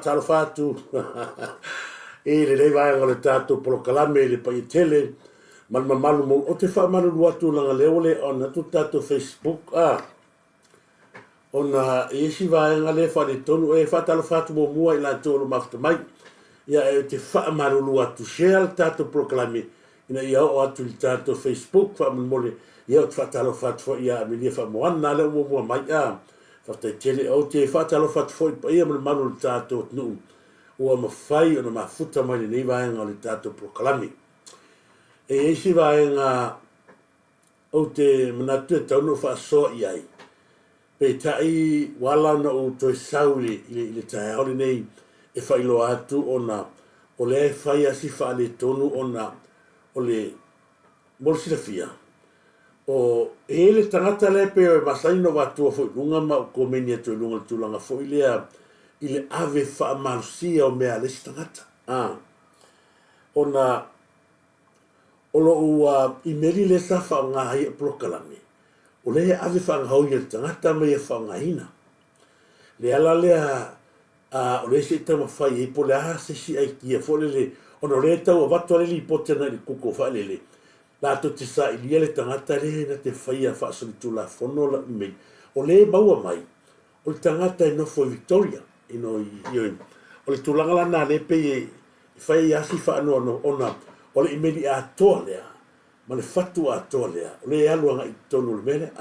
Talofa tu. E le vai ngale tatu proklame le pai tele man malu mo o te fa malu watu langa leole on tu tatu Facebook ona e si vai ngale fa le tonu e fa talofa tu mo mua ila tolu mafta mai ya e te fa malu watu share tatu proklame ina ia o atu tatu Facebook fa mo le ia fa talofa tu ia mi fa mo na le mo mai Fata tele o te whatalo whatu fwoi pa ia manu le tātou nu ua mawhai o na mafuta mai nei vaenga o le tātou proklami. E eisi vaenga o te manatu e taunu whaasoa i ai. Pe tai wala na o toi sauli i le tae aole nei e whailo atu o na o le whai asi whaale tonu o na o le morsila fia. O ele tangata le pe o masaino watu fo lunga ma ko menia to lunga tulanga fo ile ave fa marsia o mea le tangata ona olo ua imeri le sa fa nga hai prokalami o le ave fa nga ho ye tangata me fa nga ina le ala le o le se tama fa ye po le se si ai ki fo le ono le ta o watu le potena le kuko fa le la to te sa ilia le tangata le na te whaia whaasolitu la fono la mei. O le maua mai, o le tangata e nofo Victoria, ino o le tulanga la na le pe e whaia asi whaano ano ona, o le imeli a toa lea, ma le fatu a toa lea, o le aluanga i tonu le mele,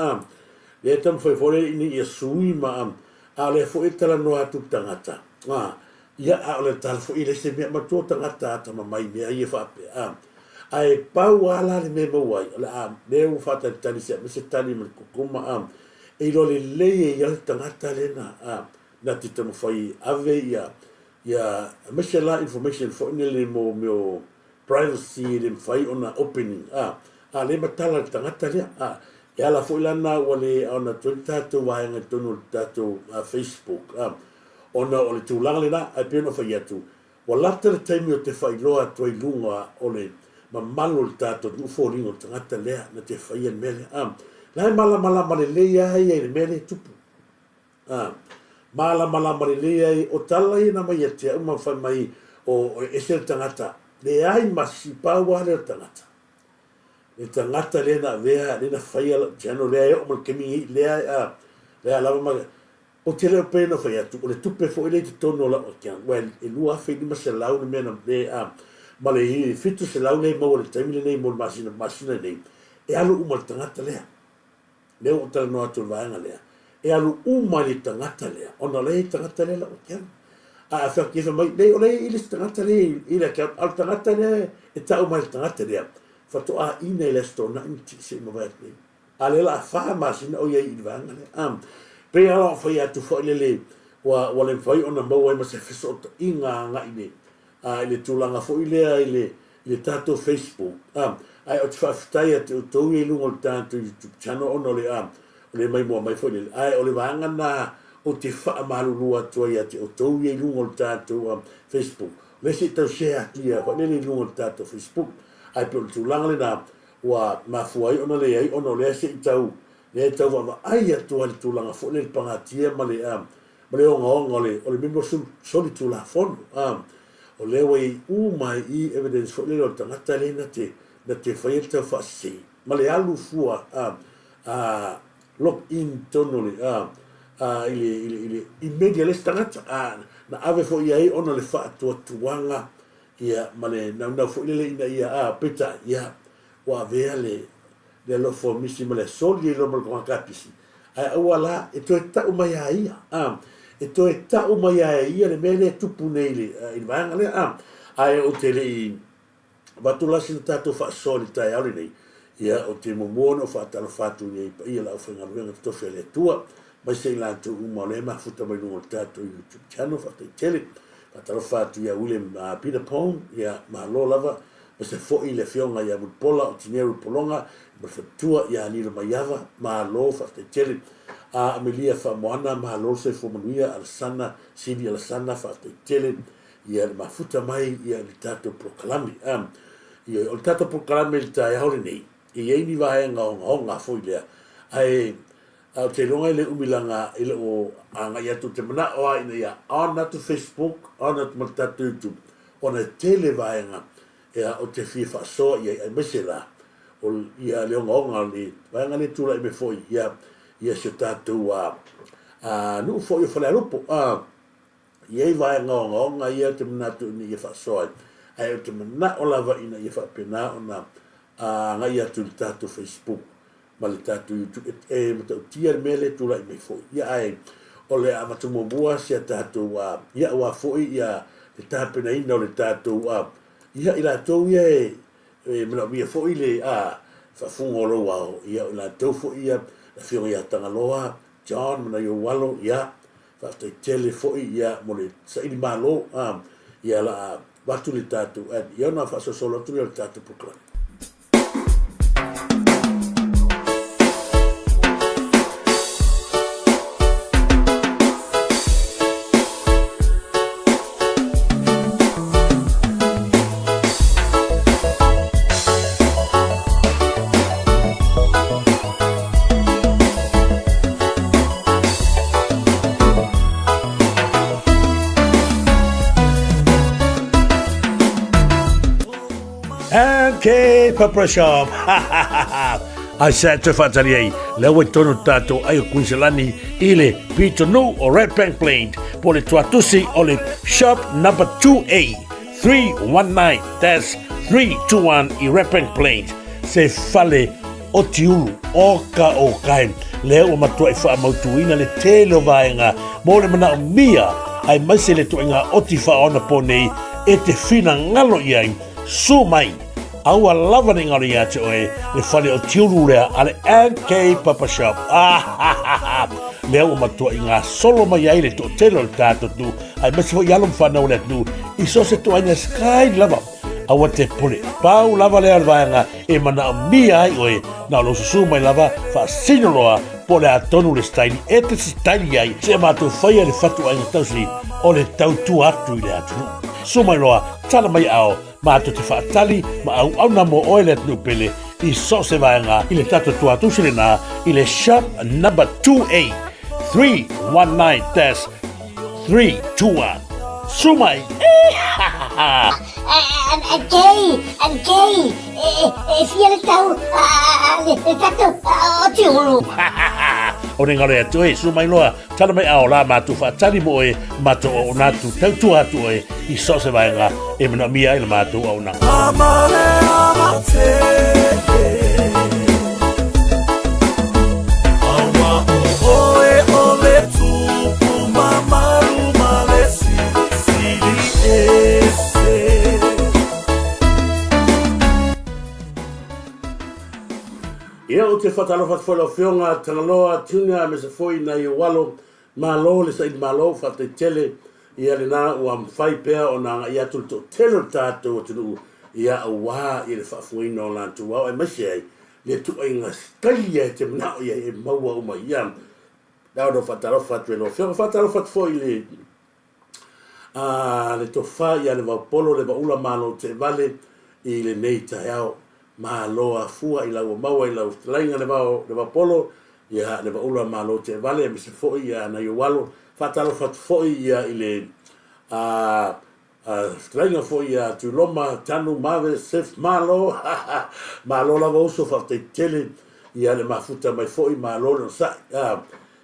le tam whai fore ini ia sui ma a le fo e tala no atu tangata, ia a o le tala fo i le se mea matua tangata ata ma mai mea ia whape, ai pau ala le me mawai la le u fata tani se se tani me kokuma e lo le ia tangata le na tita mo fai ave ia mesela information for le mo privacy le fai ona opening le matala tangata le ya la foi lana wale ona Twitter to wa nga tonu tato Facebook ona o le tulanga le na ai peno fai atu Wa lata le taimi o te whailoa toi lunga o le mamalo le tātou tu fōringo tangata lea na te whaia mele. Lai mala male lea ai le mele tupu. Mala male lea ai o tala i na mai te au mawhai mai o ese tangata. Le ai masi pāua le tangata. Le tangata le na vea, le na whaia jano lea e o mal kemi lea lava maga. O te leo pēna whai atu, o le tupe fo ile te tono la o kia. Well, e lua whai lima se lau na mena le ma le hi fitu se lau nei mau le taimile nei mo masina nei. E alu umal tangata lea. Leo o tala noa tu vaenga lea. E alu umali tangata lea. Ona lei tangata lea la o kia. A whea kia mai, nei o lei ilis tangata lea. Ila kia al tangata lea, e ta umali tangata lea. Fato a ina ile sto na inti se ma vayat nei. A le la wha masina o iei ili vaenga lea. Pe ala whai atu whai lele wa le whai ona maua e ma se whisota inga nga ine. Ile tūlanga fwoi lea ile tātou Facebook. Ai o te whawhitai ate o tau e lunga o tātou YouTube channel ono le mai mua mai fwoi lele. Ai o le wahangana o te whaamarurua tuai ate o tau e lunga o tātou Facebook. Le se tau share atu ia whai lele lunga o tātou Facebook. Ai pe o tūlanga le nā wa mafuai ono le ai ono le se i tau. Le tau wa ai atu ale tūlanga fo le pangatia ma le onga o le mimo soli tūla fono. O le wei mai i evidence fo le o tangata le na te whai tau whaasi. Ma le alu fua lock in tono le ile i media le tangata na ave fo ia i ona le wha atua tuanga ia ma le nau fo le ina ia peta ia wa vea le lo fo misi ma le soli e lo mal kwa kapisi ai wala e to ta o mai ia e to ta o mai ia le mele tupu nei le i vanga le ai o te le i batula sin tato fa soli tai au nei ia o te momono fa tala fatu nei pa ia la fa ngalo to fe le tua mai sei la tu mo le ma futa mai no tato YouTube channel fa te tele fa tala fatu ia William Peter Pong ia ma lo lava se fo ile fionga ia pola o tineru polonga ma tua ia ni ma yava ma lo fa te tele Amelia fa moana ma lo se fo manuia al sana sivi al sana fa te tele ia ma futa mai ia li tato proclami ia o tato proclami il tai hole nei ia ni va nga nga fo ile ai au te longa ile umilanga ile o anga ia tu te mana o ina ia ona tu Facebook ona tu tato YouTube ona tele va nga ia o te fifa so ia mesela o ia le ngonga ni vai ngani tula me foi ia se tatu no foi o lupo ia vai ngonga ia te manatu ni ia fa so ai te mana o lava ina ia fa pena ona nga ia tu tatu Facebook ma le tatu YouTube e mo tia mele tula me foi ia ai o le amatu mo bua se tatu ia wa foi ia le tapena ina o le tatu ia ila tau ia mena mia fo ile fa fungolo wao ia ila tau fo ia la fio ia tangaloa John mena yo walo ia fa te tele fo ia mo le sa ili malo ia la watu le tatu ia na fa so solo tu le tatu proclam. Okay, Papa Shop. I said to Fatalier, Lewe Tono Tato, Ayo Kunselani, Ile, Pito No, or Red Bank Plain, Pole Tuatusi, Ole, Shop number 2A, 319, that's 321, Red Bank Plain, Se Fale, Otiulu, Oka Okain, Leo Matua Fa Mautuina, Le Telo Vaenga, Mole Mana Mia, I must say to Inga Otifa on a pony, Ete Fina Ngalo Yang, So Mai. Aua lava ni ngari ate oe le whale o tiuru rea ale NK Papa Shop. Lea o matua i ngā solo mai aile to telo le tātou tu. Ai masi fo ialom whanau le tu. I so se to aina sky lava. Aua te pule. Pau lava lea le vaenga e mana o mia ai oe. Na lo susu mai lava wha sinoroa po le atonu le staili. E te staili ai se matou whaia le whatu aina tausiri o le tau tu atu i le atu. sumailoa tala mai ao ma to te whaatali ma au na mo oile tnu pele I so se vaenga I le tato tua tusilina I le shop number 2A 319-321 Sumai Fiel tau le tato o tiulu. O ne ngare atu e sumai loa tala mai ao la matu whaatali mo e mato o natu tautua atu e I so se vaenga e mena mia I le matu au na Ia o te whatalofa whalo whionga tangaloa tunga me se foi na I walo malo le said malo whate tele ia le nā ua mwhai pēr o nā ia tulu telo tātou o tunu ia a wā I le whafuino o nā tu wau e masi ai le tu ai ngā stali e te mnao ia e maua uma ia nao do whatalofa tuelo whionga whatalofa foi le le tofa ia le waupolo le waula malo te vale I le nei taeao Maloa fua I lau maua I lau lainga le wapolo ia le waula malo te vale me se foi ia na iwalo fatalo fat foi ia I le lainga foi ia tu loma tanu mave sef malo malo la voso fate tele ia le mafuta mai foi malo no sa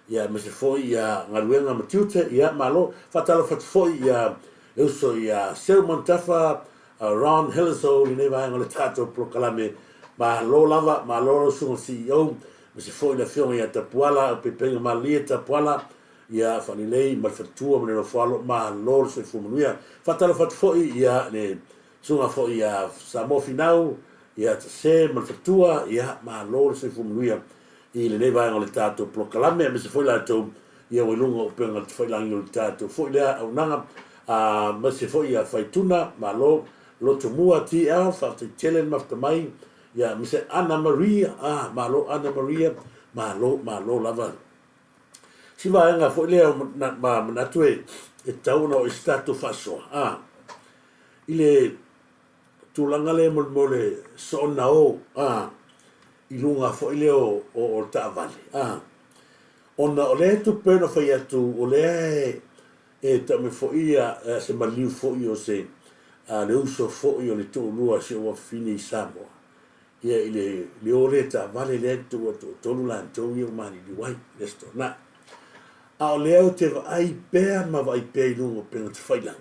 ia me se foi ia ngaruenga matiute ia malo fatalo fat foi ia uso ia sermon tafa Ron Hilliso I ne vai ngale tato prokalame ma lo lava ma lo sunga CEO me se foi na fiona ia tapuala pe penga malia tapuala ia fanilei ma fatua me no falo ma lo se fumuia fatalo fat foi ia ne sunga foi ia Samoa finau ia se ma fatua ia ma lo se fumuia I le ne vai ngale tato prokalame me se foi la to ia welunga o penga foi la ngale tato foi le au nanga ma se foi ia faituna ma lo Loto mua TL, whate telen mafta mai, ia mise Anna Maria, malo Anna Maria, malo lava. Si vaenga fo lea ma manatue e tauna o estatu fasoa. Ile tulanga le mole sona o, ilunga fo leo o taavale. Ona o le tu pena fai atu, o le e tame fo ia se maliu fo i o se, le uso fo'i o le tu'ulua se ua fini Samoa. Ia I le ore ta'avale le tu tolu lantou ia umani liwai lesto na. A o lea o te vaai pēr ma vaai pēr ilungo penga te whailang.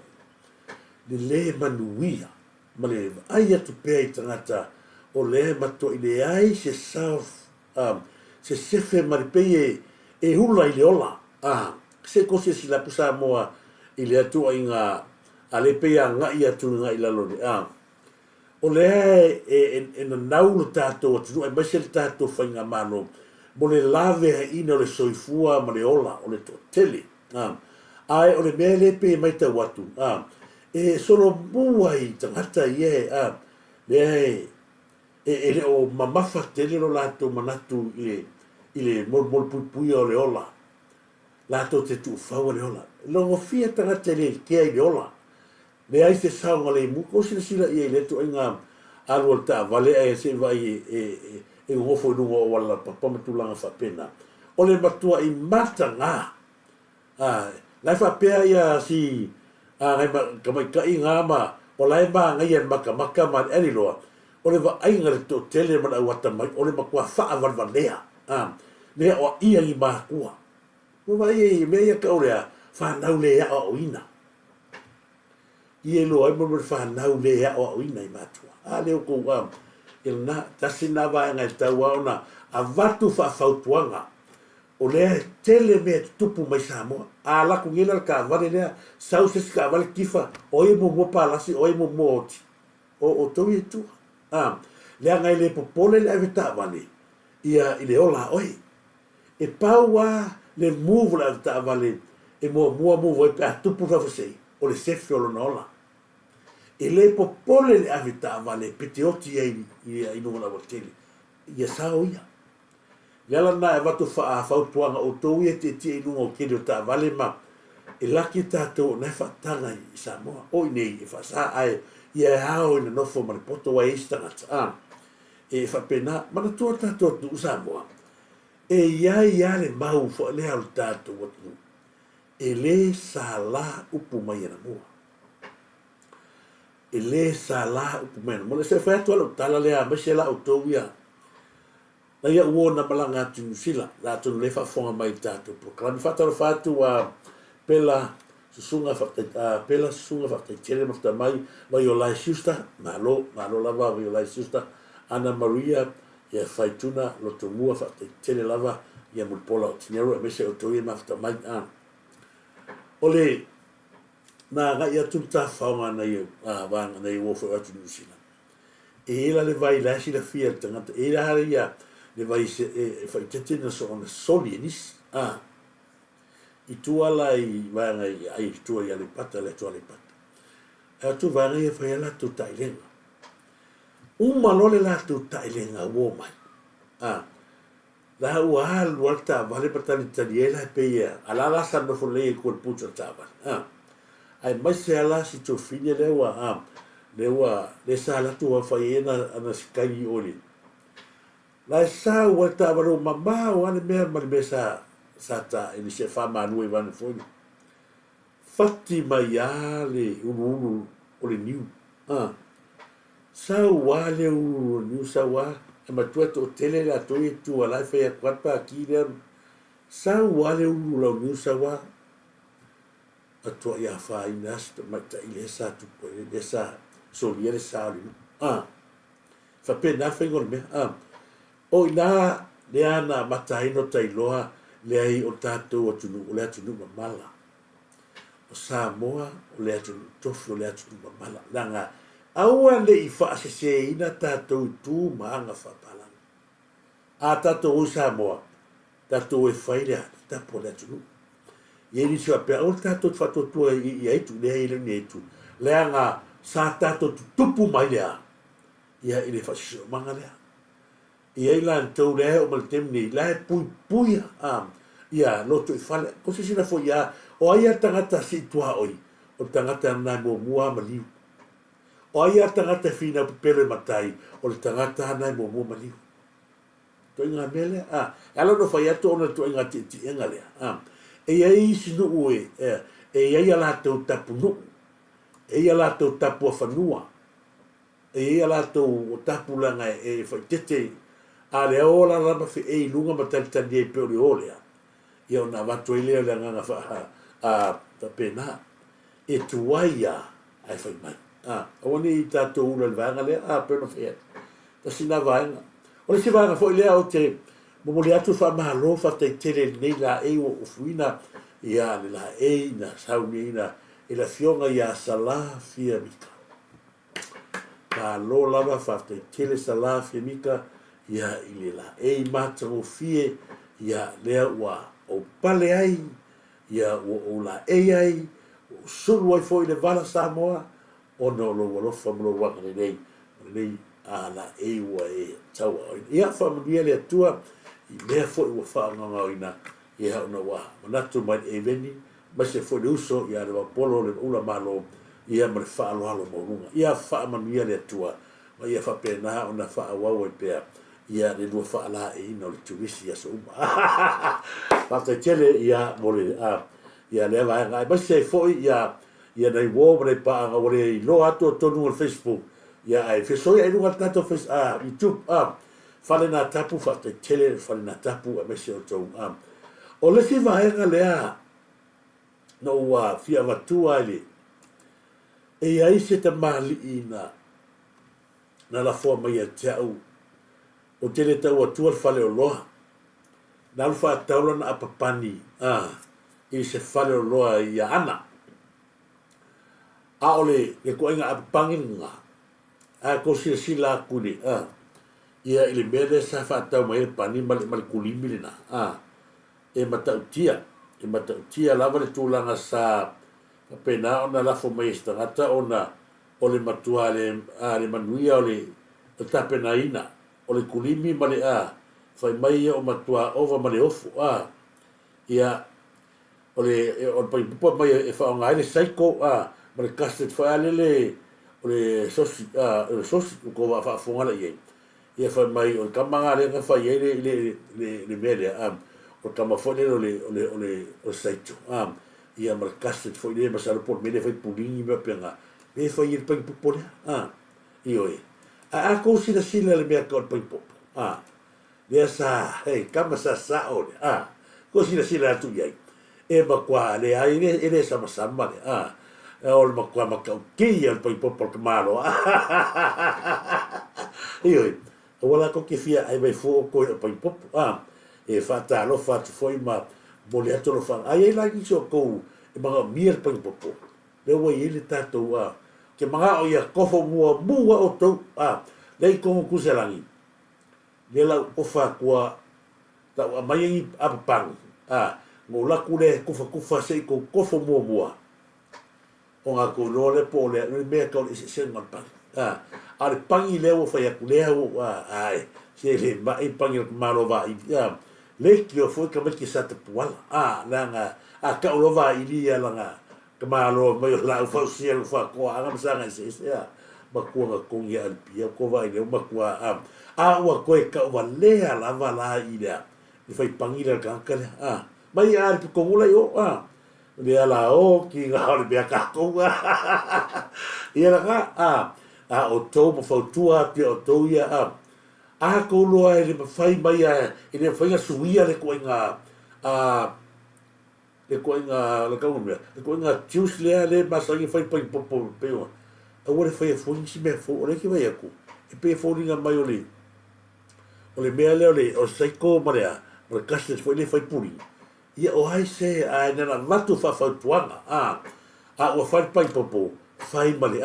Le manuia ma le vaai atu pēr I tangata o le mato I le ai se south se sefe ma le pei e hula I le ola. Se kose si la pusa moa I le atua I ngā a le pea ngai atu ngai lalo le o le e na nau le tātou atu e maise le tātou whainga mano mo le lave ina o le soifua ma le ola o le totele ai o le mea le pe mai tau atu e solo mua I tangata ie le le o mamafa tele lo lātou manatu I le mol pui o le ola lātou te tu whau le ola longo fia tangata le kia I le ola le ai se saunga le muko sila ia le tu inga alwal ta vale ai se vai e ngofo nungo wala papamatulanga fa pena o le matua I matanga lai fa pea ia si ngai kamai ka inga ma o lai ba ngai maka ma eli loa o le va ai ngale to tele ma wata mai o le makua fa avalvalea le o ia I makua o vai me ia ka ora fa nau le ia o ina Ie lo ai mo whanau le o ina I matua. Leo ko il na tasina vai ngai tau ona a vatu whawhautuanga o lea tele me tupu mai Samoa. La ku ngila ka vale lea sauses ka vale kifa o e mo palasi o e mo oti. O tau I tu. Lea ngai le popole le avita vale. Ia I le ola oi. E paua le move la avita vale. E mo move e tupu whawasei. O le sefi o lona ola. E le popole le avita vale pete oti I nunga la watele. Ia sao ia. Ia lana e watu whautuanga o tau ia te nunga o kere o ta vale ma e laki tātou nei whaatanga i Samoa, o i nei e whaasa ai, ia e hao ina nofo maripoto wa istangata, e whapena, mana tua tātou tu Samoa, e ia le mau fo le au tātou watu, e le sa la upu mai ana mua. E le sa la upu mai ana mua, le se whai atua lau tala lea, mai se la utou ia, na ia uona malanga atu nusila, la atu le whafonga mai tātou, proklami whatara whatu a pela susunga pela susunga whakaitere mafta mai, vai o lai siusta, malo lava, vai o lai siusta, Ana Maria, ia whaituna, loto mua whakaitere lava, ia mulpola o tinero, e mese o toi mafta mai an. Ole, na ngai atu ta whaonga nei, wanga nei wofa atu nusila. E ela le vai lasi la fia tangata, e la hara ia, le vai se, e whaitete na so ona soli enis, I tua la I vanga I tua ia le pata, le tua le pata. E atu vanga ia whai ala tu tailenga. Malole la tu tailenga uo mai. La ua hal walta vale patani taniela pe ia. Ala la sa no fole ko el puto tava. Ai mai se ala si tu fine le ua le sa la tu whai ana skai oli. La sa walta valo mama o ane mea malibesa sata ini se fama nui van foi fatti maiale ulu o le niu sa wale ulu niu sa wa e matua to tele la to e tu ala fe a kwapa ki le sa wale ulu la niu sa wa atua ia fa inas to mata ile sa tu po ile sa so liere sa lu fa pena fe gol me o ina le ana mata ino tailoa le ai o tātou atunu, o le atunu mamala. O Samoa, o le atunu tofu, o le atunu mamala. Nanga, aua le I whaasese ina tātou I tū maanga whapalanga. A tātou o Samoa, tātou e whailea, tapo le atunu. Ie ni sua pia, o tātou whatotua I aitu, le ai le ni aitu. Leanga, sa tātou tupu mai lea. Ia I le whaasese o manga lea. Ia I la tau lea o maltemni, la e puia, ia loto I fale, ko se sina fo ia, o aia tangata si tua oi, o tangata nai mo mua maliu. O aia tangata fina pele matai, o le tangata nai mo mua maliu. To inga mele, alo no fai ato ona to inga ti inga lea. E ia I sinu ue, e ia la tau tapu nu, e ia la tau tapu a whanua, e ia la tau tapu langa e fai tete, a le ola lama fe e lunga matalitani e peori olea. Ia ona watu I lea lea nganga wha ta pena. E tuaia ai whai mai. Awane I tātou ura le vanga lea, pena whea. Ta sina vaenga. O le si vanga fo I lea o te momole atu wha mahalo wha te tere nei la e o ufuina. Ia le la e na sauni ina e la fionga ia sala fia mika. Ka lo lava wha te tere sala fia mika. Ia I le la e matango fie. Ia lea ua o pale ai, ia o la e ai, o suru ai foi le vala Samoa, o no lo walofa mlo waka nei a la e ua e taua oina. Ia whamanuia le atua, I mea foi ua whaanganga oina, ia ona wa manatu mai e veni, mai se foi le uso, ia le wapolo le ula malo, ia ma le whaaloalo maurunga. Ia whamanuia le atua, ma ia whapena ona whaawau e pea, ia le lua whaala e ina o le turisi aso uma. Pata tele ia mole ia le vai ngai ba se foi ia nei wo bre pa nga ore lo ato tonu o Facebook ia ai fe so ia lunga tato face YouTube fale na tapu fata tele fale na tapu a mese o tau o le si vai nga le no wa fia vatu ale e ai se ta mali ina na la forma ia tau o tele tau atu al fale o loa na alfa taula na apapani I se fale o loa I ana a ole le ko inga apapanginga a ko sila kuli ia ile mele sa fa tau mai pani mal kulimi le na e matautia lava le tūlanga sa pena ona la fo mai stangata ona o le matua le manuia o le tapena ina o le kulimi male fai mai o matua ova male ofu ia o pai po mai e fa nga ile saiko ma le kastet fa le o le sosi ko va fa fonga la ye ia fa mai o kamanga le nga fa ye le mele o kama fo le o saito ia ma kastet fo le ma sa por me le fa pulingi me penga e fa ye pai po le io e ko sila le me ko pai po le sa kama sa o le ko sila tu ye e ma kwa le ai le sama le o le ma kwa ma ka ki al pai po por malo io wala ko ki fia ai vai fo ko pai po e fa ta lo fa foi ma bole ato lo fa ai la ki so ko e ma mier pai po le wa ile tato ke manga o ia kofo mua o to le ko ku selangi le la o fa kwa ta mai apang ngo la kule kufa sei ko kofo mua o nga ko le po le me ko se ngal pa ale pangi le o fa ya kule o ai se le ma i pangi malo va i le ki o fo ka me ki sa te puala la nga ka o va i li la nga ka malo me la o fa si el fa ko nga sa nga se ma ko nga ko ya al pia ko va i le ma ko wa ko ka va le la va la i le i fa i pangi le ka ka mai ar ko mula yo le ala o ki nga le be ka ko ia la o to mo fa tua pe o to ia ko lo ai le fai mai e le fai suia le ko nga le ko nga juice le ma sa fai pa po pe o le fai fo si me fo le ki vai ko e pe fo ringa mai o le me le o sai ko marea o kasi fo le fai puri ia o ai se na matu fa tuanga o fai pai popo fai male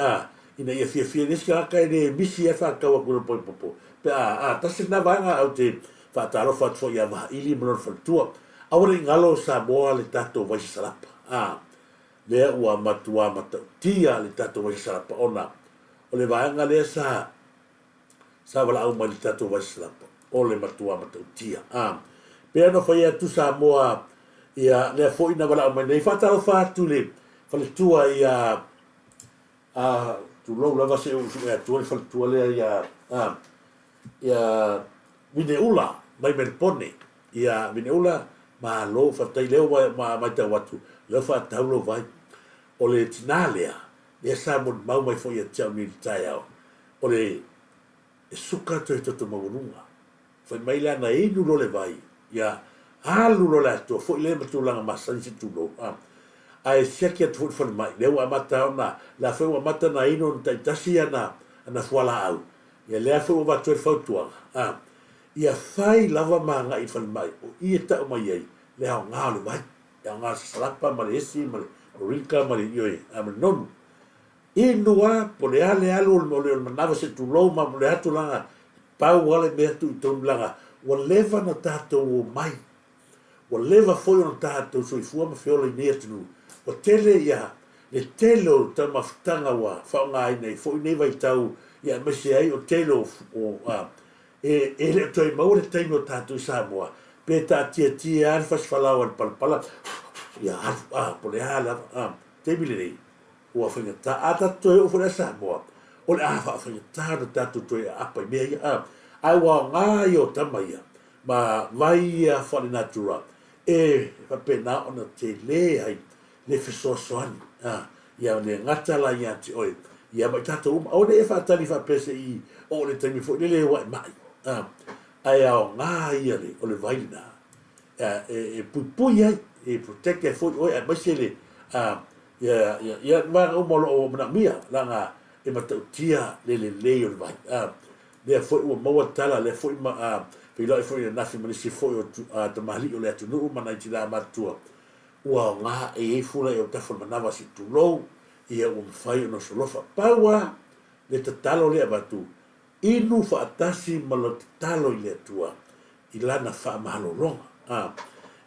ina ia fia nes ka le misi fa ka wa ko popo pe ta se na vanga au te fa ta lo fa ia va ili mo fa tua awre ngalo Samoa le tato vai salapa le ua matua tia le tato vai salapa ona o le vanga le sa wala au mai tato vai salapa o le matua tia pe no fa ia tu Samoa ia le foi na wala mai nei fata fa tu le fa le tua ia tu lo lava se o tu fa tu le ia vineula mai pone ia vineula ma lo fa tai le ma ta watu le fa ta lo vai o le tinalea ia sa mo mau mai foi ia tau ni tai au o le suka to maunga fa mai la na inu lo le vai ia alu lo la to fo le matu langa masan si tu lo ai sekia tu fo mai le wa mata na la fo wa mata na ino tai tasia na fuala au ia le fo wa tu fo tu ia fai lava manga i fo mai o ia ta mai ai le au nga lu mai ia nga salapa ma le si ma le rika ma le yoi am non inua po le ale alu mo le manava se tu lo ma le atu langa pa wale me tu langa wa leva na tato o mai o leva foi on tato so i fuama fiola i nea tunu o tele ia le telo ta maftanga wa fa nga nei foi nei vai tau ia mese ai o telo o e le toi mau le taimo tato Samoa pe ta tia alfas falau al palpala ia po le ala te bilei o afinga ta ata toi o fora Samoa o le fa afinga ta tato toi apa me ia ai wa nga yo tamaya ma vai a fa natura fa pena ona te le ai le fisosoani ia le ngata la ia te oi ia mai tato o le fa tali fa pese i o le tami fo le wa mai ai au nga ia le o le vaina pupui ai e protect fo oi mai se le ia ma o molo o na mia la nga e mata tia le o le vai le fo o mo tala le fo ma pilo e foi na fimani si foi o te mali o le atu no mana ti da matua ua nga e fula e o te fo manava si tu lo ia o fai no solofa paua le tatalo le abatu inu fa atasi malo tatalo le tua ilana fa malo longa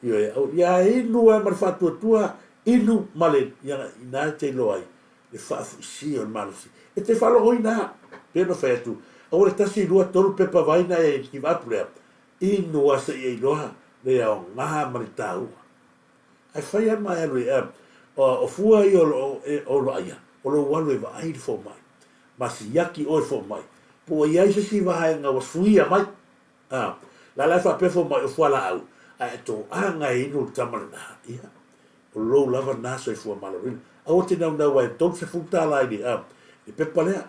io ia inu e mar fa tua inu male ia ina te lo ai le fa si o malo si e te fa lo ina pe no fa tu ora tasi lua tolu pepa vaina e ki vapulea inu asa i loha le au ngaha maritau ai fai a mai alu o fua i o lo aia o lo walu e vai fo mai masi yaki o fo mai po ia se si vai nga was fuia mai la fa pe fo mai o fua la au ai to anga i no tamarana ia o lo lava na so fo malorina a o te na wai to se futa la i e pe palea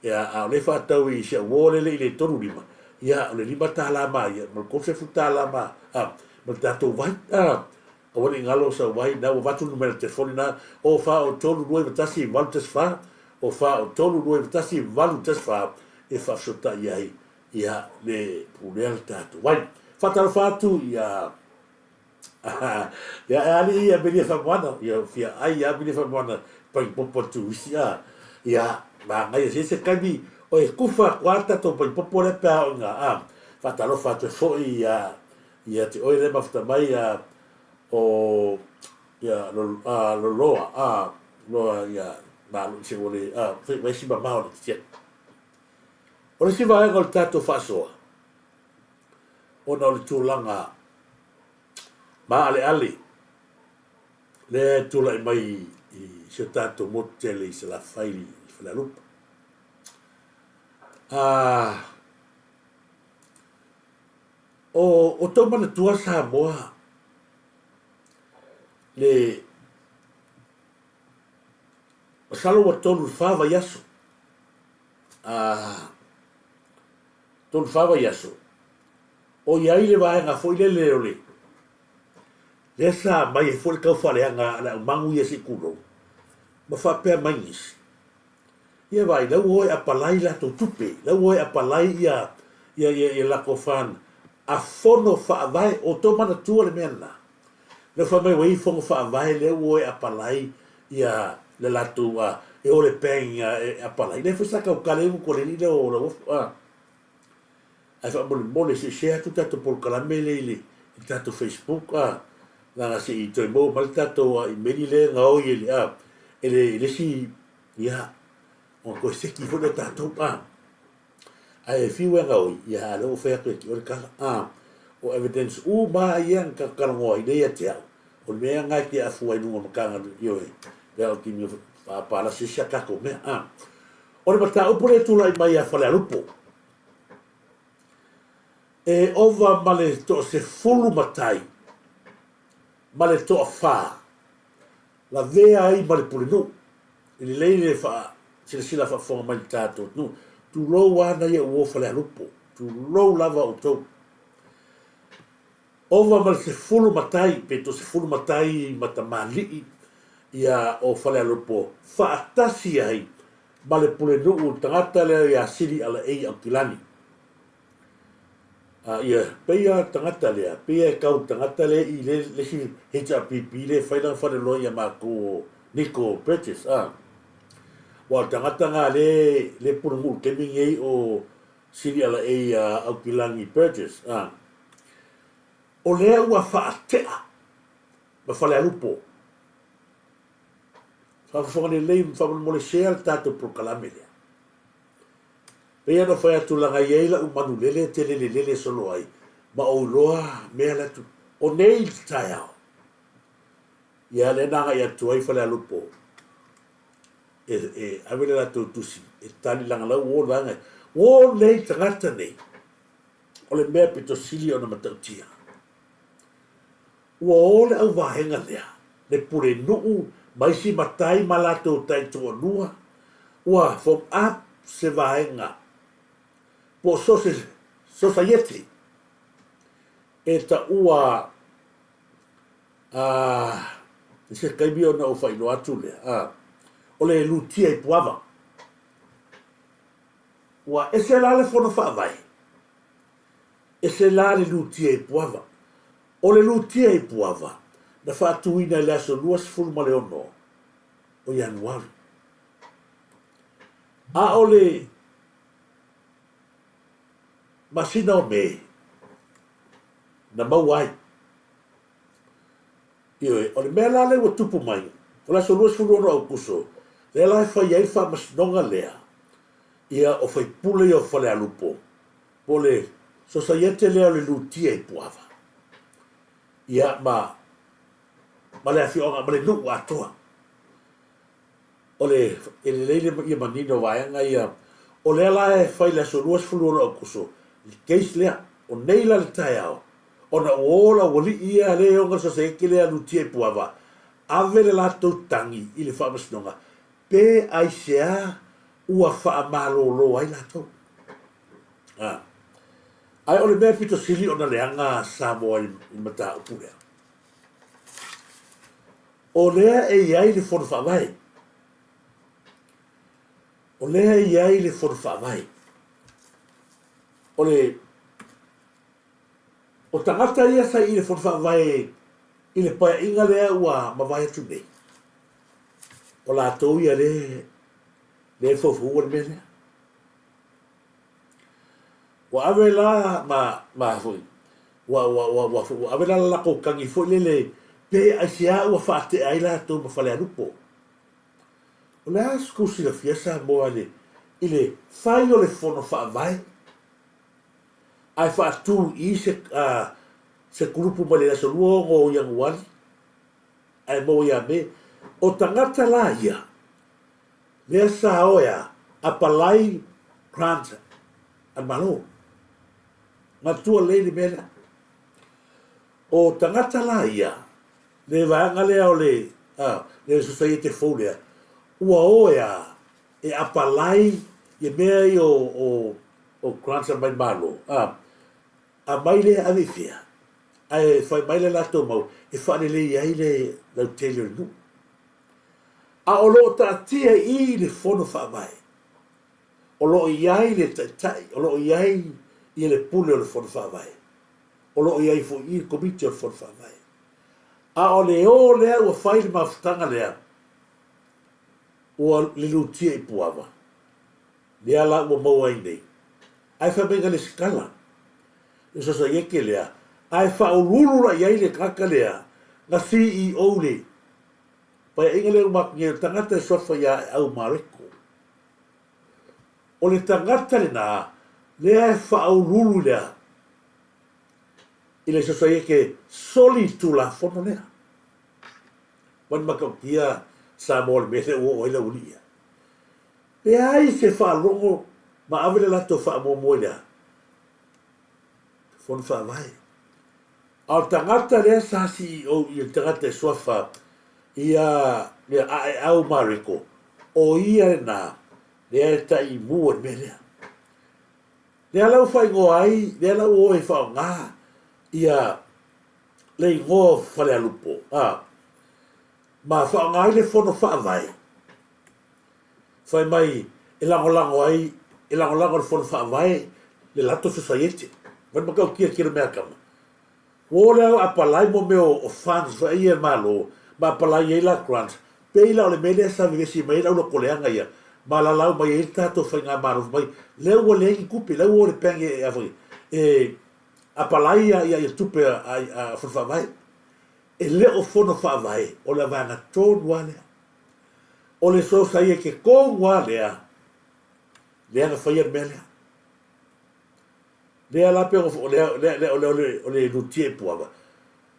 ia a le fa tau i se wole le le tonu lima ia le lima ta la ma ia mo ko se futa la ma mo ta to vai o wani ngalo sa vai na o watu numero telefoni na o fa o tolu nueve tasi valtes fa o fa o tolu nueve tasi valtes fa e fa sota ia le pulel tatu vai fatalo fatu ia ia ali ia beli fa moana ia fia ai ia beli fa moana pai popo tu sia ia ma ngai se kabi o e kufa quarta to pai popo le pa nga fatalo fatu fo ia te oire mafta mai o ya lo loa ya ma lo se vole vai si ba ma o ti o si vai col tato faso o no le tulanga ma ale le tula mai i se tato motele se la faili la lupa o to mana tua Samoa le salo wa tolu fava yaso tolu fava yaso o yai le vai nga foi le ole le sa mai foi ka fale nga na mangu ye sikulo ma fa pe mangis ye vai la wo a palai la to tupe la wo a palai ya la kofan a fono fa vai o to mana tua le mena le fa mai wei fongo fa vai le wo a palai ia le latu e o le pen a palai le fa saka o kale ko le ni le o ai fa mo le se tu tato por kala mele le tato Facebook la si to mo mal tato i meni le nga o ile ele si ia o ko se ki fo le tato ai fi we nga o ia le o fa ko o kala o evidence u ma yang ka kalango ide ya tia o me nga ki a fu ai no makanga yo e o ki mi pa la se ka ko me o le bata o pore tu lai mai a fale lupo e ova male to se fulu matai male to fa la vea ai male pure no ele leile fa se la fa fo mai tato no tu lo wa na ye o fale lupo tu lo lava o to ova mal se fulu matai pe to se fulu matai matamali ia o fale lupo fa atasi ai male pule no tangata le ya sili ala e akilani ia pe ia tangata le pe ia kau tangata le i le si HPP le faila fale lo ia ma ko Nico Purchase wa tangata nga le pule mu kemi ei o sili ala e akilani Purchase o lea ua whaatea ma whale alupo. Whawhongane lei whamole shea tato prokalame lea. Pea no whai atu langa ieila umanu lele te lele solo ai. Ma o loa mea latu. O nei tai au. Ia le nanga i atu ai whale alupo. Awele latu tusi. E tali langa lau o langa. O nei tangata nei. O le mea pito sili o na matautia. Ua ole au vahenga lea, le pure nuu, mai si matai malato tai toa nua, ua from up se vahenga, po society, e ta ua, se kaibio na o whaino atu lea, ole lutia i puava, ua ese la le fono whaavai, ese la le lutia i puava, o le lutia i puava, na whaatuina le aso luas fulma le ono, o Januari. A ole masina o me, na mauai. Ioe, o le mea la le wa tupu mai, o le aso luas fulma ono au kuso, le la e whai ai wha masnonga lea, ia o whai pule o whale alupo, po le societe lea o le lutia i puava. Ia ma ma le afioga ma le nu'u atoa o le leile ia manino vaega ia o le ala e fai le asonua sefuluona o kuso le keisi lea o nei la le taeao ona ua ola ua li'i ia le oga sasaeke le alutia i puava ave le latou tagi i le fa'amasinoga pe aisea ua fa'amalōlō ai latou ai o le mea pitosili ona leaga Samoa i mataupu lea o lea e iai le fono fa'avae o lea e iai le fono fa'avae o le o tagata ia sai i le fono fa'avae i le paea'iga lea ua mavae atu nei o latou ia le fofou le mea lea ua ave la ma foi ua ave la lakoukangi foi lele pe aisia ua fa'ate'a ai latou ma fale alupo o le a sikusilafia Samoa i le fai o le fono fa'avae ai fa'atū i se kurupu ma le asolua o Iaguali ai mo ia me o tangata la ia lea sa oea apalai grant an malo matua le mena o tangata la ia le vaanga lea o le society fou lea ua oea e apalai ia mea i o grant an mai malo a mai le avifia ai fai mai le lato mau e whanele iai le lautele o nu a o lo ta'atia i le fono whaamai o lo iai le tai o lo iai i le pule o le fono whaamai o lo iai fo i komite o le fono whaamai a o lea ua whai le mawhitanga lea ua le lutia i puava le ala ua maua i nei ai whamenga le skala e sosa ieke lea ai whaururu la iai le kaka lea na CEO le pai inga le umakngia tangata e sofa ia au mareko o le tangata le na lea e whaururu lea i le sosa ieke soli tu la fono lea wan makautia Samoa le mele o ila ulia le ai se whaalongo ma avele lato whaamomo lea fono whaavai al tangata lea sa CEO i tangata e sofa ia au mareko o ia na lea ta i mua melea lea lau fai ngoa ai lea lau o e whao ngā ia le ingoa whale alupo ma whao ngā i le fono whaavai fai mai e langolango ai e langolango le fono whaavai le lato society wan makau kira mea kama o leo apalai mo meo o fans fa ia malo ma apalai ia la grant pe ila ole mele sa vivesi mai la lo koleanga ia ma la lau mai il tato fa nga maro mai leo o le ki kupi leo o le penge e avoi apalai ia tupe a fa vai e le o fono fa vai o la vanga ton wale o le so sa ia ke ko wale le nga fa ia mele le ala pe o le lutie puava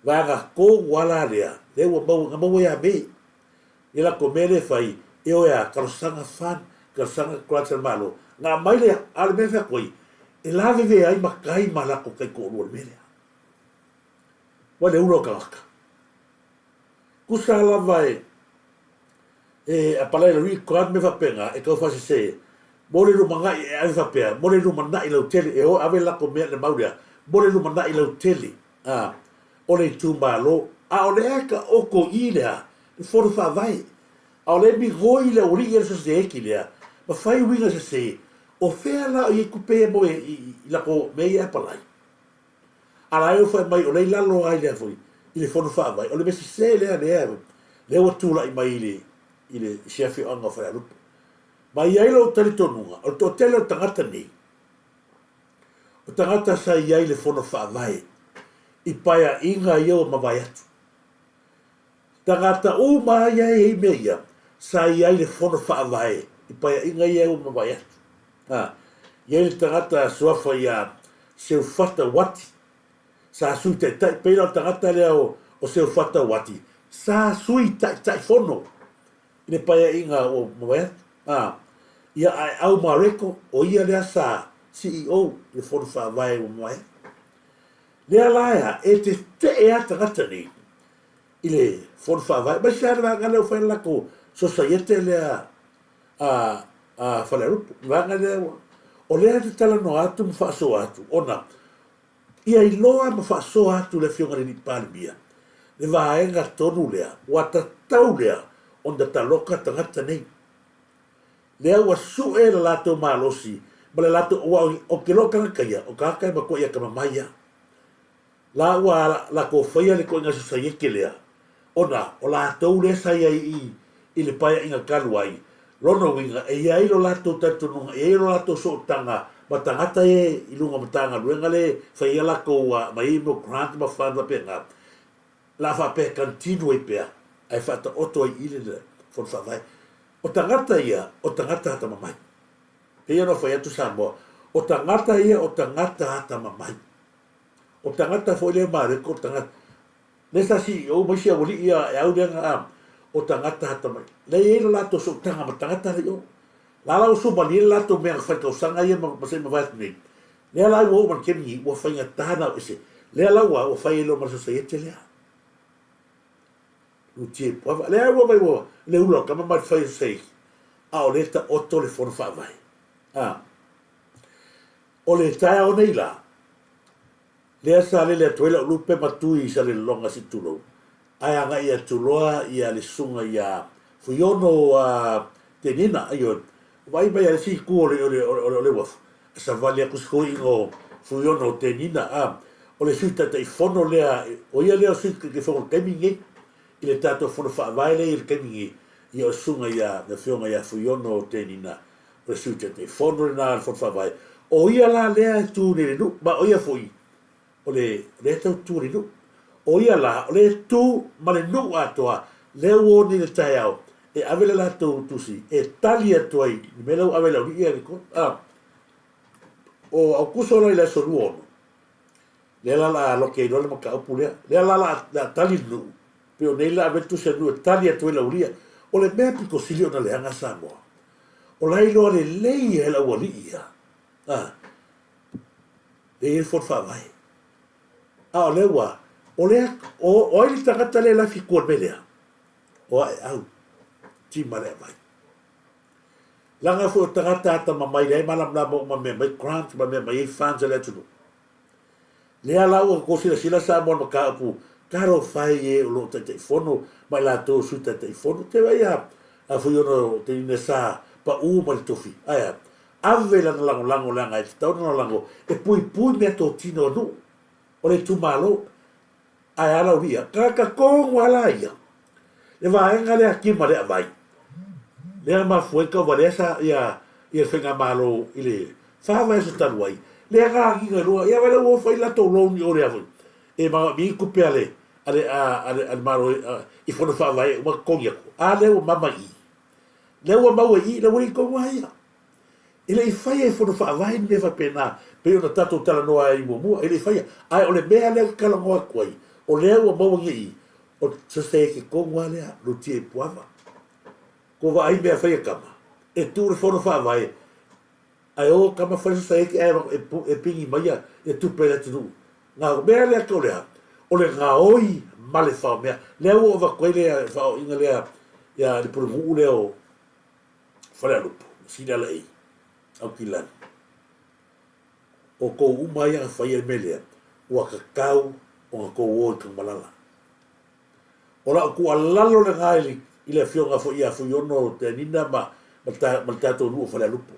vaga ko wala le o mo ya be ila ko mele fai e o ya kalosanga fan kalosanga kwatsa malo na mai le al me fa koi e la ve ai makai mala ko kai ko lo mele wale uno kalaka kusala vai a pala le ko me fa penga e ko fa se mole rumanga e ave fa pea mole rumanga i lau tele e o ave la ko me le mauria mole rumanga i lau tele o le tumbalo a o le eka o ko ilea le fono fa vai a o le mi goi le ori e so se eki lea ma fai winga se o fea la i kupe mo i la ko me e palai a la e fai mai o le lalo ai le foi i le fono fa vai o le mesi se lea le o tula i mai i le chefi anga fa lupo ma iai lo tali tonunga o to tele o tangata nei o tangata sa iai le fono fa vai i paia inga ia ma vai atu tangata o ma iai e meia sa iai le fono fa vai i paia inga ia ma vai atu iai le tangata soafa ia seu fata wati sa sui te tai peira o tangata lea o seu fata wati sa sui tai fono le paia inga o moe ia ai au mareko o ia le sa CEO le fono fa vai o moe le ala e te e ata gata ni ile fono fa vai ba sa ra ngale o fa la ko societe le a fale rupu vanga le o le te tala no atu fa so atu ona ia iloa ma fa so atu le fionga ni palmia le vaenga tonu lea wata tau lea on da taloka tangata nei lea wa su e la lato malosi ma le lato o ke loka kaya o kakai ma ko ia kama maya la wa la ko faya le ko nga sa yeke lea ona o la tau le sa ia i le paia inga kaluai rono winga e ia ilo lato tatu nunga e ilo lato so tanga ma tangata e ilunga matanga luenga le faya la ko wa ma imo grant ma fanda pe nga la fa pe continue pe ai fata oto i ile le for fa vai o tangata ia o tangata hata mamai pe ia no fa tu Samoa o tangata ia o tangata hata mamai o tangata foi le mare ko tangata nesa si o mo sia woli ia e au denga o tangata hata mai le ia la to so tanga ma tangata le o la la so bali la to me fa to sanga ia ma se ma vai ni le la o man kemi o fa ia tana ese le la o fa ia lo ma so se le utie pova le awa mai wo le ulo kama mai fai sei a o leta o telefone fa vai o le tai o nei la le sa le toila lupe matui sa le longa si tulo ai anga ia tuloa ia le sunga ia fuyono tenina ayo vai vai si ku le waf sa vale ku sko ingo fuyono tenina o le suita te fono le o ia le suita ke fo kemingi ile tato fono fa vai le il kemingi ia sunga ia na fionga ia fuyono tenina le suita te fono na fono fa vai o ia la le tu le no ma o ia foi o le tu le no o ia la le tu ma le no atoa le o ni le taiao e avele la tu si e talia toi me lo avele o ia ko o au kuso la so luono le la lo ke no le maka opulea le la tali no pero nei la vetu se no talia toi la uria o le me piko silio na le anga Samoa o la ilo le lei e la walia e for fa vai le wa o le o il tagata le la fi ko belea o au ti mare mai langa fo tagata ta mamai le malam la mo ma me grant ma me mai fans le tu le ala o ko sila sa mo ka pu caro fai e lo te fono mai la to su te fono te vai a fu yo no te nesa pa u mal tofi aya ave la lango langa e tau no lango e pui me to tino no o le tu malo ai ala via kaka ko wala ia le vai ngale aki mare vai le ma foi ka valesa ia fenga malo ile fa vai su talwai le ga ki ngalo ia vale o foi la to lo ni ore avo e ma mi ku pele ale malo i fono fa vai ma ko ia ale o mama i le o maua i le wei ko mai ele i fai e fono fa vai ne va pena pe ona tato tala no ai mo ele fai ai ole me ale kala ngo koi o le o maua i o se ke ko wale lo tie poava ko va ai me fai kama e tu le fono fa vai ai o kama fa se ke e pingi mai e tu pele tu na me ale ko le o le gaoi male fa me le o va ko le fa inga le ya le por mu le o fa le lupo si la lei au kilan o ko umai a fa ye mele o kakau o ko o ka malala ora ku alalo le ngai ile fionga fo ia fo yono te nina ma to nu fa le lupo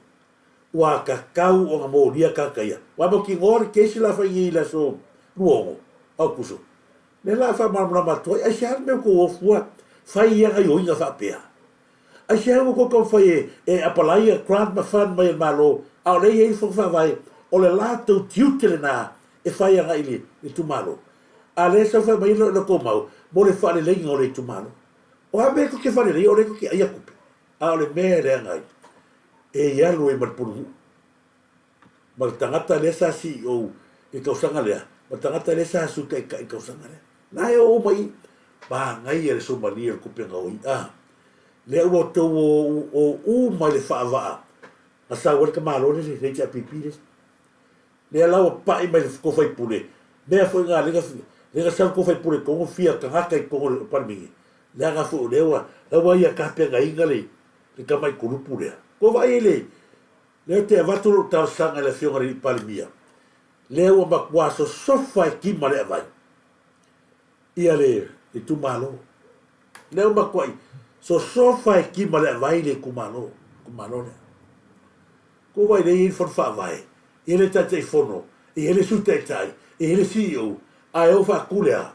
wa kakau o mo dia kakaya wa mo ki ngor ke si la fa ia so nuogo au kuso le la fa ma to ai xa me ko o fua fa ia ga yo inga fa pea ai xa ko ko fa e apalaia grant ma fan mai malo au le e fo fa vai o le la to tiutele na e fa ia ga ile e tu malo ale sa fa mai lo ko mau mo le fa le lengo le tu malo o a me ko ke fa le o le ko ke ia kupe a le me le ngai e ia lo e mar puru ma tangata le sa si o e ka usanga le ma tangata le sa su ka usanga le na e o mai ba ngai le Somalia ko pe ngoi le o to o mai le fa va na sa wor ka malo le le ja pipi le la o pa i mai ko fai pule me foi nga le sa ko fai pule ko fia ka ka ko pa mi le nga fu le wa ia ka pe ngai ngale le ka mai ko pule ko vai le te va tu ta sanga le fiora di palmia le o ma kwa so sofa ki male vai ia le tu malo le o ma kwa so sofa ki male vai le ku malo le ko vai le for fa vai ele ta te fono ele su te tai ele CEO ai o fa kulea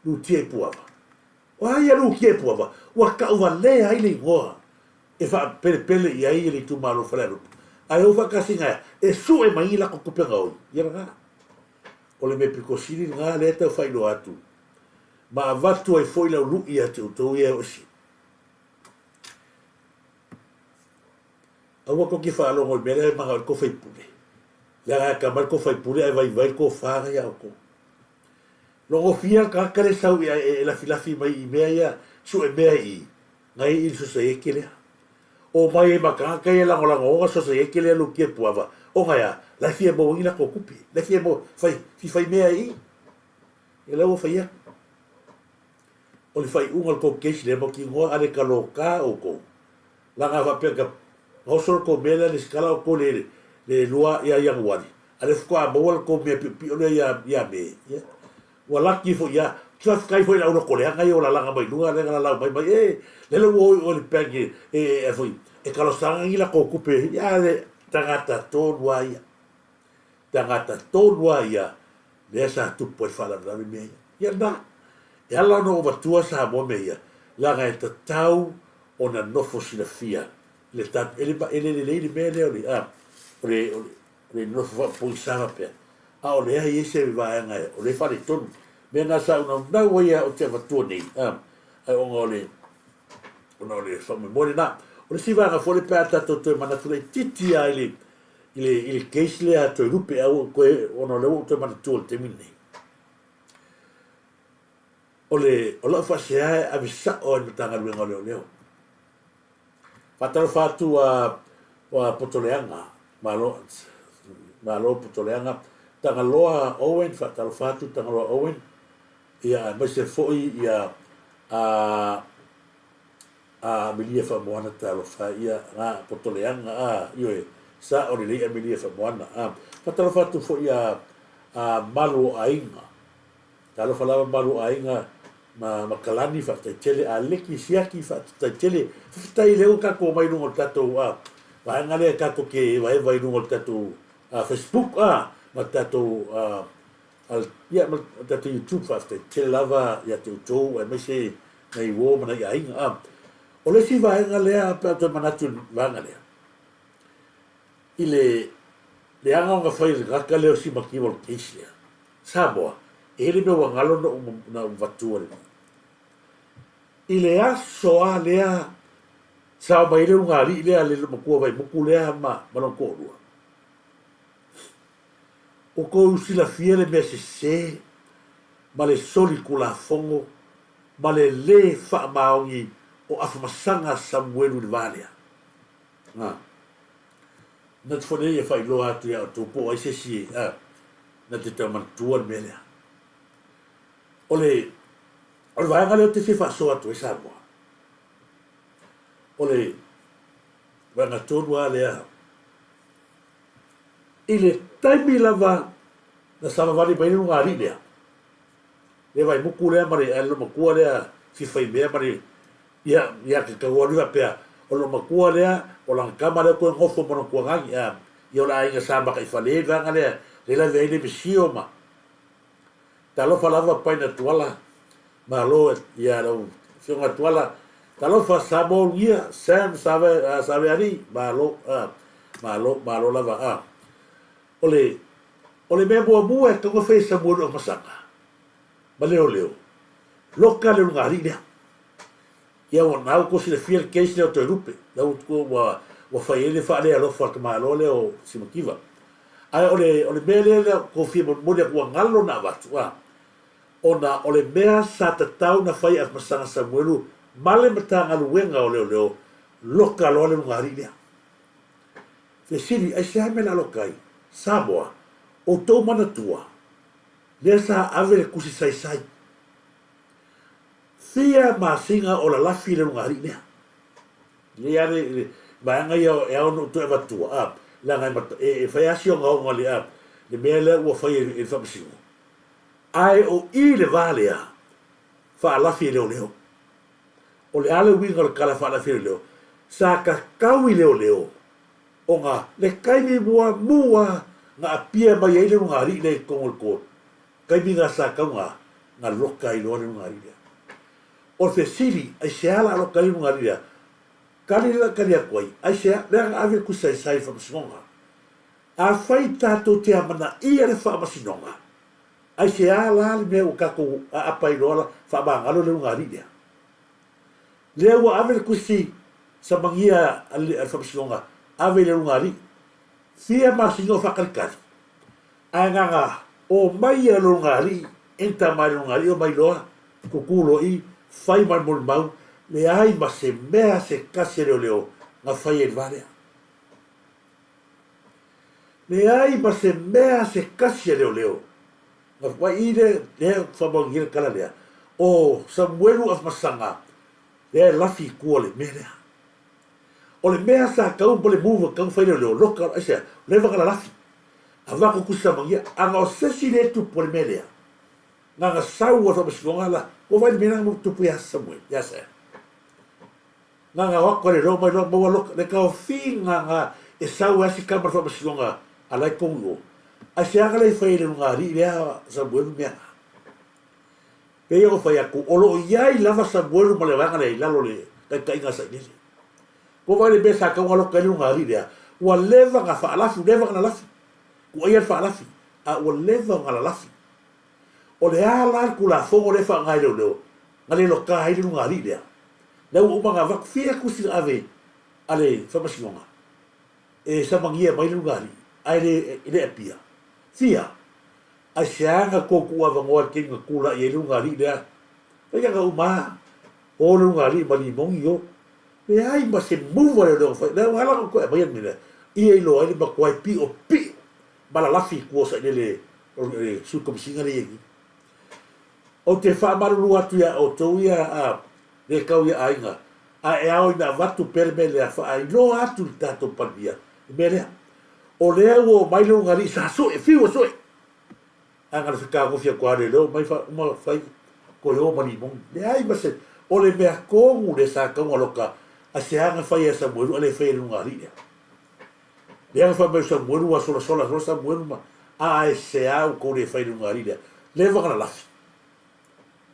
lu tie puava wa ia lu tie puava wa ka wa le ai le go e fa pele ia ile tu malo frero ai o fa kasinga e su e mai la ko pe ngau ia nga o le me pikosiri nga le ta fai lo atu ma vatu ai foi la lu ia te to ia o si awa ko ki fa lo ngol mele ma ko fai pule la ka mal ko fai pule ai vai ko fa ya ko lo go fia ka le sau ia e la filafi mai me ia su e me i ngai il su se ke le o mai ma ka la ngola so se ke le lu ke puava o nga la fia mo ina ko kupi la fia mo fai me ai e la o fai o le fai ungal ko kesh le mo ki ngo ale ka lo ka o ko la nga va pe ka o so ko mele le skala o ko le lua ia yang wani ale ko a mo ko me pi o le ya me ya wala ki fo ya traf kai fo la ko le nga yo la nga mai lua le nga la mai le o le pe e foi e ka lo sanga ila ko kupe ya le tangata tolua ia le sa tu po fala la me ya na ya la no va tua sa mo me ia la ga ta tau ona no fosila fia le ta ele le me le no fa po sa pe o le ai se va nga o le fa ton me na sa una ia o te va tu ni ai o ngole fa me mo na o le si va ga fo le pe ta to mana tu le titi ai il case le a to rupe au ko ono le to mana tu te mini o la fa se a visa o le tanga le ngole fatalo fatu wa potoleanga malo potoleanga tanga loa Owen fatalo fatu tanga loa Owen ia ma se foi ia a milia fa moana talo fa ia nga potoleanga io sa o le milia fa moana fatalo fatu foi ia malu ainga talo falava malu ainga ma kalani fa te tele a leki siaki fa te tele tai leo ka ko mai no tato wa ngale ka ko ke vai no tato Facebook ma tato al ya ma tato YouTube fa te tele lava ya te to e me se nei wo ma ya inga o le si vai ngale a pa to manatu va ngale ile le anga nga fai ka leo si makiwol kisia Samoa ele me wa ngalo na vatua ile aso a lea sa mai le ngari le ale le makua vai muku le ma no ko rua o ko usila fiele me se ma le soli kula fongo ma le fa maongi o afamasanga Samuelu de Valia na tfone e fai lo atu ya to po ai se si na te taman tuan melea ole vai ngale te fa so atu esa mo ole va na tonua le ile taimi lava na sama vali bai no ngari le vai muku le mari lo makua le si fai me mari ya ke ka wali pe o lo makua le o la kamera ko ngofo mo ko ngai yo la inga samba kai fale va ngale le la vele bisio ma talo falava pai na tuala malo ya lo fiona tuala talo fa sabo ia sam sabe ari malo lava ole me bo e ko fe sa mo no masaka leo loka le ngari le ya o na ko si le fiel case le to rupe la ko wa fa ele fa le lo fa malo le o simakiva ai ole bele ko fi mo de ko ngalo na va ona o le mea sa tatau na fai af masanga Samuelu male matanga luenga o leo loka lo le ngari lea. Fe siri ai se hamela lokai Samoa o tau manatua lea sa ave le kusi sai. Fia masinga o la lafi le ngari lea. Lea le maanga ia e au no tu e matua la ngai mat e fai asio ngau ngali le mea le ua fai e whapasingo. Ai o I le valea fa lafi leo. O le ale winga le kala fa lafi leo. Sa ka kaui leo. O ngā le kaimi mua ngā apia mai ai le ngari le kongol ko. Kaimi ngā sa kaunga ngā loka I loa le ngari lea. O te siri ai se ala loka le ngari lea. Kali la kali a koi, ai se lea ngā ave kusai sai whamasinonga. A whai tātou te amana I le whamasinonga. Ai se ala le mea o kako a apai loa whamangalo le ngari lea. Lea ua ave le kusi sa mangia al whamasinonga. Ave le ngari. Fia masingo whakarikari. Ai nganga o mai a lo ngari, enta mai lo ngari o mai loa, kukulo I, whai man mol mau, le ai ma se mea se kasi leo, ngā whai e varea. Le ai ma se mea se kasi leo, ngā whai I le whamangire kala lea, o Samuelu af masanga, le lafi kua le mea lea. O le mea sa kau po le muwa kau whai leo, loka aisea, le waka la lafi. A wako kusa mangia, anga o sesi le tu po le mea lea. Ngā sau o whamasikonga la, o vai le mea ngang tupu ya Samuel, ya sea. Ngā wako le roma ilo maua loka, le kao whi ngā e sau asi kamar whamasikonga a lai kongo. A se anga le whai le ngā ri lea Samuel mea. Pea o whai aku, o lo iai lava Samuel ma le wanga le lalo le kai ngā sai nile. Ko vai le mea sa kaunga loka le ngā ri lea, ua leva ngā whaalafi, leva ngā lafi. Ua ian whaalafi, a ua leva ngā lafi. O le ala ku la fongo le wha ngai leo, ngā le loka haere ngā ri lea. Lau uma ngā waku whia kusi ave ale whamasingonga. E samangia mai le ngā ri, ai le apia. Whia, ai seanga kōku ava ngoa kenga kula I le ngā ri lea. Pai ka uma, o le ngā ri mani mongi o. Le ai ma se muwa leo whai, leo ala ko koe mai anu lea. I e lo ai le makuai pi o pi. Mala lafi kua sa le sukamsinga le egi. O te whaamaruru atu ia o tau ia le kau ia ainga. A e au ina watu pere me lea wha ai lo atu li tātou pandia. Me lea. O lea o mai leo ngari sa soe, whiu soe. A ngana whika ngofia kua le leo, mai uma whai ko leo mani mongi. Le ai mase, o le mea kongu le sa kaunga loka, a se hanga whai a Samuelu, a le whai le ngari lea. Le anga whai mai Samuelu a sola Samuelu ma, a e se au ko le whai le ngari lea. Le wakana lafi.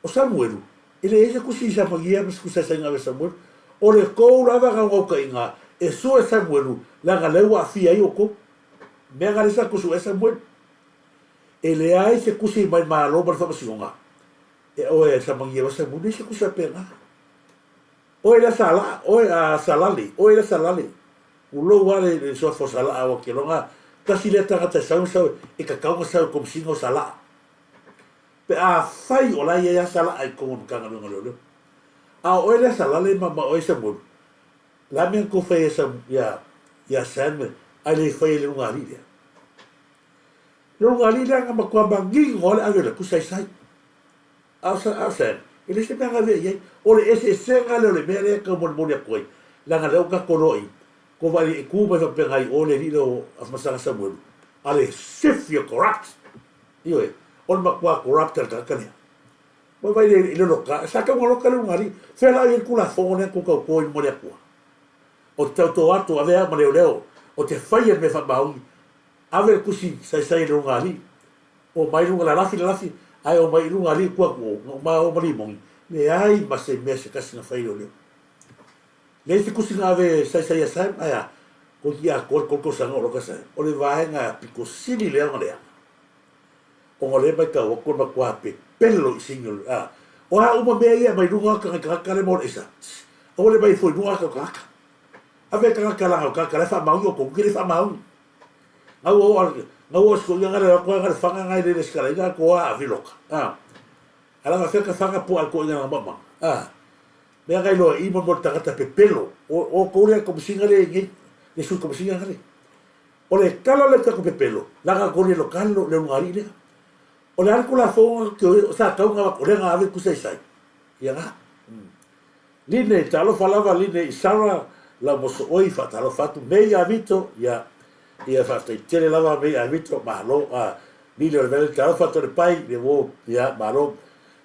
O Samuelu, ele ese kusi sa magia mas kusa sa ngave Samuelu. O le kou lava ka ngauka inga, e so e Samuelu, la nga lewa a fia i oko. Mea ngare sa kusu e Samuelu. E le ai se kusi mai maa loba le whamasingonga. E o e sa magia wa Samuelu, e se kusa penga. O e la sala, o e a salali, o e la salali. Ulo wale le soa fo sala awa ke longa, kasi le tangata sau e ka kaunga sau komsinga o sala. Pe a fai o la ia sala ai kongo kanga lunga lolo. A o ele sala le mama o Samuelu. La mea ko fai ia Samuel, ai le fai le lunga lilia. Le lunga lilia nga makua bangi ngole avela kusai sai. Au sa, ele se mea ngave iai. O le ese senga leo le mea lea ka moni a koi. La nga leo ka koroi. Ko vali e kuba fa pengai o le lilo afmasanga Samuelu. Ale sifia corrupt. Io e. On makua corrupter kakania. Mo vai le loka, sa ka mo loka le ngari, fela i kula fone ko ka ko mo le kua. O tau atu ave ma leo, o te fai me fa baui. Ave kusi sai le ngari. O mai lunga la lafi, ai o mai lunga li kua ko, ma o mali mongi. Le ai ma se me se kasi na fai leo. Le te kusi ave sai sai aya. Ko ia ko sanga o loka sai. O le vai nga piko sili le ngale. O le mai ka o ko ma kwa pe pelo single o ha uma me ia mai runga ka le mo isa o le mai foi runga ka ave ka la ka le fa mau ko ki le fa mau au o sko nga le ko nga fa nga le skala nga ko a viloka ala ma feka fanga po al ko nga mama me ngai lo I mo tangata pepelo o ko le ko singa le ngi le su ko singa le o le kala le ko pepelo la ga ko le lokal le ngari le o le alko la fo ke sa ka nga ko le nga ave ku sai sai ya nga line talo falava line Sara la mo so oi fa talo fatu me ya vito ya fa tele lava me ya vito malo ni le vel talo fatu le pai le wo ya malo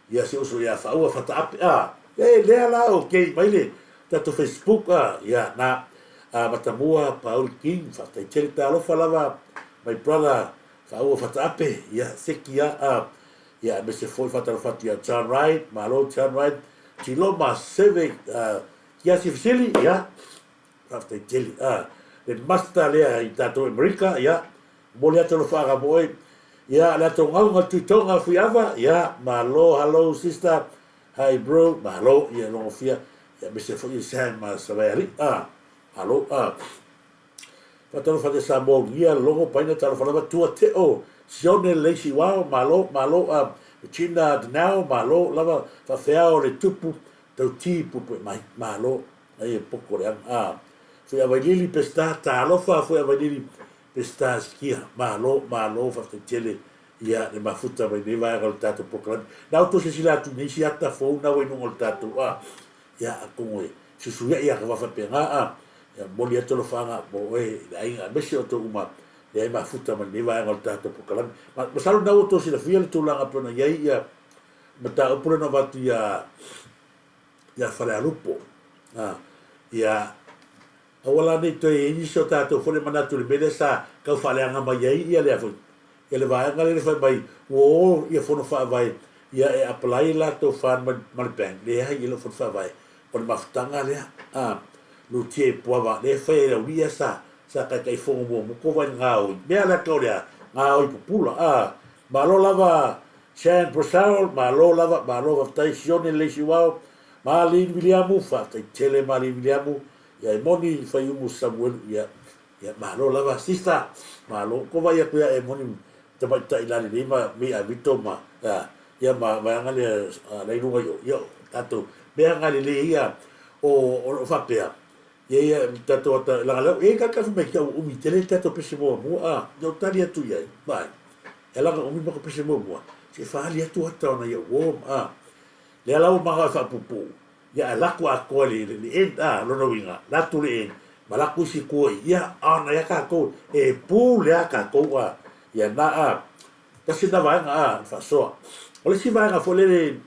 ya se uso ya fa u fa ta le ala okay mai le tato Facebook ya na matamua Paul King fa tele talo falava my brother fa u fa ta ya sekia ya me se foi fa talo fatu ya John Wright malo John Wright Chiloma seve kia si fisili ya after jeli le masta le I tato America ya mole ato fa ga boy ya la to ngau tu tonga fiava ya malo hello sister hi bro malo ya no fia ya me se foi san ma saveri hello fatalo fa de Samoa ya logo paina talo fa la tu te o sione le si wa malo China now malo lava fa feo le tupu tau ti pupu mai malo ai poko le foi a lili pesta ta lofa foi a lili pesta skia malo fa tele ia le mafuta vai ne vai al tato poko na auto se sila tu ni si ata fo na we no tato ia ko se suia ia va fa pena ya molia tolo fanga bo ai a mesi o to uma e mafuta ma ni vai al tato poko ma salo na auto se la fiel tu la pona ia mata opure no vatu ya fale alupo ya awala ni to e iso tato fole manatu le belesa ka fale anga mai ia le afu ele vai anga le fai mai o ia fono fa vai ia e apply la to fan mal bank le ha ia fono fa vai por maftanga le lu tie poava le fai le uia sa ka kai fono mo ko vai ngau me ala ko le ngau pupula malo lava Shan Brosal, malo lava, malo vaftaisione le siwao, Malin Williamu, fata tele Malin Williamu, ya moni fayumu Samuel, ya malo lava sista, malo ko vai aku ya moni tempat ta ilali lima mi avito ma, ya ngale lai runga yo tato, me ngale le ia o fapea. Ya tato ta la ka me ka umi tele tato pesimo mo yo tali atu ya, bai. Ela umi ma ko pesimo mo. Se fali atu ata na ia wom le ala o maga fa pupu ya la kwa ko le lo no winga la tu le mala ku si ko ya ana ya ka ko e pu le ka ko wa ya na ta si na va fa so o le si va fo le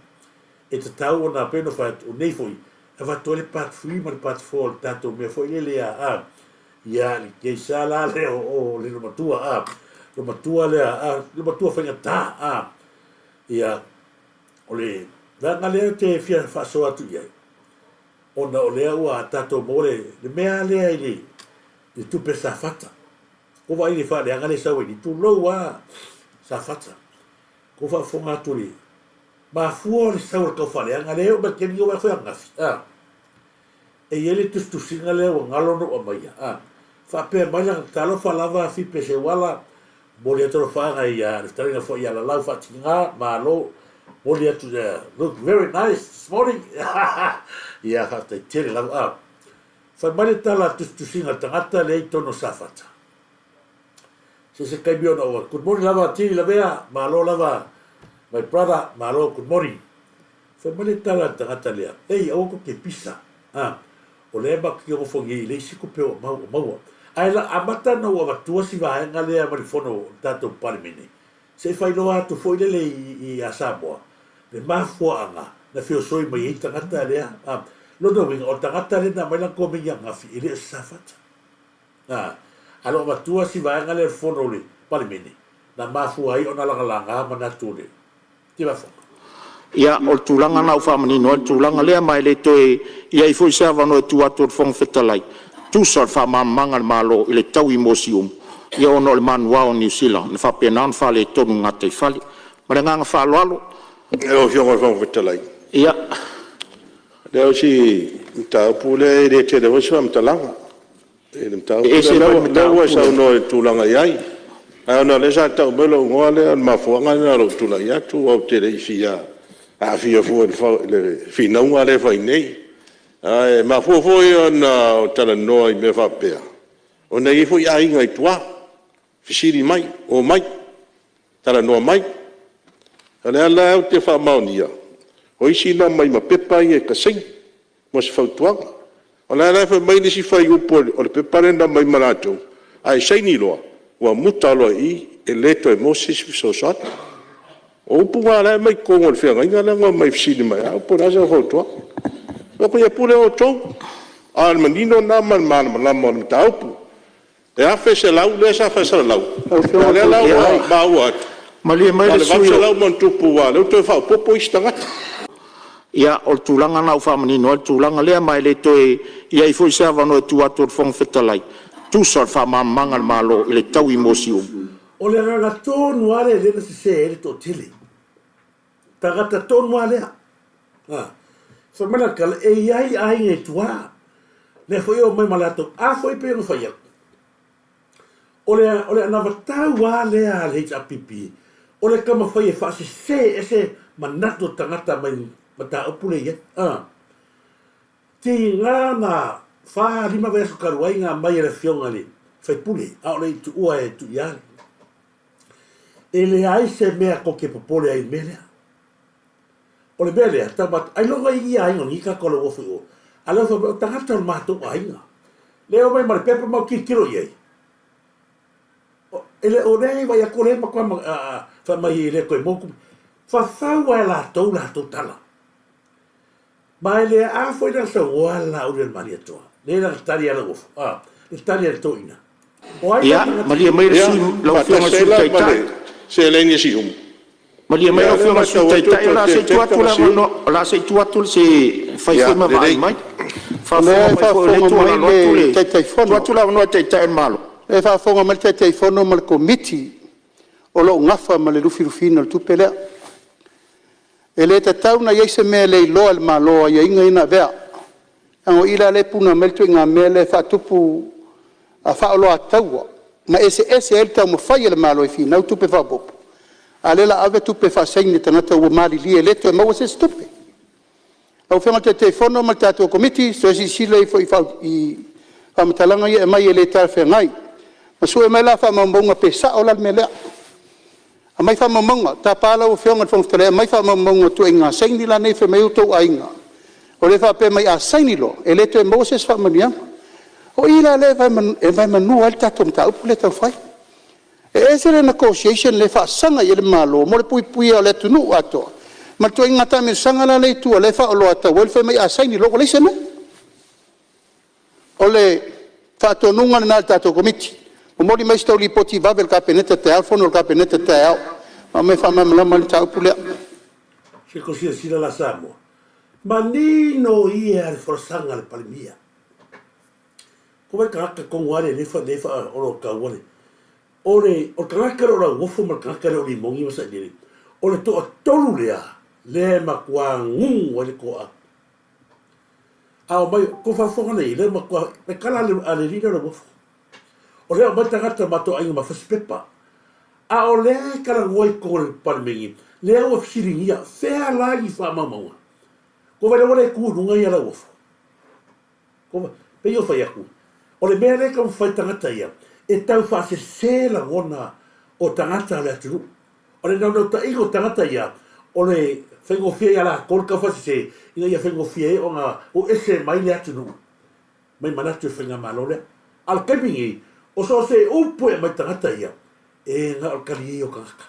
e te tau na peno fa o nei foi e va to le pat fui ma pat fo tato me foi le ya ke sala le o le no matua lo matua fa ta ia ole da ngale te fia fa so atu ia ona ole ua tato mole le mea le ai le tu pesa fata ko vai le fa le ngale sa we tu lo wa sa fata ko fa fonga tu le ba fu le sa ko fa le ngale o ba ke ni wa fa ngafi e ele tu singale o ngalo no mai fa pe mai talo fa lava fi pese wala mole to fa ia starting for ia la fa tinga malo mole to look very nice this morning ia ha te tele la fa male tala tu singa tangata le to no safata se kai bio no good morning lava ti la vea malo lava my brother malo good morning fa male tala tangata le ei o ko ke pisa o le ba ki o fo ye le si ko pe o mau ai la amata no wa tu si va ngale a marifono tato parmini se fai no atu foi le I a Samoa le mafo anga na fio soi mai tangata le lo no winga o tangata le na mai la ko mi nga fi ile safata alo va tu si va ngale fono le parmini na mafo ai ona la mana tu le ti va fo ia o tulanga na fa mani no tulanga le mai le toe ia I foi sa va no tu atu fong fetalai tu sor fa mamanga malo ile tau emosium ia ono le manuao New Zealand fa penan fa le tonu ngate fali marenga fa lalo o fiongo fa vetalai ia le si ta pule de te de wasam talanga e ta le wasa no tulanga yai ana le sa ta belo ngole ma fuanga na lo tulanga tu o te le fia a fia fu le fina unga le fai nei ai ma fu ona tala noi me fa pe o nei fu ai ngai tua fisiri mai o mai tala no mai ala ala o te fa maunia o isi na mai ma pepa e ka sing mo se fa tua o la la fa mai ni si fai upo o le pepa na mai marato ai sai ni lo wa mutalo i eleto e moses so sot o punga la mai ko ngol fia ngai ngala mai fisiri mai o po sa ho tua o ko ia pule o to al menino na mal mal la mo taupu e a fese lau le sa fese lau le lau ba wa Malia mai le sui lau mon tupu wa le to fa popo istanga ia o tulanga na ufa mani no tulanga le mai le toe ia I foi sa vano tu ator fong fetalai tu sor fa mamanga malo le tau I mosium o le ranga tonu ale le se ele to tili tagata tonu ale so mana kala e ai nge tua le foi o mai malato a foi pe no foi ole na vatau wa le al HPP ole kama foi e fa se ese manato tangata mai mata opule ia ti ngana fa lima veso karuai nga mai le fionga le fai pule a ole tu ua e tu ia ele ai se mea ko ke popole ai mele ole bele ta bat ai lo vai ia ai ni ka ko lo fu ala fa tangata mato ai nga leo mai mar pepe mau ki kilo ia ele o nei vai a kole ma kwa fa mai le ko mo fa wa la to tala mai le a foi da so wala o le maria to le la taria la uf le taria to ina ia malia mai su lo fionga su tai se le ni si malia mai lo fionga su tai la se tu atu la no la se tu atu se fai ma vai mai fa le tu le tai tu atu la no tai malo e fa fonga mal te fono mal committee o lo ngafa mal lufi lufina tu pele e le tau na yese me le lo al malo ya inga ina vea ang ila le puna mel tu nga mele fa tupu a fa lo atawa ma ese el tau mo fa le malo fi na tu pe fa bop ale la ave tu pe fa segni tanata o mali li le to mo se stupe au fe mal te fono mal tato committee so si le foi fa I matalanga ye mai le tar fe ngai masue mai la fa mambonga pesa o la mele a mai fa mambonga ta pala o fionga fong tele mai fa mambonga tu inga saini la nei fe mai to ainga o le fa pe mai a saini lo ele to moses fa mania o ila le vai manu alta tom ta upule ta fai e ese le negotiation le fa sanga ye le malo mo le pui le tunu ato ma to inga ta me sanga la le tu le fa o lo ata wel fe mai a saini lo le sene ole fato nunga na tato komiti o mori mai sto li poti vavel kapeneta te alfono o kapeneta te au ma me fa mamla mal tau pule se così si la Samoa manino ia al forsanga le palmia come cacca con guare le fa o lo cavole ore o cacca lo wofo ma cacca lo limongi ma sa dire ore to tolulea le ma kwa wale ko a mai ko fa fo nei le ma kwa me kala ale rina lo o le ma tangata ma to ai ma fa spepa a o le kala ngoi ko le palmengi le o fsiringia fe ala I fa mama ko va le ku nunga ia la wo ko pe yo fa ya ku o le mere ka fa tangata ia e tau fa se la wona o tangata le tu o le no ta I go tangata ia o le fengo fia la kolka fa se ina ia fengo fia o ese mai le atu mai mana tu fenga malole al kepingi o so se upu e mai tangata ia e nga al kali o kaka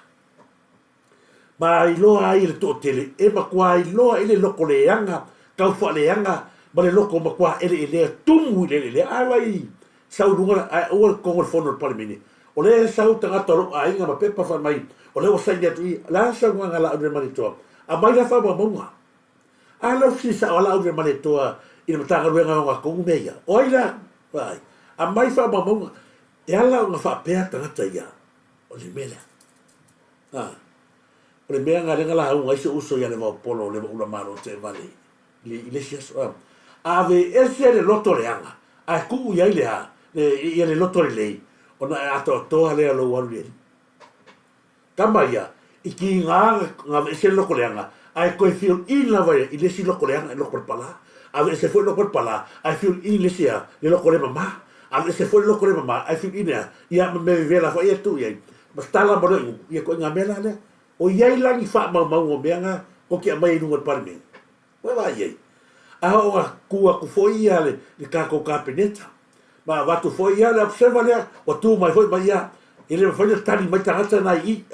mai lo ai le to tele e ma kwa I lo ile loko le anga ka fa le anga ma le loko ma kwa ele tumu le ai sau dunga o ko fono pa mini o le sau tangata lo ai nga ma pepa fa mai o le o sai tu la sa nga la de manito a mai la fa ba monga a lo si sa ala o male toa I le tanga ruenga nga ko meia oila vai a mai fa ba monga e ala nga fa pe tanga ia o le mele o le mea nga renga la un ai se uso ia le va polo le una mano te vale le sia ave ese le loto le anga a ku ia ile a le loto le ona ato to le lo walu kama ia iki nga ese loko le anga ai koe fiol i la vai i lesi loko leanga i loko le pala ave se foi loko le pala ai fiol i lesi a i loko le mama ave se foi loko le mama ai fiol i nea ia me vela fa ia tu ia ma stala mo ia ko nga mela le o ia langi fa ma o meanga o ki mai no le parme wa va ia a o ku foi ia le ka ko kapeneta ma va tu foi ia le observa le o tu mai foi mai ia ele foi tani mai tangata na i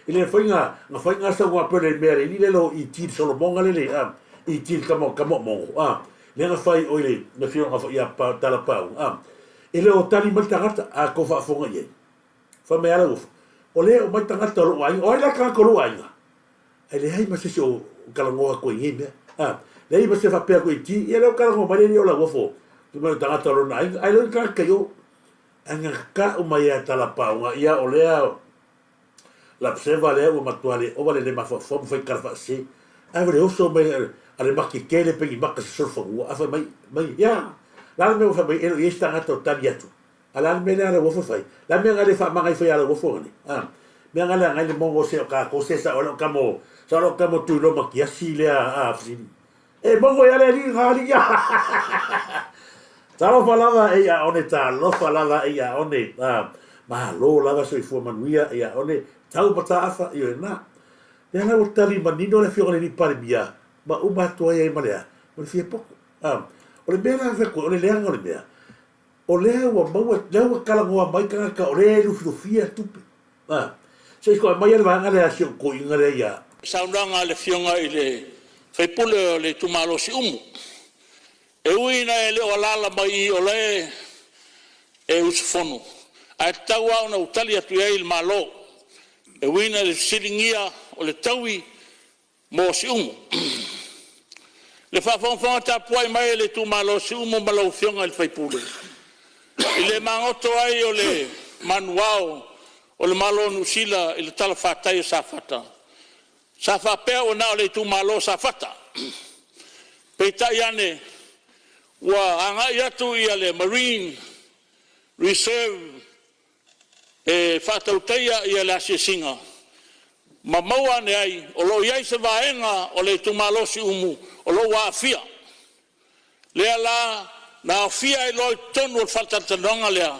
ele foi nga sa wa pele mere ni le lo i ti solo monga le i ti kamo mo le nga fai o ile na fio nga ia pa tala pa ele o tani mai tangata a ko fa fonga ye fa me ala o le o mai tangata lo ai o la ka ko lo ai ele hai ma se o kalangoa ko ye me le ai ma se fa pe ko i ti ele o kalangoa mai ni o la wo fo tu mai tangata lo ai lo ka ka yo anga ka o mai tala pa ia o le la observa le o matuale o vale le mafo fo foi karfa si avre oso mai ale makki kele pe i makka surfa o afa mai ya la me fa mai e sta ngato tabiatu ala me le ala wo fai la me ngale fa mangai foi ala wo fo ni me ngale ngai le mongo se ka ko se sa o kamo tu lo makki asi le afsi e mongo ya le ni ngali ya talo falava e ya one lo falava e ya one ma lo lava so i fu manuia e ya one tau patafa io na e la utali manino le fiore ni paribia ma uma to e malea o le fie poco o le mena fe ko o le leanga o le mea o le wa mau le wa kala ngoa mai ka o le lu filofia tupe so i ko mai le vanga le asio ko inga le ya saunanga le fionga i le fai pule le tumalo si umu e uina e le o lala mai o le e usufonu a taua ona utali atu e il malo e wina le siringia o le taui mo si umu. Le whawhongwhonga ta puai mai le tu malo si umu malau fionga il whaipule. I le mangoto ai o le manuao o le malo nusila i le tala whatai sa whata. Sa whapea o nao le tu malo sa whata. Peita iane wa angai atu ia le Marine Reserve e whātauteia i ala se singa. Ma maua ne ai, o lo iai se vaenga o le tumalosi umu, o lo wa fia. Lea la, na fia i loi tonu o whatatanonga lea,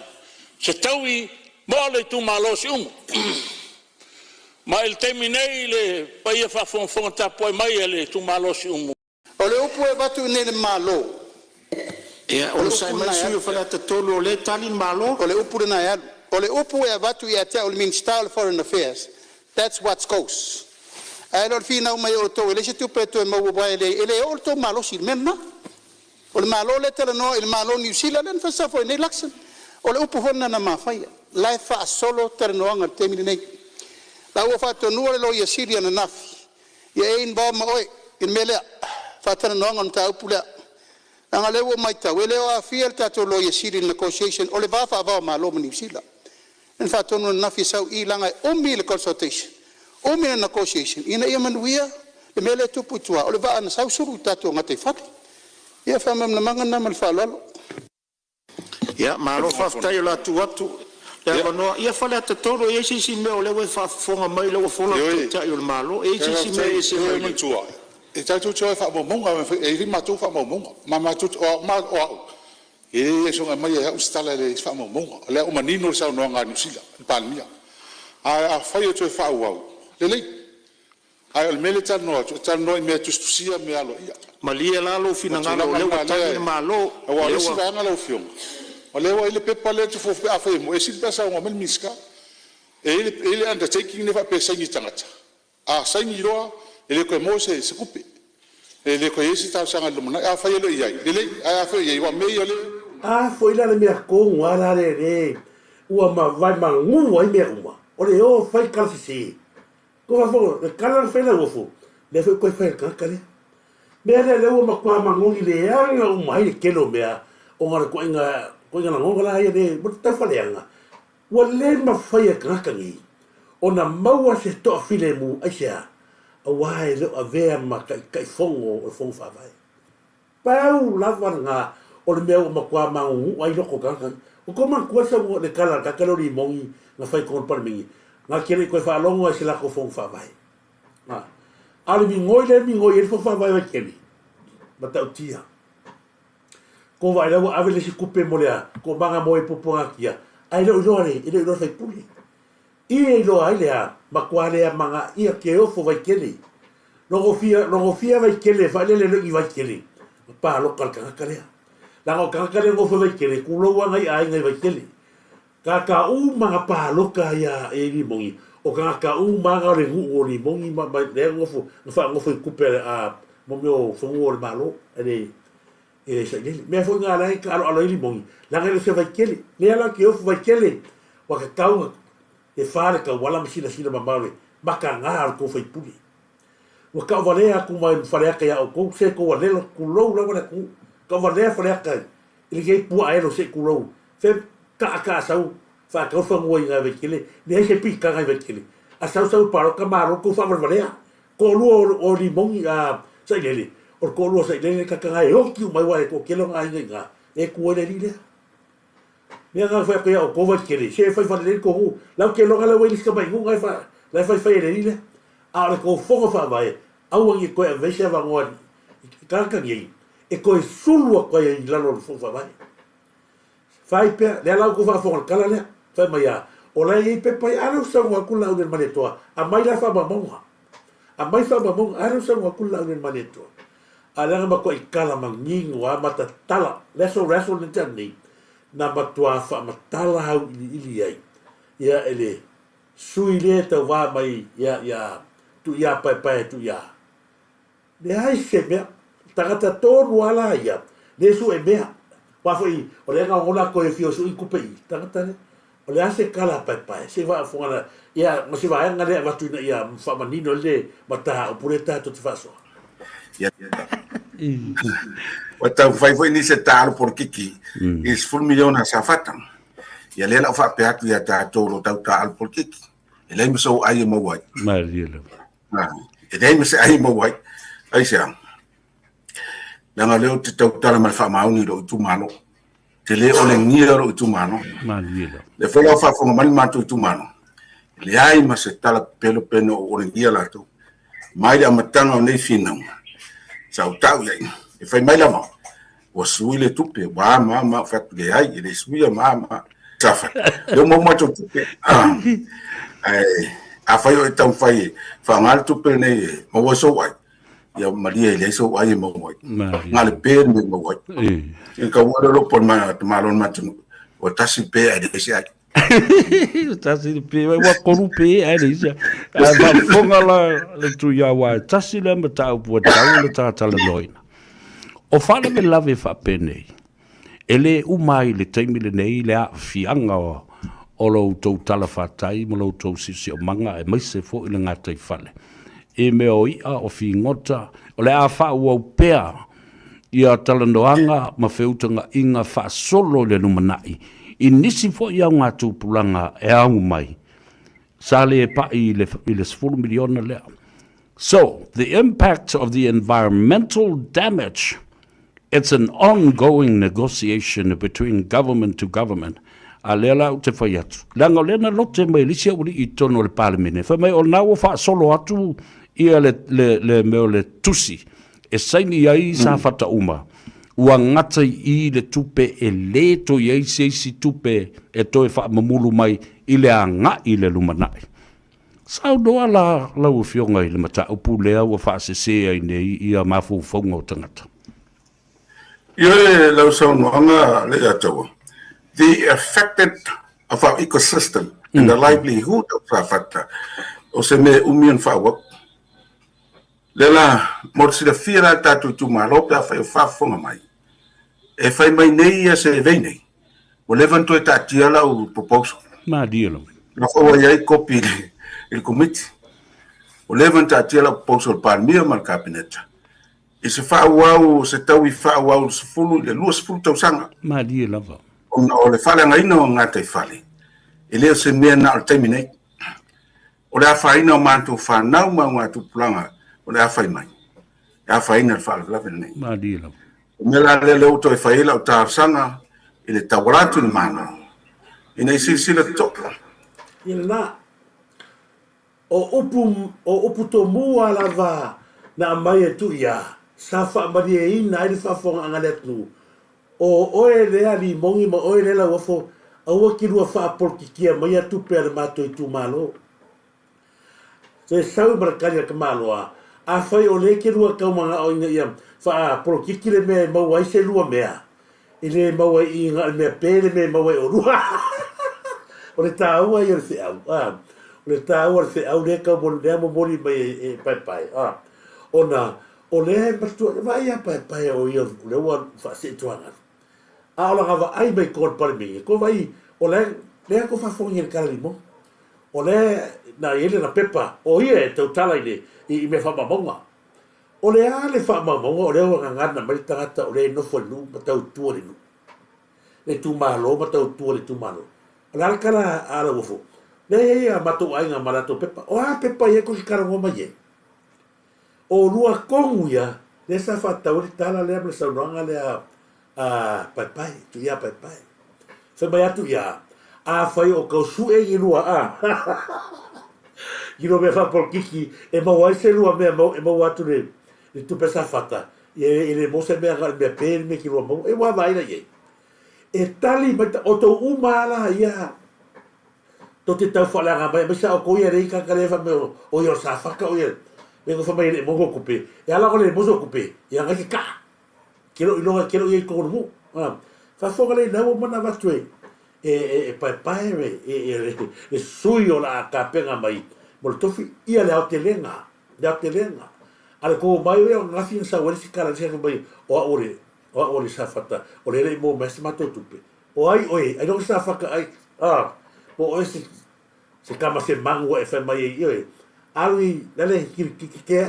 se taui mo le tumalosi umu. Ma il teminei le paia whafonga tapuai mai e le tumalosi umu. O le upu e batu ne le malo. Ia, o le sai mai sui o whalata tolu o le tali malo. O le upu na e alu. O le upu e watu i atea o le Minister of Foreign Affairs. That's what's goes. Ai lor fina o mai o to ele se tupe to mo wa ele o to malo si menna. O le malo le tele no il malo New Zealand len fa sa fo nei laksen. O le upu honna na mafai. Lai fa solo tele no anga temini nei. La o fa to no le lo ye Syria na nafi. Ye ein ba mo oi in mele fa tele no anga ta upu le. Anga le o mai ta wele o afiel ta to lo ye Syria negotiation o le va fa va malo New Zealand. En fa tonu na fi sau I langa o mil consultation o mil negotiation ina ia manuia le mele tu putua o le va ana sau suru tatu ngate fat ia fa mam na manga na mal fa lolo ia malo fa tai la tu atu ia no ia fa la toro ia si me o le fa fonga mai le fonga ta il malo e si me se me tua e tatu cho fa mo monga e ri matu fa mo monga ma tu o e so nga mai e ustala le fa mo monga le o manino sa no nga nusila palmia a fa yo to fa wa le ai al militar no me tu sia me alo ia malia la lo fina nga lo le ta malo o le si va nga lo fiong o le wa ile pepa le tu fo a fa mo e si pesa o mel miska e ile undertaking ne fa pesa ni tangata a sa ni ro ele ko mo se kupe ele ko esi ta sa nga lo na a fa yo ia le a fa ye wa me yo le foi lá na minha com lá le uma vai mangu ai me uma ole o fai calci ko fa fo kala fe la wo le fe ko fa kale me le uma kwa mangu le anga uma ai ke lo me o ngara ko nga ngo la ai de but ta fa le anga wale ma fai ka ngi ona maua se to file mu ai sia a wai lo a ve ma kai fongo o fong fa vai pau la nga o le mea o makua maungu ai loko kaka. O ko man kuasa mo le kala kakalo ni mongi nga fai kon palmingi. Nga kere koe whaalongo ai sila ko fong whawai. Ale mi ngoi e fa vai keli. Mata utia. Ko vai la ave le si kupe molea, ko manga mo e poponga kia. Ai lo fai puli. I lo ai le a, ma kwale a manga ia ke ofo vai keli. Longo fia vai kele, fa le i vai kele. Pa lo kal kale. La ngo kale ngo fo vai kele, ku lo wa ngai ai ngai vai kele. Ka u manga pa lo ka ia e ni mongi. O ka u manga le hu o ni mongi ma le ngo fo kupe a mo meu fo o le malo ele sa le. Me fo nga la ka alo i mongi. La ngai se vai kele. Le ala ke ofo vai kele. Wa ka tau e fa ka wala msila sila mamale. Maka nga ko fai puli. Wa ka valea ku mai farea ka ya o ko se ko valelo ku lo la ku ka valea farea ka ili ke pu aero se ku lo fe ka sau fa ka fa mo nga vekele ne se pi ka nga vekele a sau paro ka maro ku fa valea ko lu o li mongi a sai lele o ko lu sai lele ka nga e o ki mai wa ko kelo nga nga e ku le li le me nga fa ka ya o ko vekele se fa le ko la ke lo ga la we li ska mai nga fa la fa le li le a ko fo fa vai au ngi ko e vese va ngoi ka ngi e ko sulu ko e la lo fo va vai fai pe le la ko va fo kala le fa mai ya o la i pe pai aro sa wa kula del maneto a mai la fa ba monga a mai fa ba monga aro sa wa kula del maneto a la ma ko i kala mangingo a mata tala le so le tani na matua fa matala hau ili ai ya ele suile ta va mai ya tu ya pai tu ya le ai se me tagata tonu ala ia le su e mea wa foi o le nga ona ko e fio su i kupe tagata le o le ase kala pai se va fona ia mo se va nga le va tu ia fa manino le mata o pureta to te faso ia o tau fai foi ni se talo por kiki is full million sa fatan ia le la fa pe atu ia ta tolo tau ta por kiki ele me so ai mo wai Mariela. ele me se ai mo wai ai se langa leo te tau tala mal fa mauni ro tu mano te le o le ngira ro tu mano Mariela. le fa fa fo mal matu tu mano le ai ma se tala pelo peno o le ngira la tu mai da matanga nei fina sa tau ia e fai mai la ma o suile tupe wa mama fa le ai le suia mama safa le mo mo tu ai a fai o tau fai fa ngal tupe nei mo so wai ya malia le so ai mo mo ngale pe mo mo e ka wa lo pon ma malon ma tu o tasi pe ai de sia Tasi pe wa koru pe ai de sia va fonga la le tu ya wa tasi le mata o po tau le ta le loina o fala me lave fa pene ele umai le taimi le nei le a fianga o lo tau tala fatai mo lo tau sisi o manga e mai se fo ile ngata i fale e me o ia o fi ngota o le a fa ua upea ia talanoanga ma feutanga inga fa solo le numanai i nisi fo ia ngatu pulanga e au mai sale e pa i le 4 miliona lea. So the impact of the environmental damage, it's an ongoing negotiation between government to government. A lela o te whai atu. Langa lena lote mai lisia uri i tono le palemene. Wha mai o nao wha solo atu ia le meo le tusi. E saini ai sa fata uma. Ua ngata i le tupe e le to i eisi tupe e toe wha mamulu mai i le anga i le lumanai. Sao doa la lau fionga i le mata upu lea ua wha se sea i nei i a mafu whaunga o tangata. Ia le lau sau noanga le atawa. The affected of our ecosystem and the livelihood of our fata. O se me umian whawak. Lela, mor si le whira tatu tu marope a whai whafonga mai. E whai mai nei a se vei nei. O levanto e tatia la o proposal. Ma dielo. Na whawa iai kopi il committee. O levanto tatia la proposal par mia mal kabineta. E se whawau, se tau I whawau se fulu, le lua se fulu tau sanga. Ma dielo va. O le fale ngaina o ngata I fale. E leo se mea na o taimi nei. O le awhaina o mantu whanau ma ngatu pulanga. O le awhai mai. E awhaina le fale lawe nei. Ma dielo. O mea le leo to e whaila o tārsanga. I le tawaratu ni mana. I nei sila toka. Ina na. O upu to mua lava na mai e tu ia sa fa mari e ina i fa fo ngale tu o oe le ali mongi ma oe le la wafo a wa ki rua fa por ki kia mai atu pe le mato i tu malo se sau markali ka malo a fai o le ki rua ka manga o ina ia fa por ki ki le me ma wai se rua mea ile ma wai i nga me pele me ma wai o rua o le tau ai o se au o le tau o se au le ka mo le mo mori mai e pai pai ona o le patu vai a pai pai o ia le wa fa se tuanga a ola gava ai mai ko par mi ko vai o le ko fa fongi el kalimo o le na ele na pepa o ia te tala ile i me fa mamonga o le ale fa mamonga o le o ngana mai tangata o le no fo lu pa tau tu le tu malo pa tau tu le tu malo la kala ala wo fo le ia matu ai nga malato pepa o a pepa ia ko kara ngoma ye o lua kongu ia le sa fa tau le tala le able sa nonga le pai pai tu ia pai pai se mai atu ia a fai o kau su e i lua i lo me fa por kiki e ma wai se lua me e ma watu le tu pesa fata e le mo se me me pe me ki lua mo e wa vai la ye e tali mai o to umala ia to te tau fa la mai sa o ko ia re ka ka le fa me o yo sa fa ka o ia me ko fa mai le mo ko kupe e ala ko le mo so kupe ia ga ki ka kero i ko mo fa fo le na mo na va tue e pai e sui o la ka penga mai mo tofi ia le autelenga ale ko mai o nga fin sa wali sikala se ko mai o ore sa fata o le mo mes ma to tupe o ai don't sa faka ai o se kama se mango e fa mai e ali le ki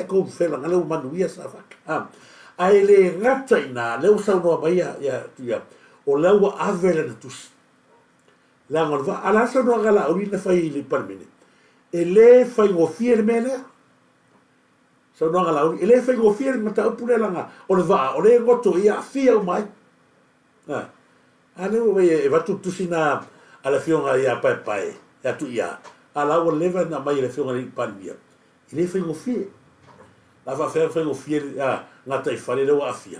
ko fe la ngale o manuia sa faka ai le ngata ina le usa no mai ya o le wa avela na tus la ngorva ala sa no gala o ni fai le permine e le fai o fier mele sa no gala o le fai o fier mata o pule langa o le va o le goto ia fia o mai ale o e va tu sina ala fionga ia pai ya tu ia ala o leva na mai le fionga ni palmia le fai o fier la va faire o fier ngata i fale le o afia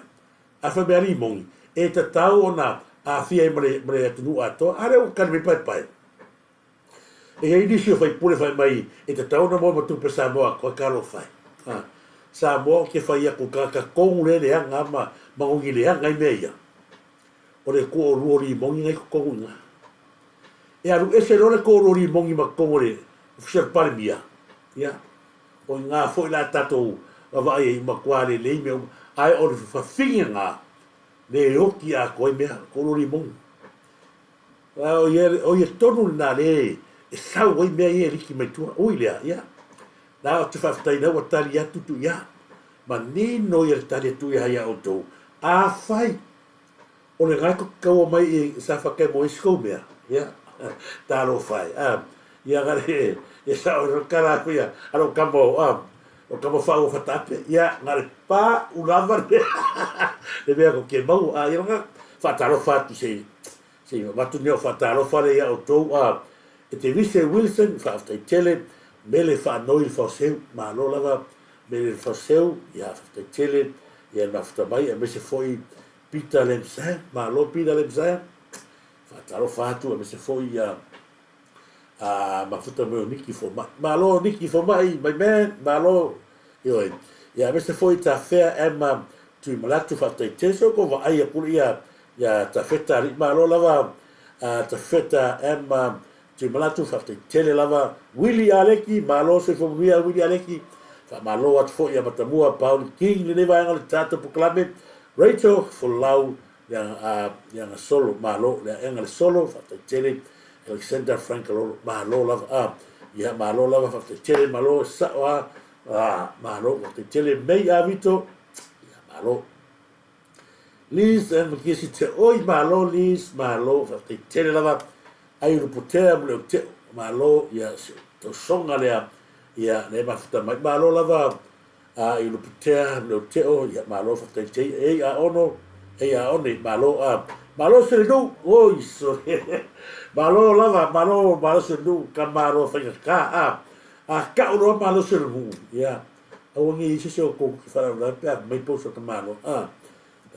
afa beri mongi e te tau ona a fia mre atu ato are o kan me pai e ai disi fai pule fai mai e te tau na mo tu pe Samoa ko kalo fai Samoa ke fai ko ka ko le anga ma ngi le anga i meia o le ko ruori mongi ngai ko nga e aru ese le ko ruori mongi ma ko le fser palmia ya o nga foi la tatou va ai ma kwale le me ai o fa finga le oki a ko me ko ruori mongi o ye tonu na le e sa o me e riki me tu o ile ya la o te fa tai na o tali atu tu ya ma ni no ye tali tu ya o to a fai o le ngai ko mai e sa fa ke mo isko mea ya talo fai ia gare e sa o kara ku ya aro kambo o kamo fa o fatape ya ngare pa u lava le vea ko ke mau ia nga fa talo fa tu sei ma tu ne fa talo fa le ya o to e te vise Wilson fa te tele mele fa noi fa seu ma lo lava mele fa seu ya fa te tele ia na fa mai e me se foi Peter Lemsa, ma lo Peter Lemsa, fatalo fatu, me se foi ma futa me Niki fo ma lo Niki fo mai, my man, ma lo io ia me se foi ta fea ma tu malatu fa te teso ko va ai pur ia ta feta ma lo lava ta feta ma tu malatu fa te tele lava Willie Aleki, ma lo se fo Willie Aleki, fa ma lo at fo ia matamua Paul King le va ngal tata proclame Rachel Folau yang solo malo yang solo fa tele Alexander Frank malo lava ya malo lava fa tele malo sa malo fa tele mei avito ya malo Liz and kisi te oi malo Liz malo fa tele lava ai ruputea malo ya to songa le ya ne ma fa malo lava i lo pitea lo teo ya malo fa te a ono malo se no oi so malo lava malo se no ka malo fa ka ka uno malo se no ya au ngi se ko fa la pe mai po so tamalo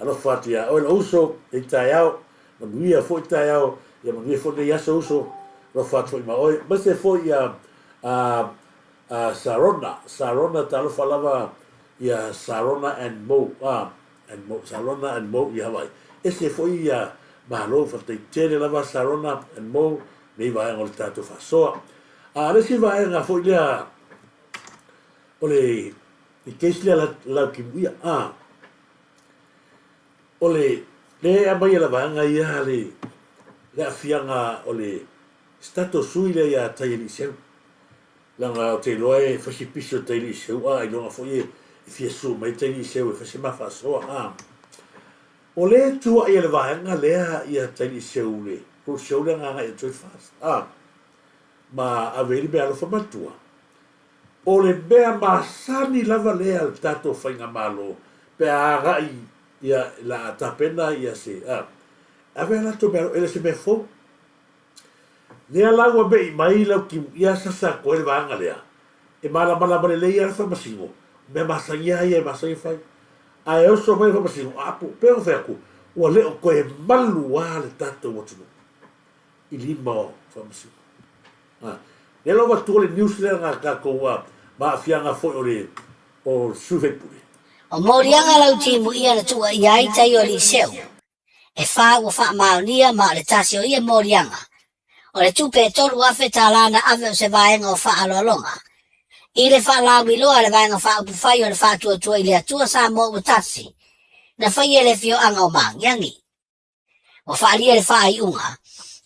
alo fatia o lo uso e taiao ma via fo taiao ya ma via fo de yaso uso lo fatwa ma o ma se fo ya Sarona talo falava ya Sarona and Mo Sarona and Mo ya vai ese foi ya malo fa te tere lava Sarona and Mo nei vai ngol tato fa so le si vai nga foi ya ole i keisle la ki ia ole le abai la vanga ia le afianga ole status sui le ya taili seu langa te loe fasi piso taili seu ai longa foi fia su mai taili seu fasi mafa so ole tu ia le vanga le ia taili seu le ko seu le nga e toi fast ma aveli be alo famatua ole bea masani lava le al tato fainga malo pe agai ia la tapena ia se ave la to belo ele se me fo ne ala wa be mai la ki ia sa ko el vanga le e mala le ia fa masingo me masangia ia masai fai a eu so mai fa masingo apu pero fe ku o le ko e malu wa le tato mo tu ili mo fa masingo ne lo va tu le news le nga ko wa ma fianga fo o suve pule o morianga lau timu ia na tua iai tai o li seu e wha ua wha maonia ma le tasi o ia morianga o le tupe tolu afe talana ave o se vaenga o wha alolonga i le wha lawi loa le vaenga wha upu whai o le wha tua i le atua sa mo o tasi na whai e le fio anga o mangiangi o wha alia le wha ai unga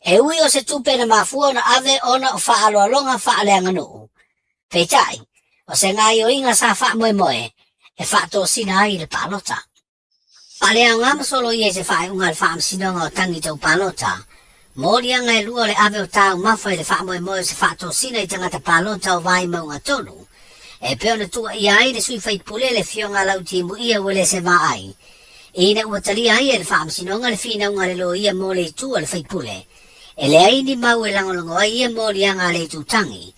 e ui o se tupe na mafua na ave ona o wha alolonga wha aleanga nuu peitai o se ngai o inga sa wha moe e wha tō sina ai le palota. Palea ngā masolo i e se wha unga le wha amsinonga o tangi tau palota. Mōria ngai lua le ave o tāu mawhai le wha moe se wha tō sina i tangata palota o vai maunga tonu. E peo na tua i ai le sui whai pule le fionga lau timu ia ule se wha ai. Ina ua tali ai e le wha amsinonga le whina unga le lo ia mō le tua le whai pule. E le ai ni mau e langolongo ai ia mōria ngā le tutangi.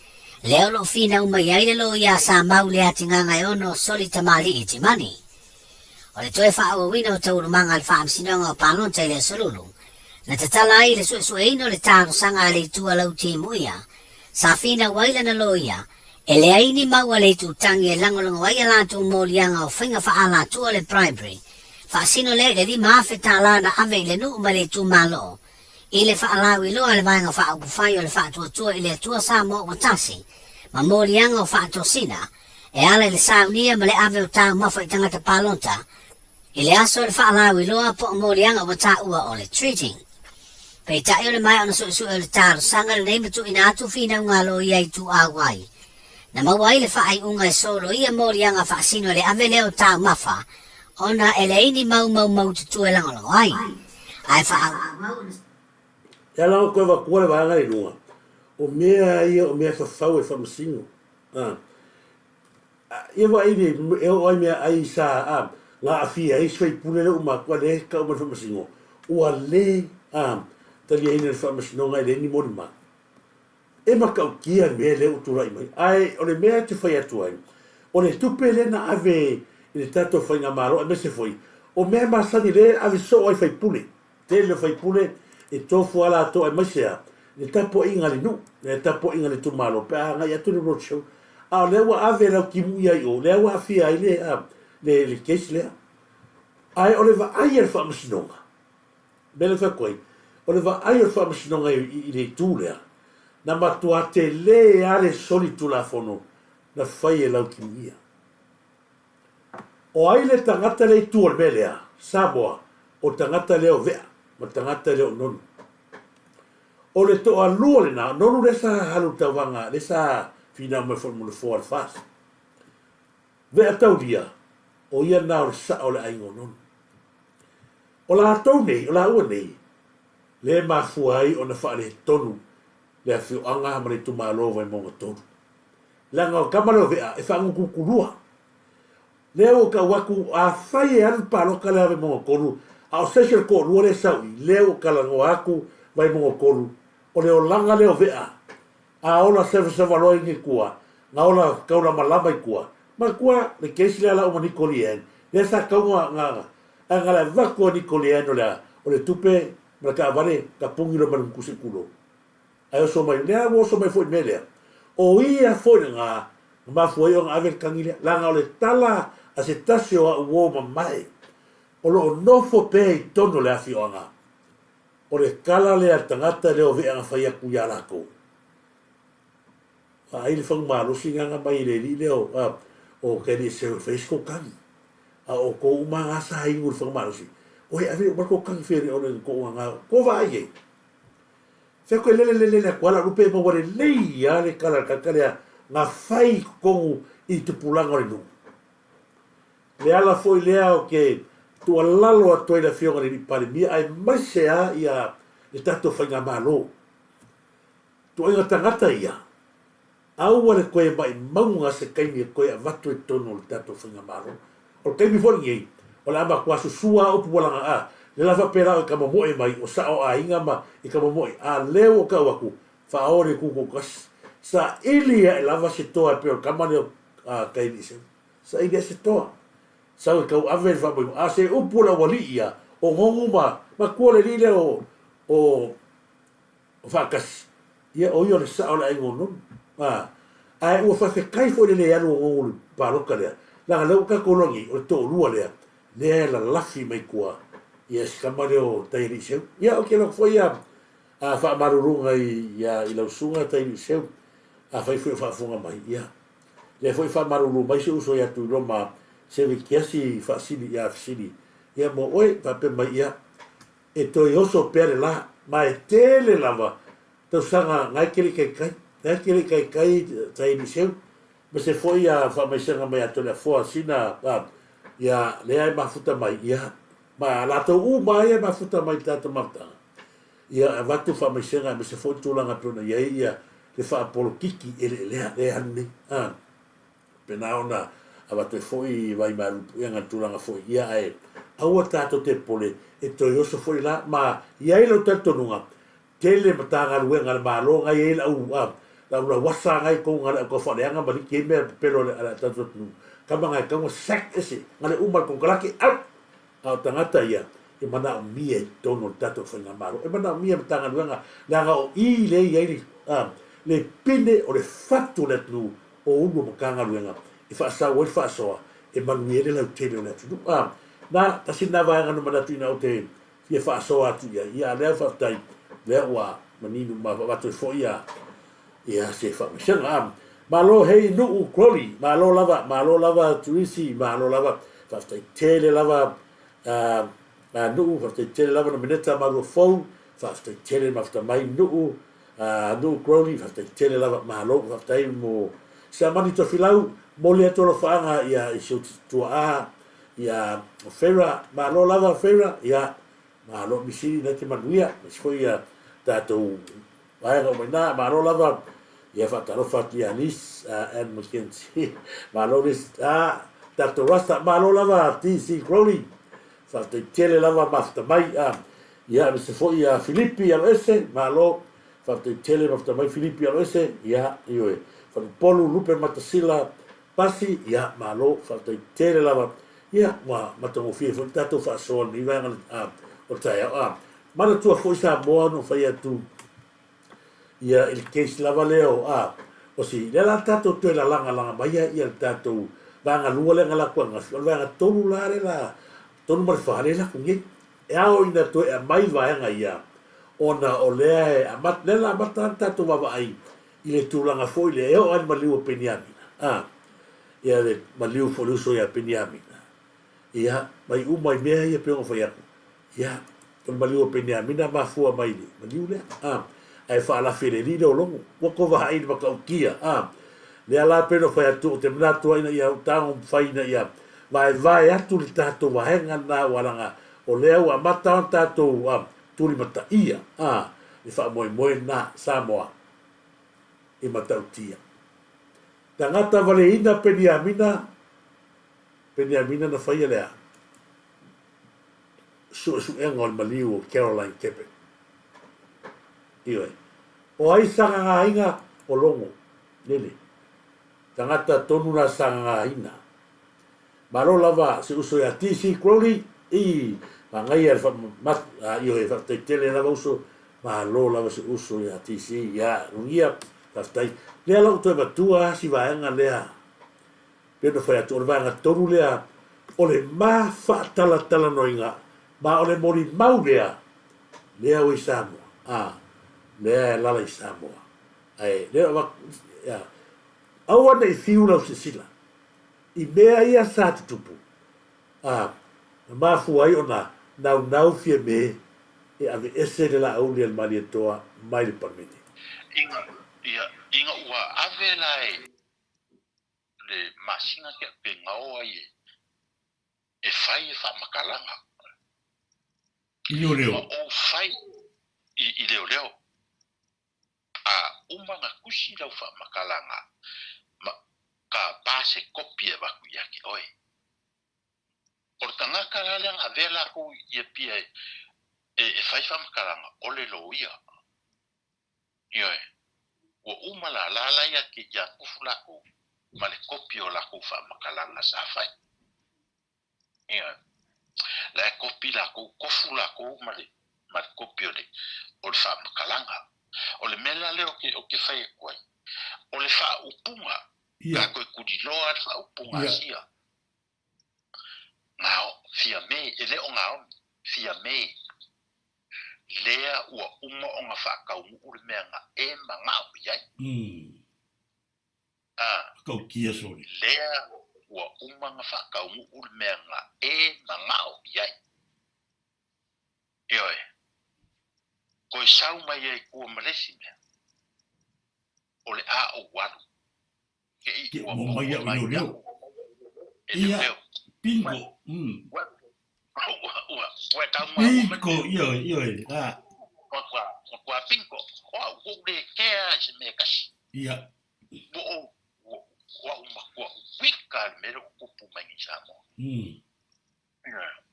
Leo lo fina uma ia ile lo ia sa mau le ati nganga e ono soli tamali i ti mani. O le toe wha awa wina o tauru manga al wha amsinonga o palonta i le solulu. Na te tala ai le sue ino le tāro sanga le tua lau timu ia. Sa fina waila na lo ia. E le aini mau a le tu tangi e langolongo ai alatu molianga o whinga wha ala tua le primary. Wha sino le di maafe tala na ave le nu uma le tu malo. I le wha alawi loa le vaenga wha au whai o le wha tua i le tua sa mo o tasi. Ma morianga o wha tosina, e ala le saunia ma le ave o tau mawha i tangata palonta, i le aso le wha alawi loa po morianga o ta ua o le treating. Pei tai o le mai ona su o le taro sanga le neimatu ina atu fina unga lo iai tu awai. Na mawai le wha ai unga e solo ia morianga wha sino le ave leo tau mawha, ona e le ini mau tutu e langolo ai. Ai wha au. Ya la ko va ko le va ngai lunga o mea ia o mea whawhau e whamasingo. Ia wa ine, e o ai mea ai sa ngā awhia, e swai pune le uma kua le ka uma whamasingo. Ua le, tali aina le whamasingo ngai le ni mori ma. E makau kia mea le uturai mai. Ai, o le mea te whai atu ai. O le tupe le na ave i le tato whai ngā maro, e me se whai. O mea masani le ave so ai whai pune. Te le whai pune, e tofu ala ato ai maisea. Le tapo inga le nu, le tapo inga le tumalo, pe a ngai atu le roadshow. A le wa ave lau ki mu iai o, le wa afia ai le case lea. Ai o le va ai al whamasinonga. Mele whakoi, o le va ai al whamasinonga i le tū lea. Na matua te le ale soli tu la fono, na whai e lau ki mu ia. O ai le tangata le tū al melea, Samoa, o tangata leo vea, ma tangata leo nonu. O le to a lua le na, nonu le sa halu tawanga, le sa fina me formula 4 al fas. Vea tau dia, o ia na o le sa o le aingo nonu. O la tau nei, o la ua nei, le mafuai o na wha le tonu, le a whio anga ma le tumalo vai monga tonu. Langa o kamalo vea, e wha ngukukurua. Leo ka waku a whai e anu paroka le ave monga koru, a o special court lua le saui, leo ka lango aku vai monga koru, o leo langa leo vea, a ola sewa loi ni kua, na ola kaula malama i kua, Ma kua le kesi la o Nicolien. Le sa kaunga nga anga la vako Nicolien o le tupe ma ka vale ka pungi lo man kusi kulo. Ai so mai le wo so mai foi mele. O ia foi nga ma foi on ave kangile la nga o le tala a se tasio a wo ma mai. O lo nofo pe tono le afi ona. O le kala le tangata le o ve anga fai aku ya la ko. Ai le fang malo singa nga mai le o ke di se Facebook kan o ko uma asa ai ngur fang malo si o e ave o ko kan fere o le ko nga ko vai e se ko le ko la rupe mo wale le ya le kala kakale nga fai ko i te pulanga le no le ala foi le o ke tu alalo a toi la fionga le pare mi ai mai se a ia le tato fanga malo tu ai tangata ia au le koe mai maunga se kaimi e koe a watu e tono le tato whinga maro. O kaimi fori ei, o le ama kua susua upu walanga a, le lawa pera o i kama moe mai, o sa o a inga ma i kama moe, a leo o ka waku, wha aore kuko kas, sa ilia e lava se toa pe o kamane o kaimi se, sa ilia se toa. Sa o kau ave le wha a se upu la wali ia, o ngongu ma kua le lile o whakas, ia o io le sa o la ingo nonu. Ai ua fa kai fo le alu o paloka le la le ka kolongi o to lua le la lafi mai kua yes kamare o tairi seu ia o ke lo foi a fa marurunga ia i lo sunga tairi seu a fa funga mai ia le foi fa maruru mai se uso ia tu roma se vi kiasi fa sili ia sili ia mo oi pa pe mai ia e to io so per la mai tele lava to sanga ngai kili kai kele kai tai ni seu me se foi a fa mai senga mai atole fo sina ya le ai mafuta mai ia ma la to mai mafuta mai tata mata ia vatu fa mai senga me se foi tulanga tona ia le fa polo kiki le hanne pena ona avatu foi vai mal ia tulanga foi ia ai au tato te pole e to yo so foi la ma ia lo tanto nunga tele matanga luenga malo ngai la la wasa ngai ko ngala ko fa leanga mali ke me pelo ala tanto nu kama ngai ka mo sak ese ngale umar ko kalaki au tangata ia e mana mi e tono tato fa ngamaro e mana mi tanga luenga la o I le ia le pine o le fatu le tu o uno makanga luenga e fa sa o fa so e manuele la tele na tu na tasina va ngano mana tu na o te ia fa so atu ia le fa tai le wa maninu ma va to fo ia se fa senga malo hei nu kroli malo lava Turisi malo lava fa tele lava nu fa tele lava no mineta malo fo fa tele ma fa mai nu kroli fa tele lava malo fa tai mo sa mani to filau mo le to fa ia i so tua ia fera malo lava fera ia malo misi na te manuia foi ia tato vai no mena malo lava ia fatalo fatia nis and McKenzie malo nis tato rasta malo lava TC Crowley fatte tele lava mafta mai ia se foi ia Filippi al ese malo fatte tele mafta mai Filippi al ese ia io fa polu lupe matasila pasi ia malo fatte tele lava ia ma matongo fie fo tato fa son i vanga o tai mana tua foi Samoa no fai atu ia il case lava leo o si le la tato tu la langa mai ia tato vanga lua le ngala kwa ngas vanga tolu la le la tolu mar fare la kungi e ao ina to e mai vanga ia ona o le amat le la mata tato va ai ile tu langa foi le o an maliu peniamina ia le maliu fo luso ia peniamina ia mai mai mea ia pe o foi ia o maliu peniamina ma fu mai maliu le ai fa la fere li do longo wa ko va ai ba ka kia le ala pero fa tu te mna tu ina ia ta un fai na ia vai atu li tato wa henga na walanga o leo a mata tato tu li mata ia le fa moi na Samoa i mata utia tangata vale ina peniamina na fai lea su engol maliu Caroline Kepe ioi o ai sanga inga o longo lele tangata tonu na sangaina. Malo lava se uso ya TC Crowley i mangai al mat io e fatte tele lava uso malo lava se uso ya TC ya ungia taftai le ala to ba tua si va nga lea pero foi a turva nga tonu lea ole ma fa tala noinga ma ole mori maulea lea o Samoa lea lala i Samoa ai lea wa ya awa nei fiula se sila i mea ia sa tutupu ma fu ai ona nau fie me e ave ese de la auli al mali toa mai le permiti inga ua ave lai le masinga ke penga o ai e fai fa makalanga Io leo. o fai i leo umanga kusi lau fa makalanga ka base kopie ba ku yaki oi portanga kala lang avela ku ye pie e fai fa makalanga ole lo ia ioe o umala la ya ki ya kufula ku male kopio la ku fa makalanga sa fai ioe la kopi la ku kofula ku male kopio de o fa makalanga ole mela leo ke fai kwai ole fa upunga ka ko kudiloa fa upunga sia ngao fia me ele o ngao fia me lea ua uma o nga fa ka uri menga e mangao yai Kau kia sori lea ua uma nga fa ka uri menga e mangao yai ioe ko sau mai e ku malesi me ole a o walu ke o mai ya o leo ia pingo pingo io kwa pingo o de ke se me kasi ia wa wika me lo kupu mai samo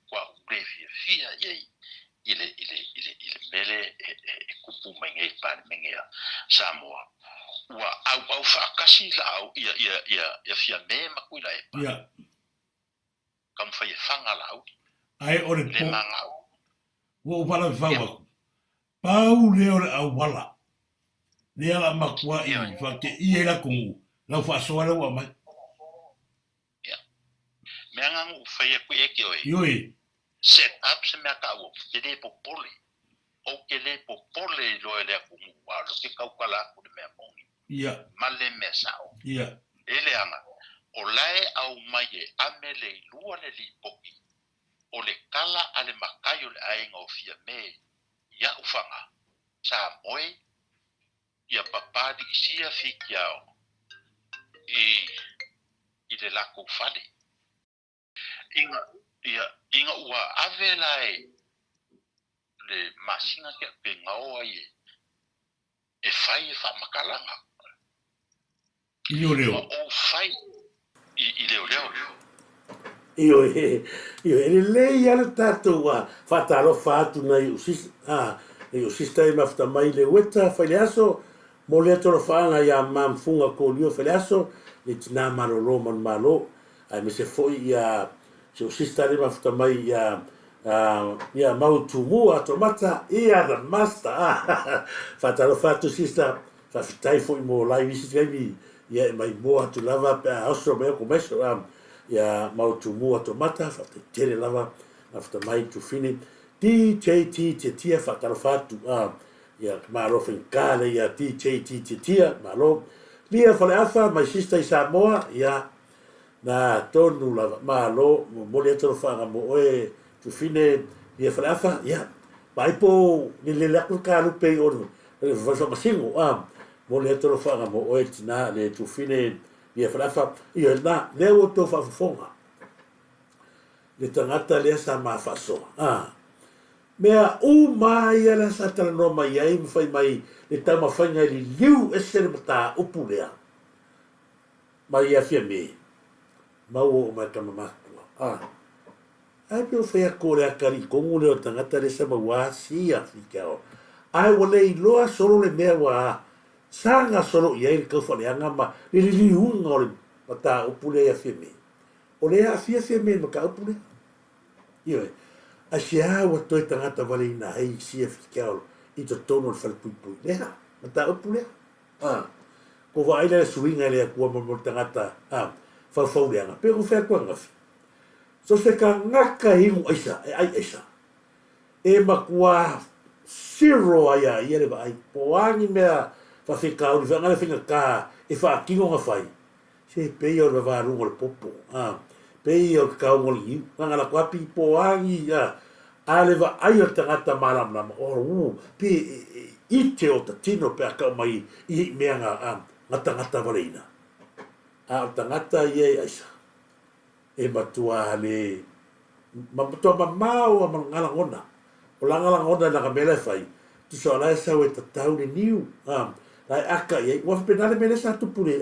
kwa de fia ye ile mele kupu mai ngai pa mengia Samoa wa au fa kasi la ia fia me makuila e pa ia kam fa ye fanga la ai ore le mangau wo pala fawa pau leo au wala le ala makua i fa ke i era kungu la fa soa la wa mai me angang u fa ye ku e ke oi yoi set up se me ka wo te de popole o ke le popole lo ele kungu wa lo ke ka kala ku de me mongi ia male me sao ia ele anga o lae au mai e amele lua le li poki o le kala ale makayo le ainga o fia me ia ufanga sa moi ia papadi isia fikiao i le lako fale inga ua ave lae le masinga ke penga o ai e fai e fa makalanga io leo o fai i leo io e lei ala tatou faatalo fatu na i usista i mafta mai le weta fai le aso mo le atolofaaga ia mamfuga kolio fai le aso le tinā malolo manumalo ae me se foʻi ia se usista le mafta mai ia mautumua atomata ia the master faatalo fatu sista faafetai foʻi mo lai visitiaimi ia e mai moa atu lava pe aoso mea komeso ia mautumua tomata faatele lava after mai tufini TJT titia faatalo fatu ia malo fenkale ia TJT titia malo lia faleafa mai sista i Samoa ia na tonu lava malo moli atolofaga mo oe tufine ia faleafa ia mai po ni le laku kalupe o le famasino moli atolofaga mo oe tina le tufine ia faleafa ia na leo to fafofonga le tangata lea sa mafasoa mea mai ala sa talanoa mai ai mawhai mai le taumawhainga li liu e sere mata upu lea mai ia fia me mau o mai tamamakua ai pio whai ako lea kari kongu leo tangata le sa mawa si a whikao ai wale i loa solo le mea wa Sanga solo ia il kau fale anga ma li unga o le mata upule ia fia me. O le a fia me ma ka upule. Ioi, a sia ua toi tangata wale ina hei sia fikiao i to tono le fale pui pui. Lea, mata upule. Ko wa aile le suinga le akua mo tangata fau le anga. Pero fea kua ngafi. So se ka ngaka hingu aisa, ai aisa. E makua zero aya ia le vai. Poangi mea fa fika uri fa ngale finga ka e fa kingo nga fai. Se pei o le varungo le popo. Pei o ka ngol iu. Nga la kwa pi poangi ya. Ale va ai o tangata malam nama. O pi ite o ta tino pe aka mai i mea nga tangata vareina. O tangata ia aisa. E matua le matua mamau a ngala ngona. O ngala ngona na kamele fai. Tu so ala sa we tatau le niu. Lai aka ia. Wa penale mele sa tupule.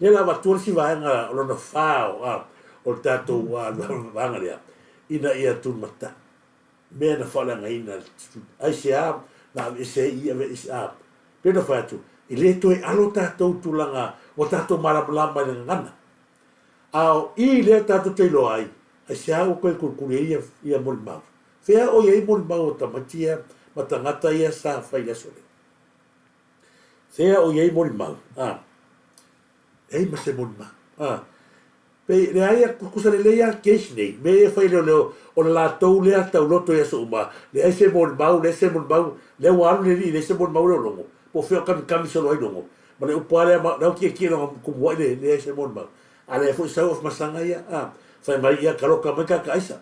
Le la matua si vaenga o lona VAO. O tato wa vanga lea. Ina ia tu mata. Mea na whala ngaina. Ai se na se ia ve is Pena fatu. I le toi alo tatou tulanga o tatou marapalama le ngana. Ao i le tatou teilo ai. Ai se o koe kurkure ia moli mau. Fea o ia i moli mau o tamatia ma tangata ia sa whai asole. Fea o ia i moli mau. Ei ma se moli mau. Pe le aia kukusa le leia keisi nei. Me e whai leo o la tau lea tau loto ia so uma. Le ai se moli mau, le se moli mau. Le waru le li, le se moli mau leo longo. Po feo kami solo ai longo. Ma le upale nau kia longo kumuai le ai se moli mau. Ale fo sa of masanga ia fa mai ia kaloka mai ka kaisa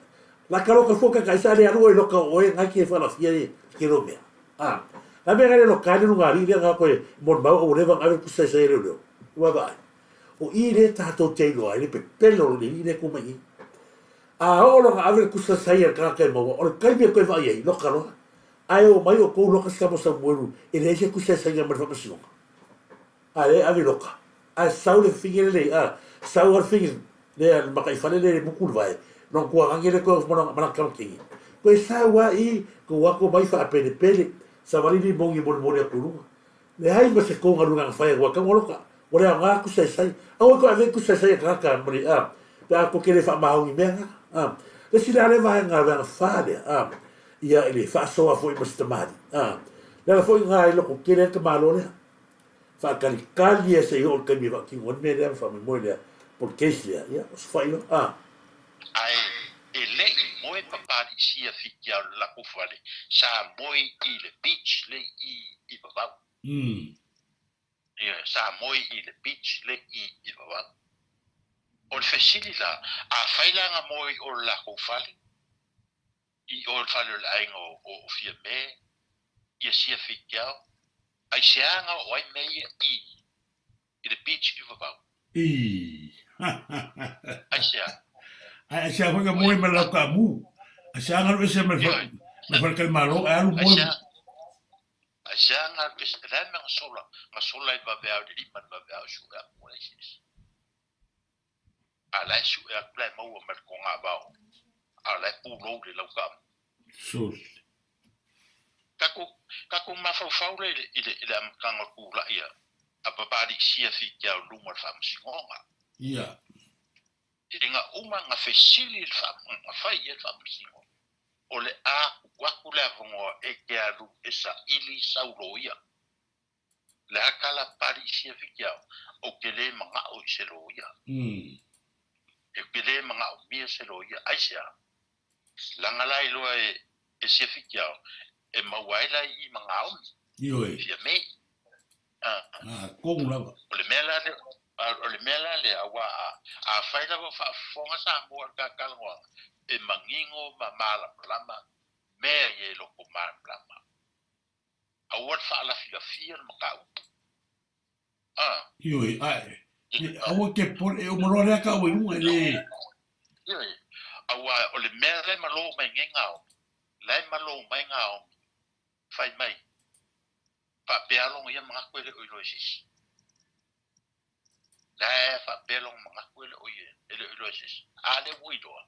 la kaloka fo ka kaisa le aru e loka o e ngaki e fa la fia e kilo mea la me gale loka le ngari le nga ko e mon ba o le va ave pusa sa le lo wa ba o i le ta to te lo ai le pe pelo le i le ko mai o lo ave pusa sa ia ka ka mo o le kai me ko va ia loka lo ai o mai o ko loka ska mo sa mueru e le se pusa sa ia ma fa pasio ale ave loka a sau le fingere le sau ar fingere le makai fale le mukul vai non kua angere ko mo mana kamki ko sau wa i ko wa ko mai fa pele pele sa vali ni mongi mo mo le kuru le ai ma se ko ngaru nga fa wa ka ngoloka o le nga ku sai sai au ko ave ku sai sai ka ka mo le ta ko ke le fa ma hu me le si le va nga fa le ia ele fa so a foi mastamadi le foi nga i lo ko ke le ka malo le fa kalikali e se o ke mi va ki ngon me le fa me mo le por que ia os fai ai e le moe papari sia fikia la kufale sa moe i le beach le i babau sa moe i le beach le i babau o le fesili la a failanga moe o la kufale i o fale la aingo o fia me ia sia fikia ai seanga o ai me i le beach i babau ai sia ko mo me la ka mu sia nga se me fa ka malo alu mo Asianga bis ran nga sola i babea de liman babea su ya molesis ala su ya play mo o mer ko nga ba ala pu lo de lo ka sus kako ma fa ile am kanga ku la ia apa ba di sia fi ya lu mo fam singonga ia nga uma nga fesili fam nga fa ia fam singonga ole a waku le avongo e ke alu e sa ili sauloia. Le akala pari sia fikia o ke le manga o seloia. E ke le manga o mia seloia aisia. Langala ilo e sia fikia e mawaila i manga o. Ioi. Fia me. Kong lava. Ole mela le awa a faila wa fa fonga sa mo ka kalwa e mangingo mamala plama me ye lo ko mar plama awat fa la fia makau Ioi ai awa ke por e o moro ka o un ele ioi awa ole mela malo mai ngao lai malo mai ngao fai mai pa pealo ia mga kwele o ilosis la fa pealo mga kwele o ilosis ale uidoa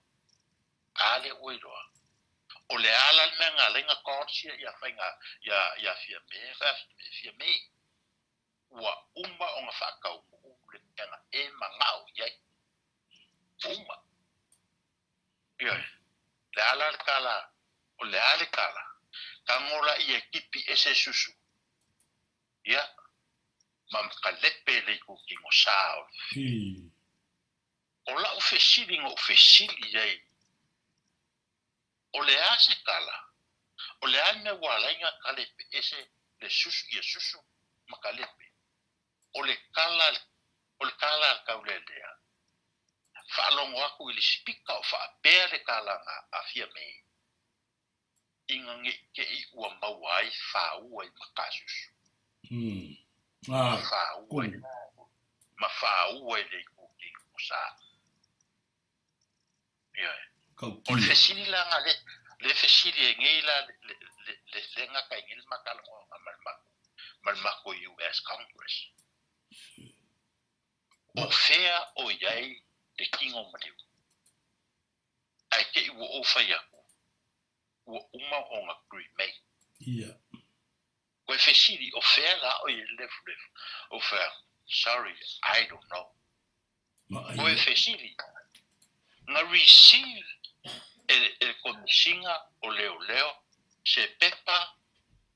o le ala menga lenga korsia ia fainga ia fia me ua uma o ngā whakau le tenga e mangau iai. Uma. Ioi. Le ala le kala, o le ale kala. Ka ngola i e kipi e se susu. Ia. Ma ka lepe le ku ki ngo sao. O la o fesili ngo fesili iai. O le ase kala. O le ane wala inga ka lepe ese le susu ia susu ma ka lepe. O le kala kaulelea. Whaalongo aku ili spika o whaapea le kala ngā awhia mei. Inga nge ke i ua mauai whaua i makasusu. Ma whaua i le kuki kusa. O le fesili la ngā le fesili e ngei la le ngaka i ngil makalango ngā malmako US Congress. O fea o iai le kingo mariu. Ai ke i ua o whai aku. Ua uma o ngā green mei. Koe fesiri o fea la o i lefu. O fea, sorry, I don't know. Koe fesiri. Ngā receive e komisinga o leo se pepa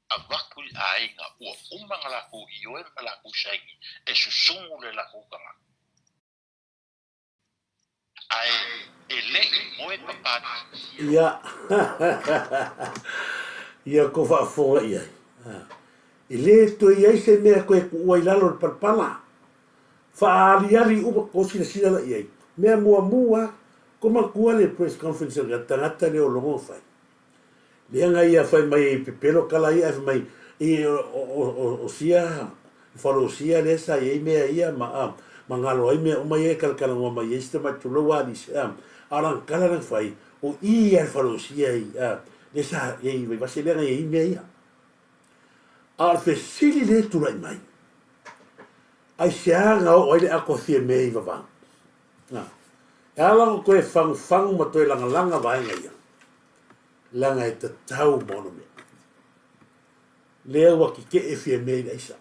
a waku a inga ua uma ngā laku i oe ngā laku saingi e susungu le laku kanga. Ai e lei moe papati. Ia ko whaafonga iai. I le to iai se mea koe ku ua ilalo le palpala. Whaaliari upa kosi na sila iai. Mea mua ko makua le press conference nga tangata le o longo whai. Lea ngai ia whai mai pepelo kala ia whai mai i o sia whalo sia le sa iai mea ia ma ngalo ai mea o mai e kalkala ngua mai e sita mai tulo wadi arang kala nang whai o ia whalo sia i le sa iai vai vase lea ngai iai mea ia. Al fesili le tulai mai. Ai sea ngau oile ako thia mea i vavang. E alang koe fang ma toi langa vai ngai ia. Langa e te tau mono me. Lea waki ke e fia mea i isa.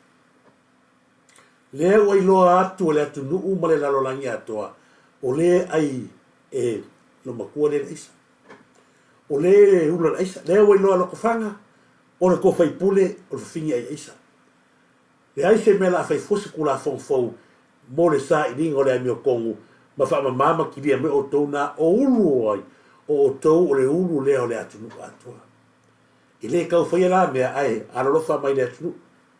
Lea wai loa atu le atu nuu ma le lalolangi atoa. O le ai e lo makua le isa. O le ula isa. Lea wai loa loko fanga. O le kofai pule o le fingi ai isa. Le ai se mea la fai fosi kula fong mo le sa i ringo le ai mio kongu. Ma wha mama ki lia me o tau na o ulu ai. O tau o le ulu lea o le atu nuu atua. I le kau whaia la mea ai. Arolofa mai le atu nuu.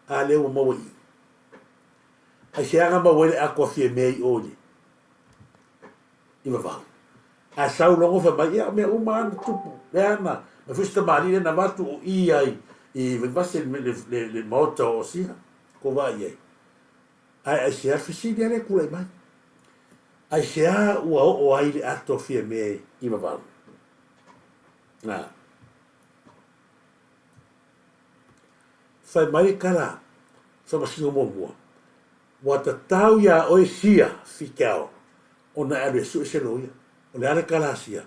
A leo maua i. Ai se anga mawele a kofie mea i oye. I wawau. A sau longo wha mai, ia mea uma ana tupu. Lea ana. Ma fista maari na matu o i ai. I vase le maota o sia. Ko wa i ai. Ai se a fisidi ale kula i mai. Ai se a ua o ai le ato fie mea i wawau. Nga. Whai mai kala. Sama singo mua. Wa ta tau ya o sia fikao ona ale su se loia o le ale kalasia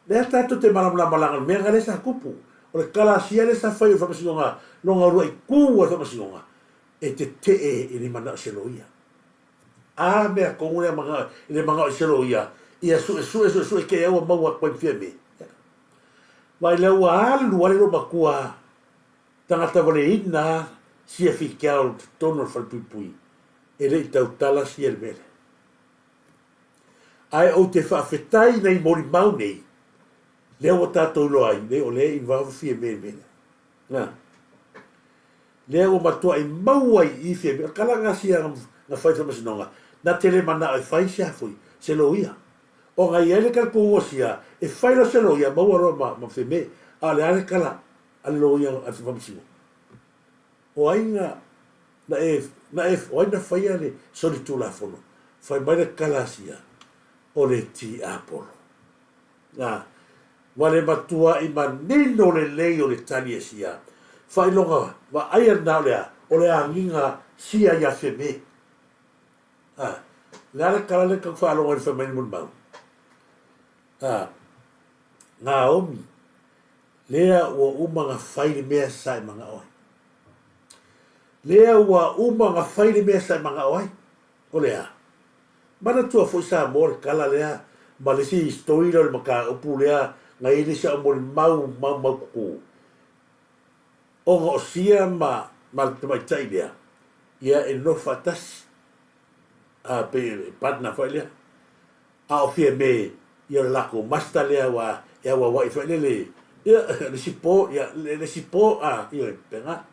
le tato te malanga me ngale sa kupu o le kalasia le sa fai fa singa longa ro i ku fa singa e te e ni mana se loia a me ko ngule manga le manga se loia ia su ke o maua ko fieme vai le wa alu ale ro makua tangata vole ina sia fikao tono fa pupui e rei tau tala si e mele. Ai o te whaafetai nei mori mau nei, leo o tātou lo ai, leo le i wahu fie mele. Nga. Leo o matua i mau ai i fie mele, kala ngā sia ngā whaita masinonga, na tele mana ai whai sia fui, se lo ia. O ngai ele kalpo o sia, e whaila se lo ia, mau aroa ma fie me, a le ale kala, a lo ia atu whamasino. O ai ngā, na o ina whaia le soli tūla whono. Whai mai le kalasia o le ti apolo. Nga, wale matua i manino le lei o le tani e sia. Whai longa, wa aia nao lea, o le anginga sia ia wheme. Le ale kala le kak whaalonga ni whameni mun mau. Ngā omi, lea ua umanga whai le mea sai manga oi. lea ua uma nga fai le mea sa manga oai. O lea. Mana tua fo sa mo kala lea ma le si story le maka upu lea nga ili sa mo mau ku. O nga osia ma te mai tai lea. Ia e no fatas a pe partner fai lea. A o fia me ia lako masta lea wa ia wa wai fai le ia le sipo ia le sipo a ia penga.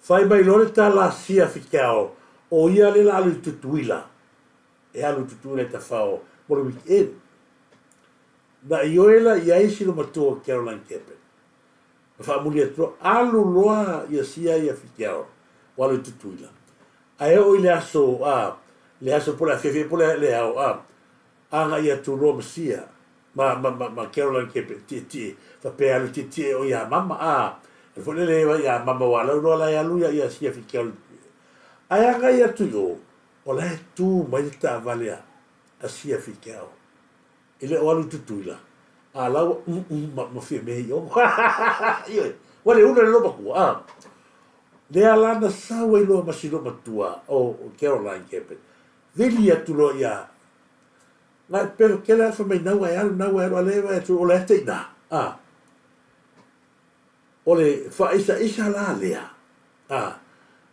Fai mai lore ta la sia fikao o ia le la alu tutuila. E alu tutuila ta fao mo le weekend. Na ioela ia isi lo matua Caroline Kepen. Fa muli atro alu loa ia sia ia fikao o alu tutuila. Ai o ile aso le aso pola fefe pola le au anga ia tu ro sia ma Caroline Kepen ti fa pe alu ti o ia mama fo le ia mama wala ro la ia lu ia sia fikao. Ai anga ia tu yo o le tu mai ta valia a sia fikao. Ile o alu tutuila. A lau ma fi me yo. Iyo. Wale una lo baku le alana sawa ilo masilo matua o Caroline Kepen. Veli atu lo ia. Ngai pero kela fa me nawa alu aleva tu o le te na. Ole fa isa la lea.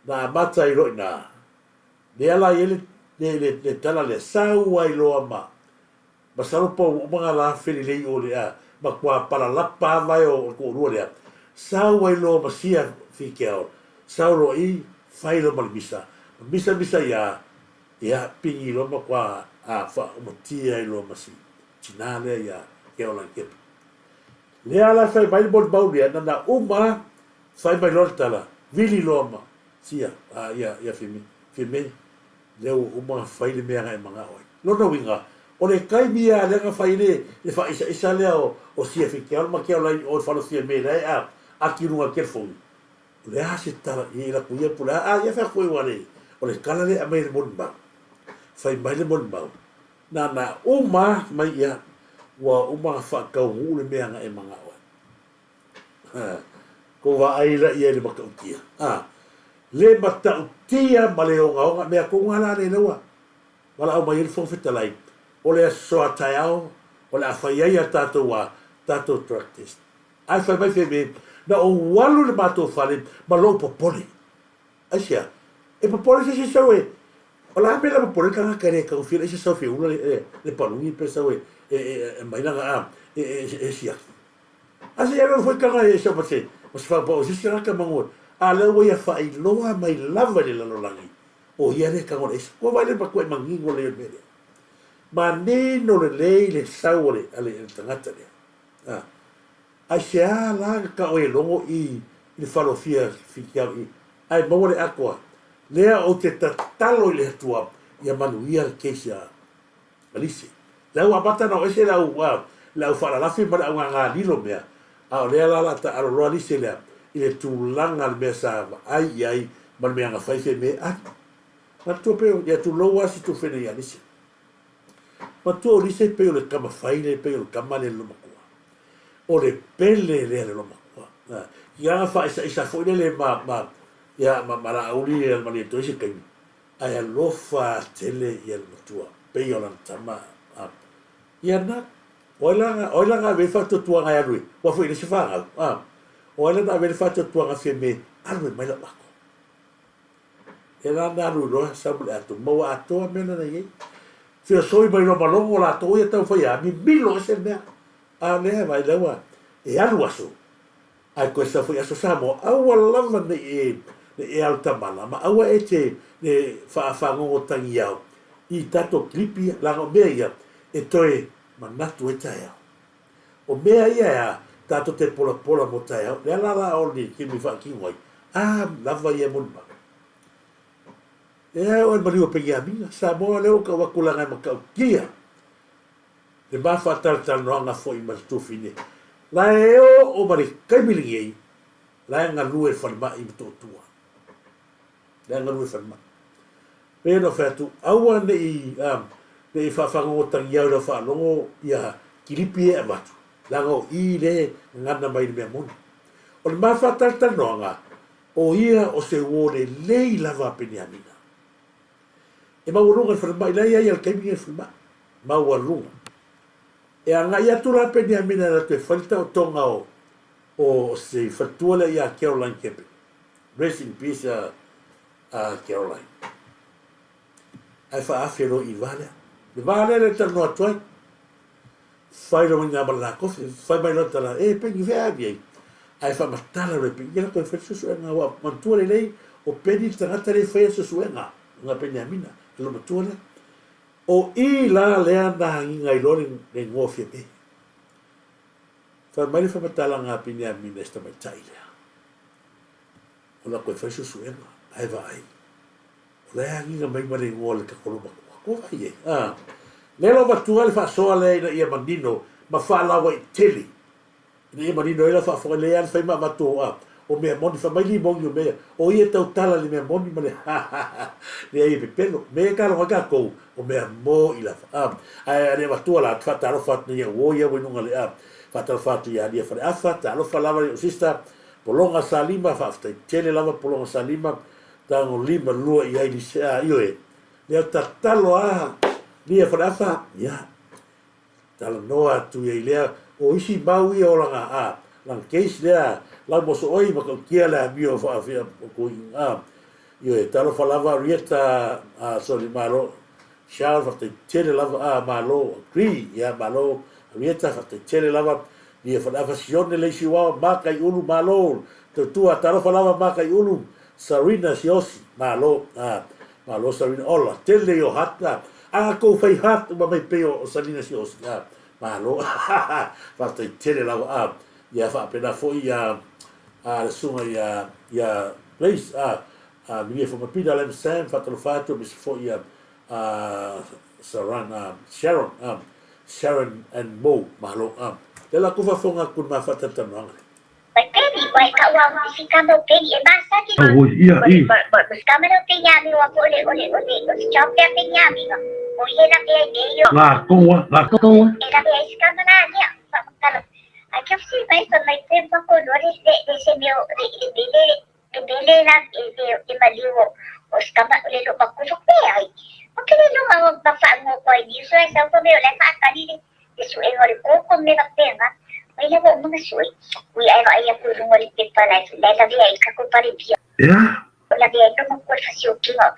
Na mata ilo na. Le ala ele le tala le sawa ilo ma. Masalo po mga la fili le o le ma kwa para la pa vai o ko ro le sa wai lo masia fikeo sa ro I fai lo malmisa misa ya pingi lo ma kwa fa mo tia lo masi tinale ya keo la kep le ala fai bai bol baulia na uma fai bai lo tala vili lo ma sia ya fimi le uma fai le mea manga oi lo no winga o le kai mia le nga fai le fa isa le o sia fikao ma ke la o fa lo sia me le a ki runga ke fo le a se tala I la kuia pula ia fa foi wale o le kala le a mai le mon ba fai mai le mon ba na uma mai ia wa uma fa ka hu le mea nga manga o ko va ai la ia le maka utia le mata utia ma le o nga mea ko ngala le lewa wala o mai le fo fetalai o le soa taiao, o le awhaiai a tātou drug test. Ai whai mai wheme, na o walu le mātou whale, ma lo popoli. Aisia, e popoli se sau o la mea popoli kanga kare kau whira, se sau whiura le palungi pe sau mainanga siaki. Asia ero foi kanga sau pate, mas whapao sisi raka mangoa, a leo ia whai loa mai lava le lalolangi, o ia le kangona esa, ko vai le pakua mangingo le mele. Ma no le lei le saure ale tangata le. Ai se la ka o e longo I le falofia fikiau I. Ai mau le akua. Lea o te tatalo le tua ia manuia keisia malisi. Lau abata na o ese lau whara lafi mana au ngā lilo mea. A o lea la ta alo roa lise lea. I le tūlanga le mea sa ai man mea ngā whaife me atu. Ma tua peo, ia tu loa si tu whene ia lise. Ma tu o lise peo le kama whaile, peo le kama le loma kua. O le pele le loma kua. Ia ngā wha isa fwine le ma auli e ma le toise kaimi. Ai a lofa tele ia le matua. Peo lan tama. Ia na, oilanga vei whatotua ngai alui. Wa fwine se whanga. Oilanga vei whatotua ngai whia alui mai la wako. E la na alui roa samule atu. Maua atoa mena na iei. Fia soi mai roma longo la to ia tau fai mi milo se mea. Lea mai lewa. E alu aso. Ai koe sa fai aso Samoa. Aua lama ne altamala. Ma aua e te ne whaafangongo tangi au. I tato klipi langa mea ia. E toe manatu e tai au. O mea ia tato te pola mo tai au. Lea lala o ni ki mi whaakingoi. Lava ia munma. E o mariwa pengi aminga, Samoa leo ka wakulanga makau kia. Le mafa tal noanga fo I martufine. La o mari kaimilingi ei, la ngā lue whanma I mtotua. La ngā lue whanma. Pēno whētu, aua ne I whawhango tangi au rau whanongo ia kiripi e amatu. La ngau I le ngana mai ni mea moni. O le mafa tal noanga, o ia o se wole lei lava peniamina. E maurunga whanama i lai ai al kaimi e whanama. Maurunga. E anga ia tura peniamina na te whalita o tonga o se whatuala i a Caroline Kepe. Rest in peace a Caroline. Ai whaafero i vale. I vale le tano atuai. Whai ro ngā mala kofi. Whai mai lo tala. E pengi vea ai. Ai whamatala re pengi. Ia koe whaisusuenga wa mantua le lei o peni tangata le whaisusuenga. Ngā peniamina. Lo matua le. O i la lea na inga i lori le ngofia pe. Whai mai le whamatala ngā peniamina esta mai tai lea. O la koe whaisusuenga. Ai wa ai. O lea inga mai mare ngō le kakoloma. Ko vai e. Lelo watua le whaasoa le na ia manino. Ma whaalawa i teli. Ina ia manino ila whaafoka le an whaima matua. O mea moni whamaili mongi o mea. O ia tau tala le mea moni ma le le ai pepelo. Mea karo waka kou. O mea mo ila. Ai ane watua la whaataro whatu ia uoia wenunga le whaataro whatu ia ania whare awha. Talo whalawa le o sista. Polonga sa lima. Whaaftai tele lava polonga sa lima. Tango lima lua i aini sea ioe. Leo tatalo lia whare awha. Ia. Tala noa tu ia lea. O isi maui o langa lang case lea. Lang moso oi maka kia lea mio whaafia kui ioe. Talo whalawa rieta sorry malo. Shao whaftai tele lava malo. Agree. Ia malo. Rieta whaftai tele lava. Lia whare awha sione leisi wao. Maka i ulu malo. Tua talo whalawa maka i ulu. Sarina siosi. Malo. Malo Sarina. Ola. Tele o hata. Kou whai hata. Mamai peo o Sarina siosi. Malo. Whaftai tele lava. Ia whaapena fo i le sunga ia place. Mia whamapina lem Sam. Whatalo whātua. Misi fo i Sharon. Sharon and Mo. Malo. Tela kuwa whonga kun ma whatatanuanga. Pwede, wai ka wa fisikama pegi e basa ki. Oh, iya. Fisikama no penyami wa ole. Stop ya penyami wa. O yena pe yo. Ngā konga. Era pe fisikama na dia. Kalau aqui eu fui mais também tempo com olhos de meu de bele lá de malio os cama ele não bacujo pe aí. Porque ele não vai fazer uma coisa disso, é só para meu levar a ali isso é hora como me vai pegar. Mas eu vou muito sui. O aí por um olho de para lá, lá vem aí que para dia. Yeah. Lá vem aí como coisa fazer o que ó.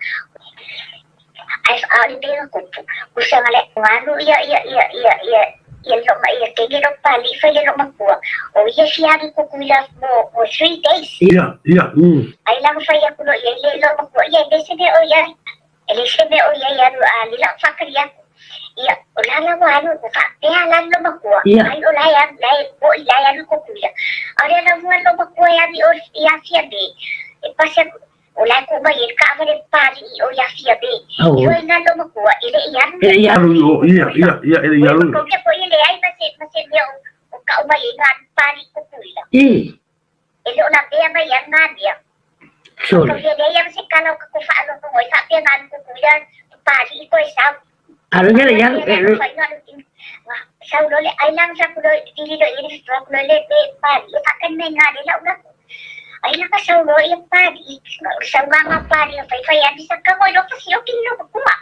Aí ali bem o corpo. O sangue lá no ia lo mai te gero pali fa lo makua o ia fiari ko kuila mo 3 days Ia. ai lang fa ia kulo ia lo makua ia dese de o ia ele se me o ia ru ali la fa kria ia o la la wa no fa te ala lo makua ai o la ia ko kuila ari la mo lo makua ia di o ia fia be e pasa o la ko mai ka va de pali o ia fia be yo ina lo makua ia ru ia ru ko ke ele ai masih dia o ka o mai ngan pali ko kuila ele ona be mai ngan dia so ko dia ia masih kalau ko fa lo ko sa pe ngan ko kuila pali ko sa Ano nga yang sau đó lại ai lang ra ko dili do ini stroke lo le pe pali sa kan mai ngan dia una ai lang ka sau đó ia pali sa mama pali fa ya bisa ka mo lo fasio kilo ko ma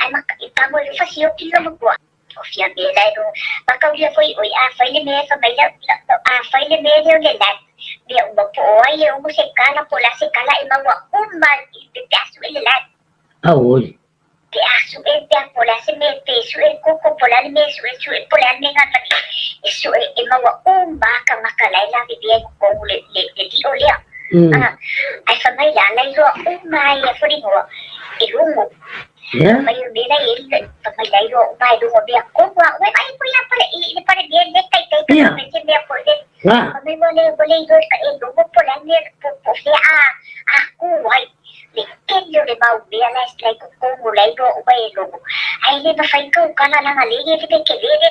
ai mak ka mo lo fasio kilo ko Ofia bela itu, maka dia foi oi faile me fa baila faile me dia le la dia uba po oi ubu se kala ima wa umba de asu le la de asu de pola se me pesu koko pola me su pola me ngata isu ima wa umba ka makala la dia ko le di olia ai fa mai la ro umba ya foi no irungu Mai bela ele mai dai ro mai do dia ko wa we ai ko ya para dia de kai me che me pode mai boleh ro ka do po la ne po se ku ai de ke yo de ba dia la strike ko mo lai ro mai ro ai le ba fai ko kana la le ye de ke de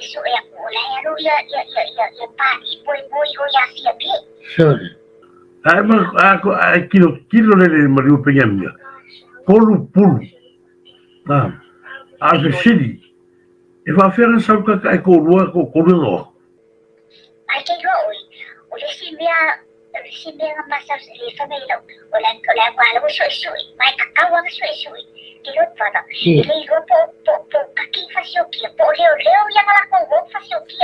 so ya ko la ya ro ya pa i boy o ya fia bi ai ma ai kilo le mariu peñamia Polu. As a city. If I feel something I could work or could not. I can go. O le si mea si mea masa le fa me lo ola wala wo sui mai kakao wa sui kilo pada ile go po kaki fa sioki po leo ya ngala ko go fa sioki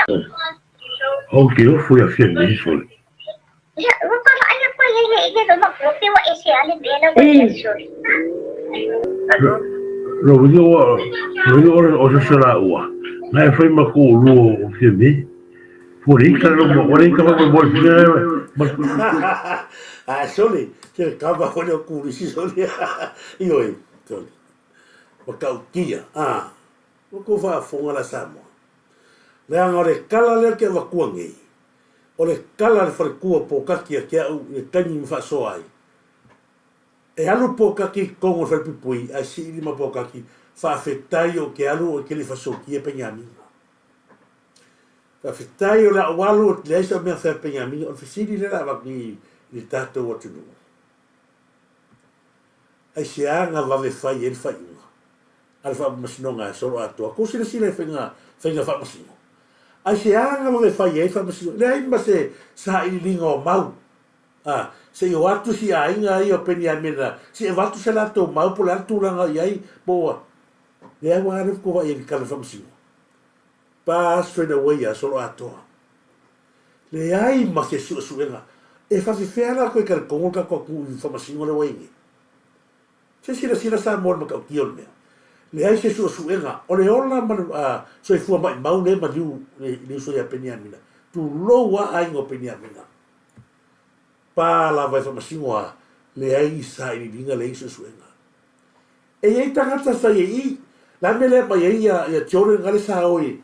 Ok, eu fui a feliz, foi. ya wo ko aya ko ile no ma pro te wa ese ale bela wa sui Ro o se sera ua. Nai foi ma ko lu o feliz. Por aí, cara, por aí, cara, Ah, soli, ke kava hone o kuri si soli. Ioi, soli. O kaukia, o ko fa fonga la Samoa. Le angore kala le ke wa kuangi. O le kala le fare kua po kaki ke au e tani fa so ai. E alu po kaki kongo fa pipui, a si lima po kaki fa fetai o ke alu o ke le fa so ki e penyami. Fa fetai o la walu le sa me fa penyami o fisili le la va ni tato o tunu. Ai se anga va ve fai e fai una. Al fa masinonga solo ato. Ko sila sila fenga fa masino. Ai se anga va ve fai e fa masino. Le ai ma se sa i linga o mau. Se yo atu si ainga i o penyamina. Se watu se la to mau po la tulanga i boa. Le ai wa ko va e kala fa masino. Pa straight away a solo atoa. Le ai ma ke suenga. E fa fefeala ko ka kongo ka ko information le wengi. Se sila sa mo ka kiol me. Le ai se suenga. O le ola ma so e fu mai mau le ma liu so ya penyamina. Tu lo wa ai ngo penyamina. Pa la va information le ai sa i dinga le suenga. E ai tangata sa i la mele pa ia chore ngale sa oi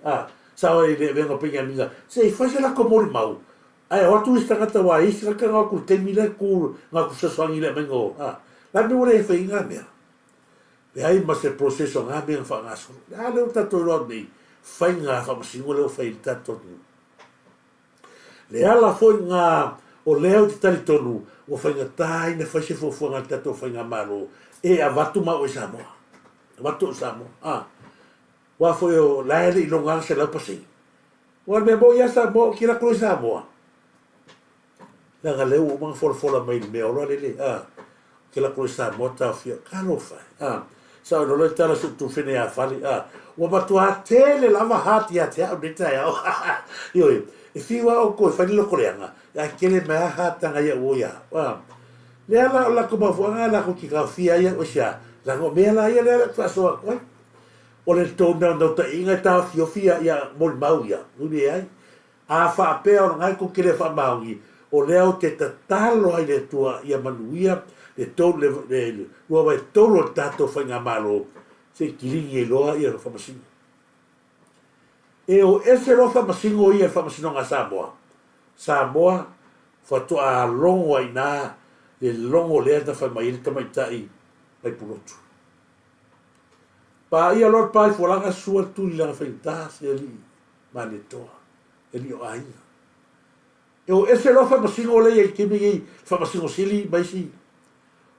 sa oi le vengo penyamina se fa se la como mau ai o tu sta kata wa isra ka nga ku te mile ku nga ku se soangi le mengo la me ore fe inga me le ai ma se proceso nga me fa nga so le ta to lo ni fa nga fa ma singo le fa il ta to le ala fo nga o leo ti tali tonu o fa nga tai ne fa se fo nga ta to fa nga malo e avatu ma o Samoa Watu Samoa. Wa foi o laele i longa se la pasi. Wa me bo ya Samoa ki la kru Samoa. La galeu o mang fola mai me o le ki la kru Samoa ta fia kalo fa. Sa no le tala su tu fine a fali wa batu a tele lava hati a te a bita ya. Yo e fiwa o ko fa lo koreanga. Ya kele me hata nga ya o ya. Le ala la ko ba fuanga la ko ki ka fia ya o sha. La ngo me la ia le fa so ko o le to no ta inga ta fia ya mol mau ya uni ai a fa pe o ngai ko kile fa mau o le o te talo ai le tua ia manuia le to le lo va to lo tato fa nga malo se kilingi lo ia fa masin e o ese lo fa masin o ia fa masin nga Samoa fa to a longo ai na le longo le ta fa mai ta mai tai ai pulotu. Pa ia lor pai folanga sua tuli la feita se li manetoa. Eli o ainga. E o ese lo fa masingo le e kimi fa masingo sili mai si.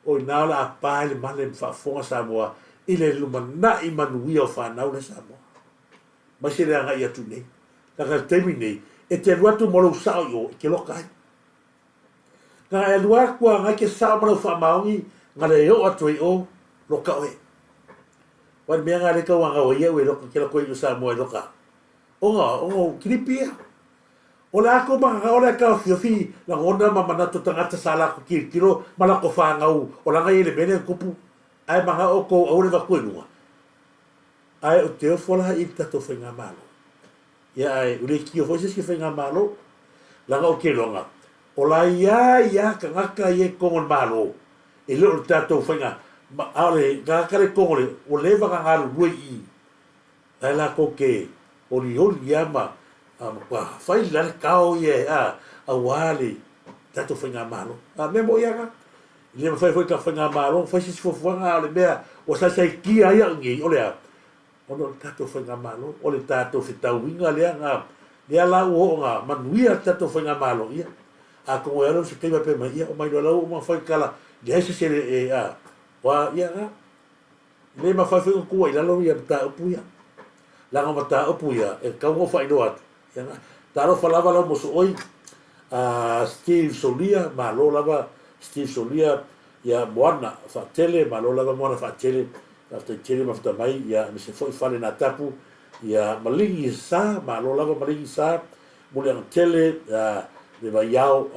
O na la pai le male fa fonga Samoa ile lumana i manui o fa na le Samoa. Ma se le anga ia tu nei. La ka termine e te luatu mo lo sao yo ke lo kai. Na e lua kwa nga ke sao mo fa maungi nga le o atu o lo ka oe. Wan mea nga le ka wanga o ia ue lo ke la koe Samoa e lo ka. O kiripia. O le ako mga o le ka fiofi la ngona mamanato tangata sala ko kiro mala ko fa ngau o la ngai le bene kupu ai mga o ko o le va kuenua. Ai o te fola i tato whainga malo. Ia ai ule ki o foise ki whainga malo la ngau ke longa. O la ia ka ngaka i e kongon malo. E leo tato whainga ale ngakare kongole o le vaka ngaru rui i. Ai la ko ke o li ama kwa fai la kao ye a wali tato whainga malo. Me mo ia ka. Le ma fai ka whainga malo, fai si fofuanga le mea o sa sai ki ai ngi o le a. O no tato whainga malo, o le tato whitau winga lea ngā. Lea lau o ngā manuia tato whainga malo ia. A kongo ero se keima pe mai ia, o mai no lau o ma whai kala. Lea se se le wa ia ngā. Le ma whai whainga kua i lalo ia ta upu ia. Langa ma ta upu ia, e kaungo whai no atu. Ia ngā. Taro whalawa lau moso oi, Steve Solia malo lava Steve Solia ia moana faatele malo lava moana faatele faatele mafatamai ia me se foi fale na tapu ia maligi sa malo lava maligi sa mule ang tele le VAO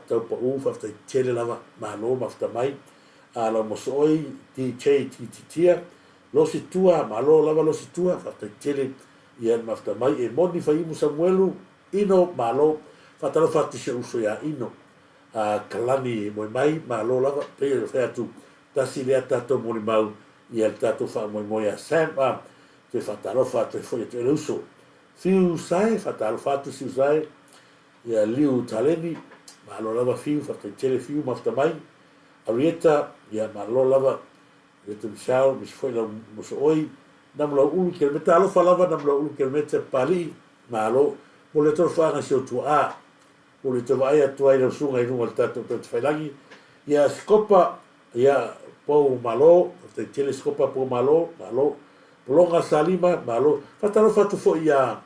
tau pa u faatele lava malo mafatamai la mosoi DJ titia lo situa malo lava lo situa faatele ia mafatamai e moni faimu Samuelu ino malo fatalo fatu se uso ya ino kalani mo mai malo lava pe fe tu tasi le tato mo mau ia tato fa mo ya sam te fatalo fatu foi te uso fiu sai fatalo fatu si sai ia liu taleni malo lava fiu fatu tele fiu mafta mai arieta ia malo lava te msau mis foi la mo oi namlo un kilometer lo falava namlo un kilometer pali malo mo le tro fa ngasio tu o le te vai atu ai sunga i runga tato te whailangi. Ia skopa, ia pou malo, te teleskopa pou malo, polonga salima, malo. Whataro whatu fo ia,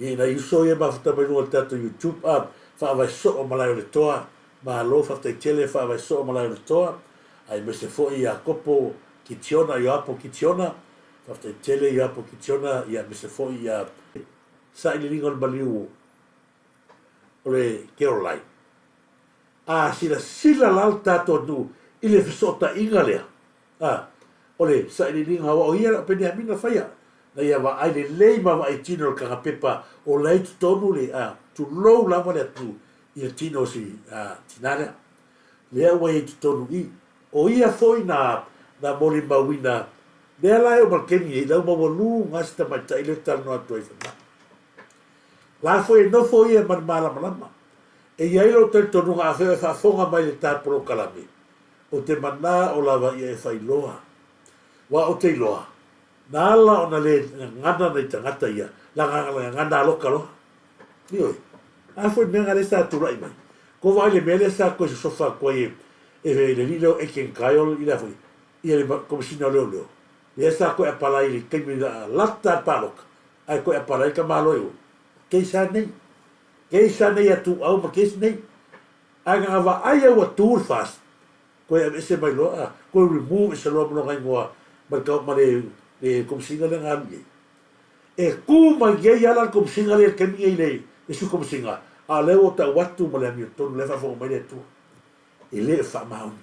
na iso ia mawhata mai runga tato YouTube, whawai so o malai o le toa, malo, whata tele whawai so o malai o le toa, ai me se fo ia kopo kitiona, i apo kitiona, whata tele i apo kitiona, ia me se fo ia, sa ili ringon baliu, ole Caroline. Sila lal tato nu ile fesota ingalea. Ole sa ili ringa wa o ia pene amina faya. Na ia wa aile leima wa itino ka pepa o leit tonu le tu low lava le tu ia tino si tinara. Le wa it tonu I o ia foi na moli mawina. Le ala o malkeni la mo lu ngasta mai ta ile tal no atu ifana. La foi no foi e man malama. E ia ilo te tonu nga awhea whafonga mai le tāporo kalame. O te mana o lava ia e whailoa. Wa o te iloa. Nā ala o na le ngana nei tangata ia. La ngana aloka loa. Ni oi. A foi mea ngare sa turai mai. Ko vai le mele sa koe se sofa koe e le lilo e ken kaiol i la foi. Ia le komisina leo leo. Ia sa koe apalai le keimi la lata paloka. Ai koe apalai ka malo eo. Keisa nei. Keisa nei atu au ma keisa nei. Anga awa ai au atu fast. Koe ese mai loa. Koe remove ese loa mlo ngai ngoa. Markau ma le komsinga le ngami. E ku mai gei ala komsinga le kemi ei le. E su komsinga. A leo ta watu ma le ami tonu lefa fonga mai le tu. E le fa mauni.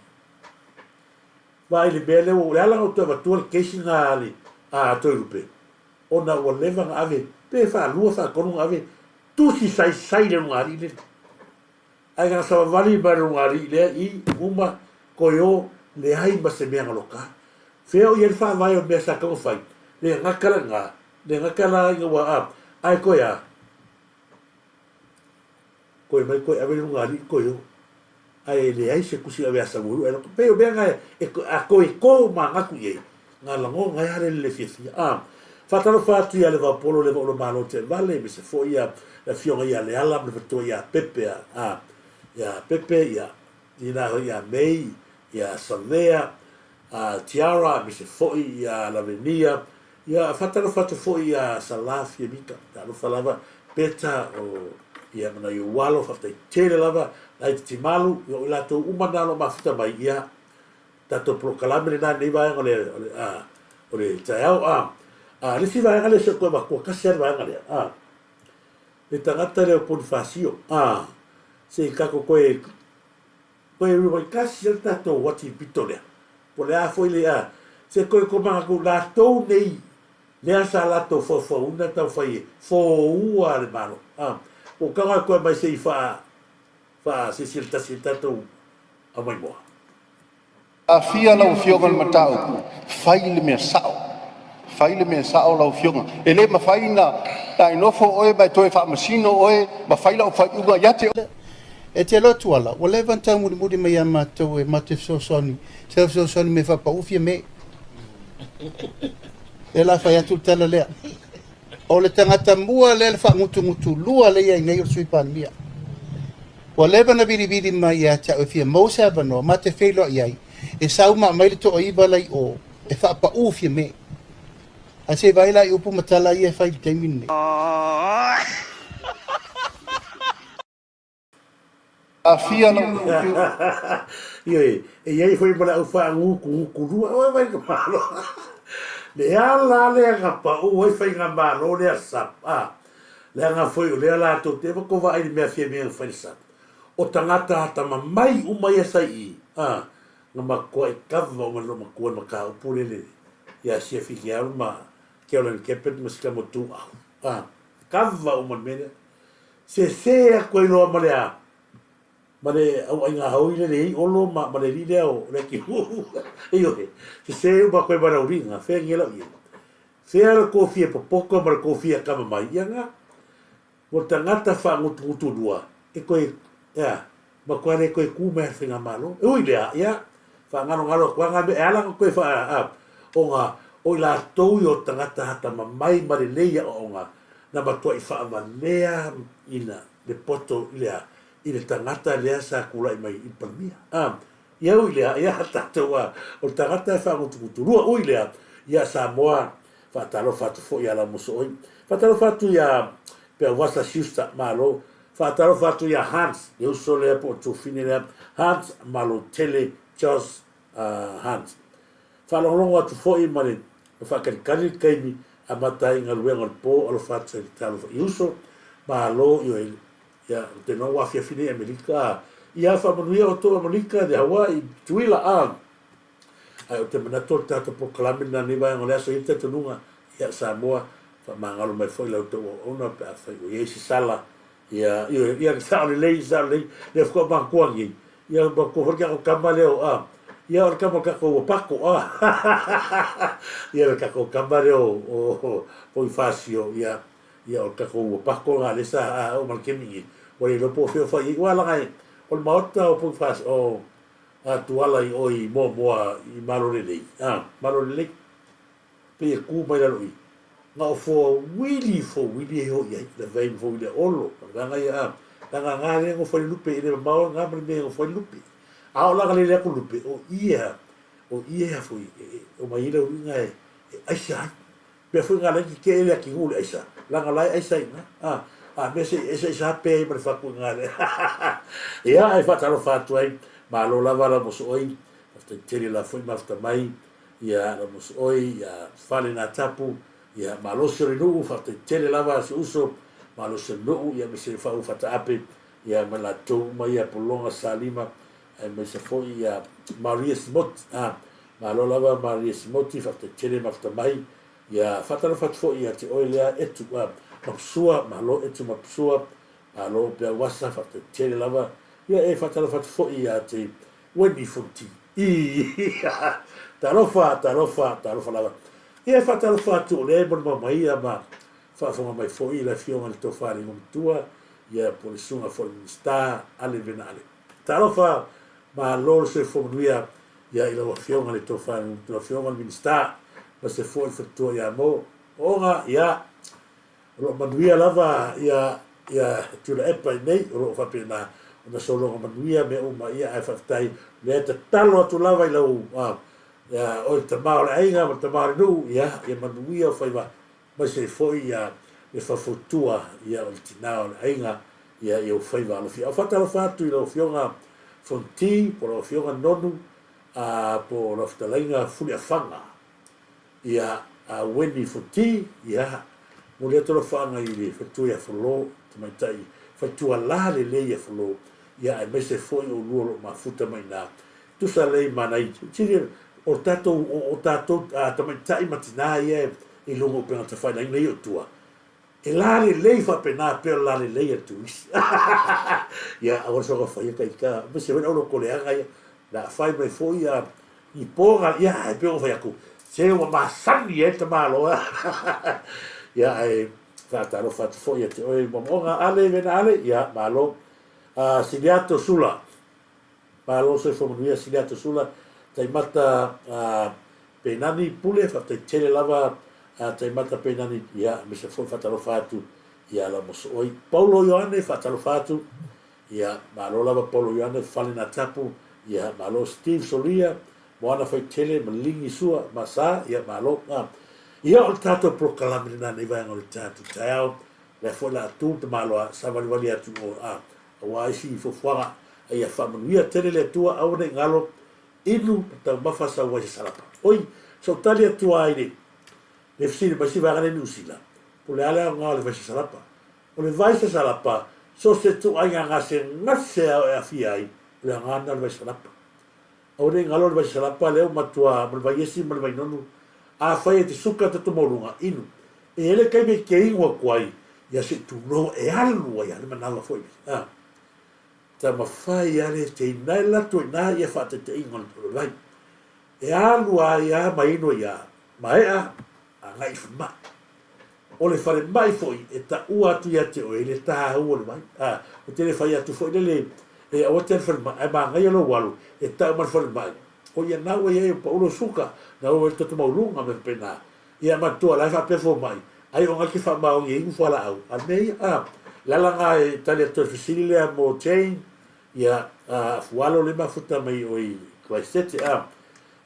Vai le bele o le ala o te watu al keisi nga ale. A toi rupe. Ona o leva nga ave. Pe fa lua fa konu ave tu si sai le ngari le ai ga sa vali ba ngari le I uma koyo le ai ba se mea loka feo yer fa vai o mesa ka fai le ngakala nga wa ai koya koy mai koy ave ngari koyo ai le ai se kusi ave asa muru e pe o benga e a koy ko ma ngaku ye ngalango ngaya le fia Fatalo fatu ia le vapolo le volo malo te vale me se foi ia la fionga ia le ala me fato ia pepe ia ina ia mei ia savea tiara me se foi ia la venia ia fatalo fatu foi ia salaf ia mika talo falava peta o ia mana i walo fatai tele lava lai te malu yo la to umanalo mafita mai ia tato proclamare na nei vai ole tau le si vai ngale se ko ba ko kasar vai ngale le tangata le Bonifacio se kako koe ru kasar tato wati pitole po le a foi le se koe ko ma ko la to nei le asa la to fo una ta fai fo ua le malo o kanga ko mai se fa se silta tato a mai mo a fia la fioga matau fai le me sao faile me sa o lau fionga ele ma faina tai no fo oe ba toe fa masino oe ma faila o fai uga yate e te lo tuala o le vanta mu mu me ya mato e mate so soni me fa pa ufia me e la fa ya tu tala le o le tangata mua le fa mutu lua le ia nei o sui pan mia o le bana biri mai ya ta o fia mo sa bano mate felo ia e sa uma mai to o iba lai o e fa pa ufia me Ase vai lá eu puma tala ia fai temine. afia na Ie, e iei foi mara au wha nguku rua, oe vai ka malo. Le ala le nga pa u, oi whai ngā malo le a sap. Le nga foi o le ala to te wako wa aini mea fia mea whai sap. O tangata hata ma mai umai asa i. Nga makua i kawa o malo makua ma ka upure le. Ia sia whiki aru ma Caroline Kepet ma sika mo tu au. Kawa o man mene. Se a koe loa ma le a. Ma le au ai ngā hau i le rei olo ma le ri leo le ki hu. Iyo he. Se upa koe mana uringa. Whea ngela ui. Whea la kofia popoko ma le kofia kama mai. Ia ngā. Mo tangata wha ngutu rua. E koe. Ia. Ma koe re koe kume whinga malo. E ui lea. Ia. Wha ngaro. Kua ngā me e alanga koe wha. O ngā. O i la tau i o tangata hata ma mai ma le leia o ngā. Na matua i wha amanea ina. Le poto lea. I le tangata lea sa kula i mai i palmia. Ia ui lea, ia tatou o tangata e whangutukutu. Rua ui lea, ia Samoa, whaatalo whatu fo i ala muso oi. Whaatalo whatu ia pia wasa siusta malo. Whaatalo whatu ia Hans, i uso lea po tu fine lea. Hans malo tele Charles Hans. Whalongongo atu fo i mare, whakarikari kaimi a matai ngā luenga le po alo whatu i talo i uso. Malo i oi. Ya, te no wa fia fine Amerika. Ia fa manuia o to Amerika de Hawaii, tuila a. Ai o te manato tata proklame na ni vai ngole so ita tununga ia Samoa fa mangalo mai foi lau to ona pa fa o ye sala. Ia sa le le fko ba kuangi. Ia ba ko forka o kambaleo a. Ia o kamo ka ko pako a. Ia ka ko kambaleo o foi fasio ia o ka ko pako nga le sa o malkemi. O le lopo feo fa i wala ngai o le maota o pui fas o tuala i oi moa i malore lei. Malore lei pe e ku mai lalo i. Nga o fo wili e ho iai, le vein fo wili olo. Nga ngai nga ngare ngo fo lupe i le mao nga mre ngo fo lupe. A o langa le le ko lupe o ia fo o mai le nga e aisa. Pe fo nga le ki ele ki ngule aisa. Langa lai aisa nga. Mese ese sape per fa ku ngale. Ia ai fatalo fatu ai malo lava la mos oi. After tiri la foi mafta mai. Ia la mos oi, ia fale na tapu, ia malo sere no after tiri lava se uso malo se no ia mese fa u fata ape. Ia mala to mai ia polonga salima. Ai mese foi ia Maria Smot. Malo lava Maria Smot after tiri mafta mai. Ia fatalo fatu foi ia te oilea etu mapsua malo etu mapsua malo pe wasa fa te lava ia e fatalo fat fo ia te wendi futi tarofa lava ia fatalo fatu le bon mai ma fa mai fo ia fio mal to fare non tua ia polisunga fo sta ale venale tarofa malo se fo ia ia ilo fio mal to fare non fio mal minsta ma se fo il ia mo ora ia ro manuia lava ia tula epa nei ro fa pena na solo manuia me o mai ai fatai le te talo tu lava i lau ia o te mau le ainga ma te mau nu ia manuia fai va ma se foi ia e fa futua ia o tinao le ainga ia o fai va lo fi a fatalo fatu i lo fionga fonti por lo fionga nonu po lo ftalinga fulia fanga ia weni fonti ia mo le tolo whaanga i le whatua whalo, te mai tai, whatua la le le whalo, ia e mese foi o luolo ma futa mai nā. Tusa lei manai, tiri o tatou, te mai tai matina ia e longo penga te whaina i nei o tua. E la le le whapena peo la le le atu isi. Ia, awara soka whaia kai ka, mese wena oro koleanga ia, la whai mai foi i pōnga, ia, e peo whaiaku, se o masani e te māloa. Ia e whaataro whatu fo ia te oi mamonga ale vena ale, ia malo Siliato Sula. Malo se whamanuia Siliato Sula, tai mata penani pule, whatai tele lava tai mata penani, ia me se fo whaataro whatu, ia la moso oi. Paulo Ioane whaataro whatu, ia malo lava Paulo Ioane whale na tapu, ia malo Steve Solia, moana whai tele, malingi sua, masa, ia malo, ia o tato proklame na nei vai ngol tato tau le fo la tu te malo sa vali atu o wa si fo fora ai a whamanuia tele le tua au nei ngalo inu tau mawhasa ua se salapa. Oi, so tali atua ai le fsiri masi vangane ni usila. O le ale ngā le vai se salapa. O le vai se salapa, so se tu ai ngā se ngase e a fia ai, le ngāna le vai se salapa. Au nei ngalo le vai se salapa leo matua, ma le vai esi, ma le vai nonu, a whai e te suka te tumaurunga inu. E ele kai me ke ingua kuai, ia se tu no e alu ai, ale manawa foi. Ta mawhai ale te inai lato ina ia whate te ingon tolo lai. E alu ai a maino ia, mai a ngai whama. O le whare mai foi, e ta ua atu ia te oe, le taha ua le mai. O te le whai atu foi, le e o te whare mai, e maa ngai alo walu, e ta umar whare mai. O ia nau e o pa ulo suka, na o e tatu maurunga me pena. Ia matua lai wha pefo mai, ai o ngaki wha mao ngi ingu whala au. A mei, lalanga e tali atu e whisiri lea mo chain, ia fualo le mafuta mai o i Christchurch,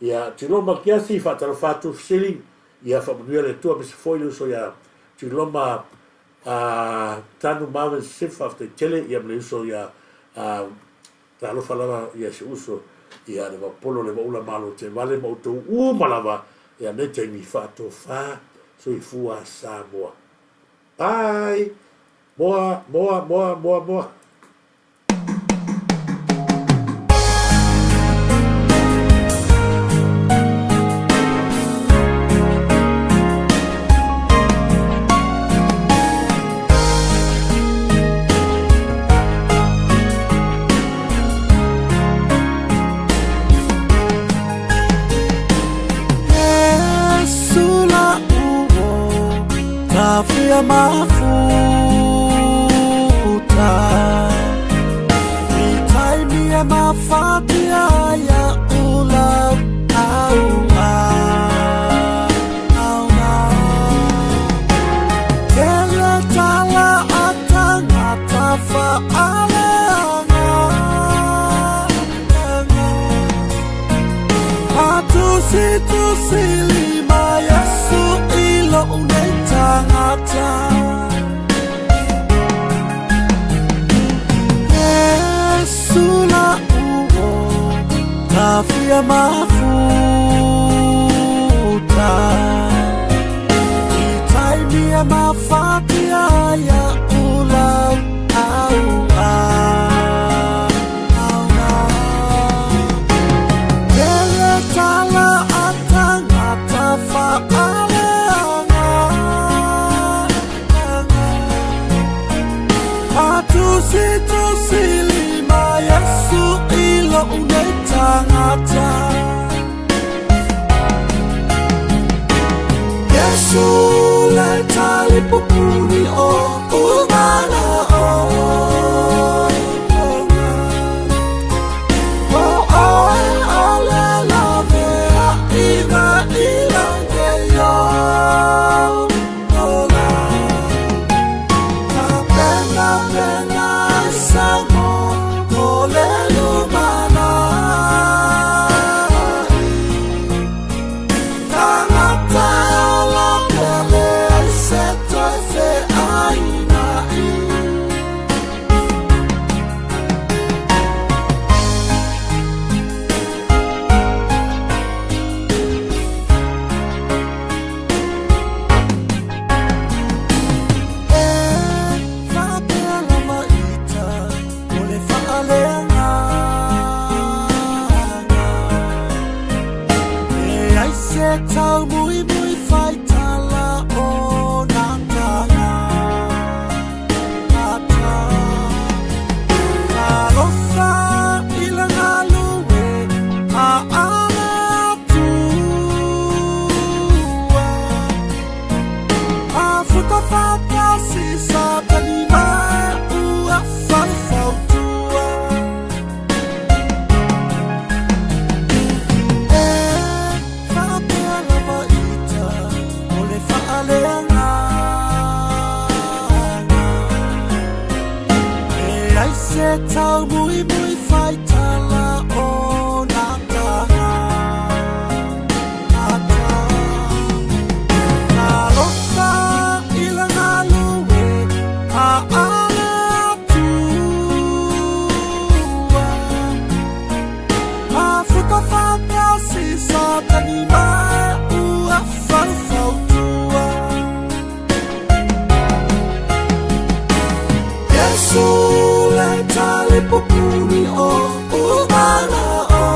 ia tiloma kiasi wha talo whatu whisiri, ia wha manuia le tua me se foilu so ia tiloma tanu mawen sifa te tele, ia mle uso ia talo whalawa ia se uso, ia le polo le maula malo te vale ma utou malawa, ia ne te mi whato wha, so i fua Samoa. Bye! Moa. Via mafuta Mitai mia mafatia ya ulau Kele tala atangata fa'aleanga Atusi lima yasu ilo unetangata Yesula uo Tafia mafuta Itai mia mafatia ya ulau Kele tala atangata fa'aleanga Atusi lima yasu ilo unetangata Yesu le tali pupuni o umana talipupuni o umana o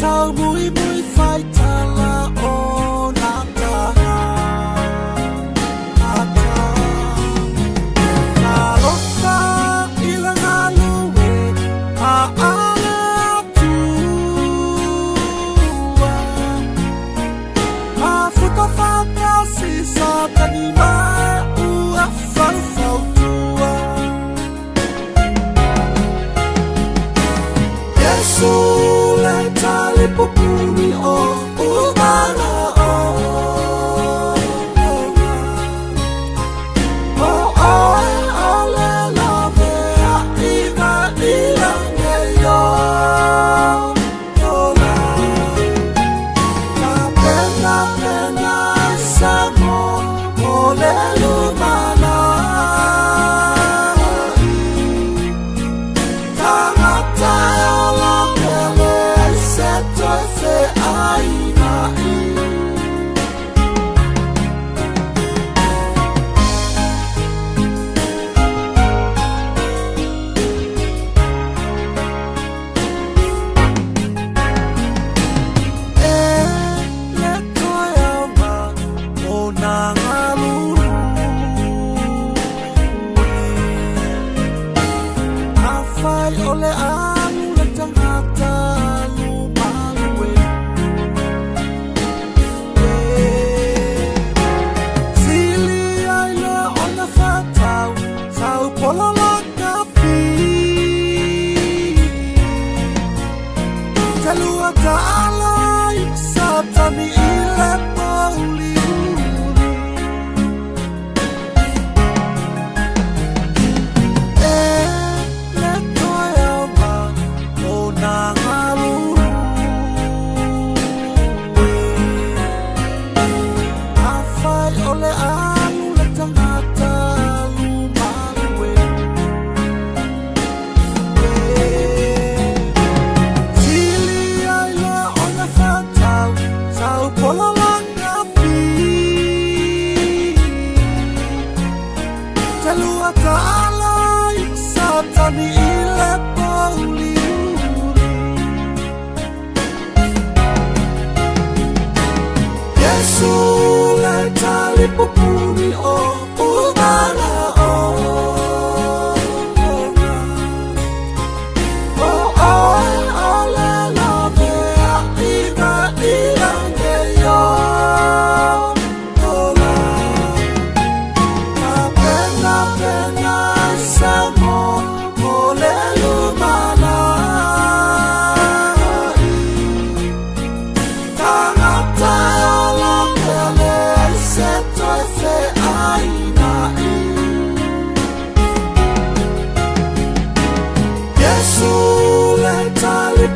Tau mui mui fai tala o nā taha ata. Nā loka ila ngā lue a ALA-02. A fuka whaka si sa tani mai ua whauwhautua. Yesu tali popuni o umana o le lave a ina ilange yo ola na pena samo o le lumana tangata ola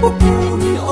popuni o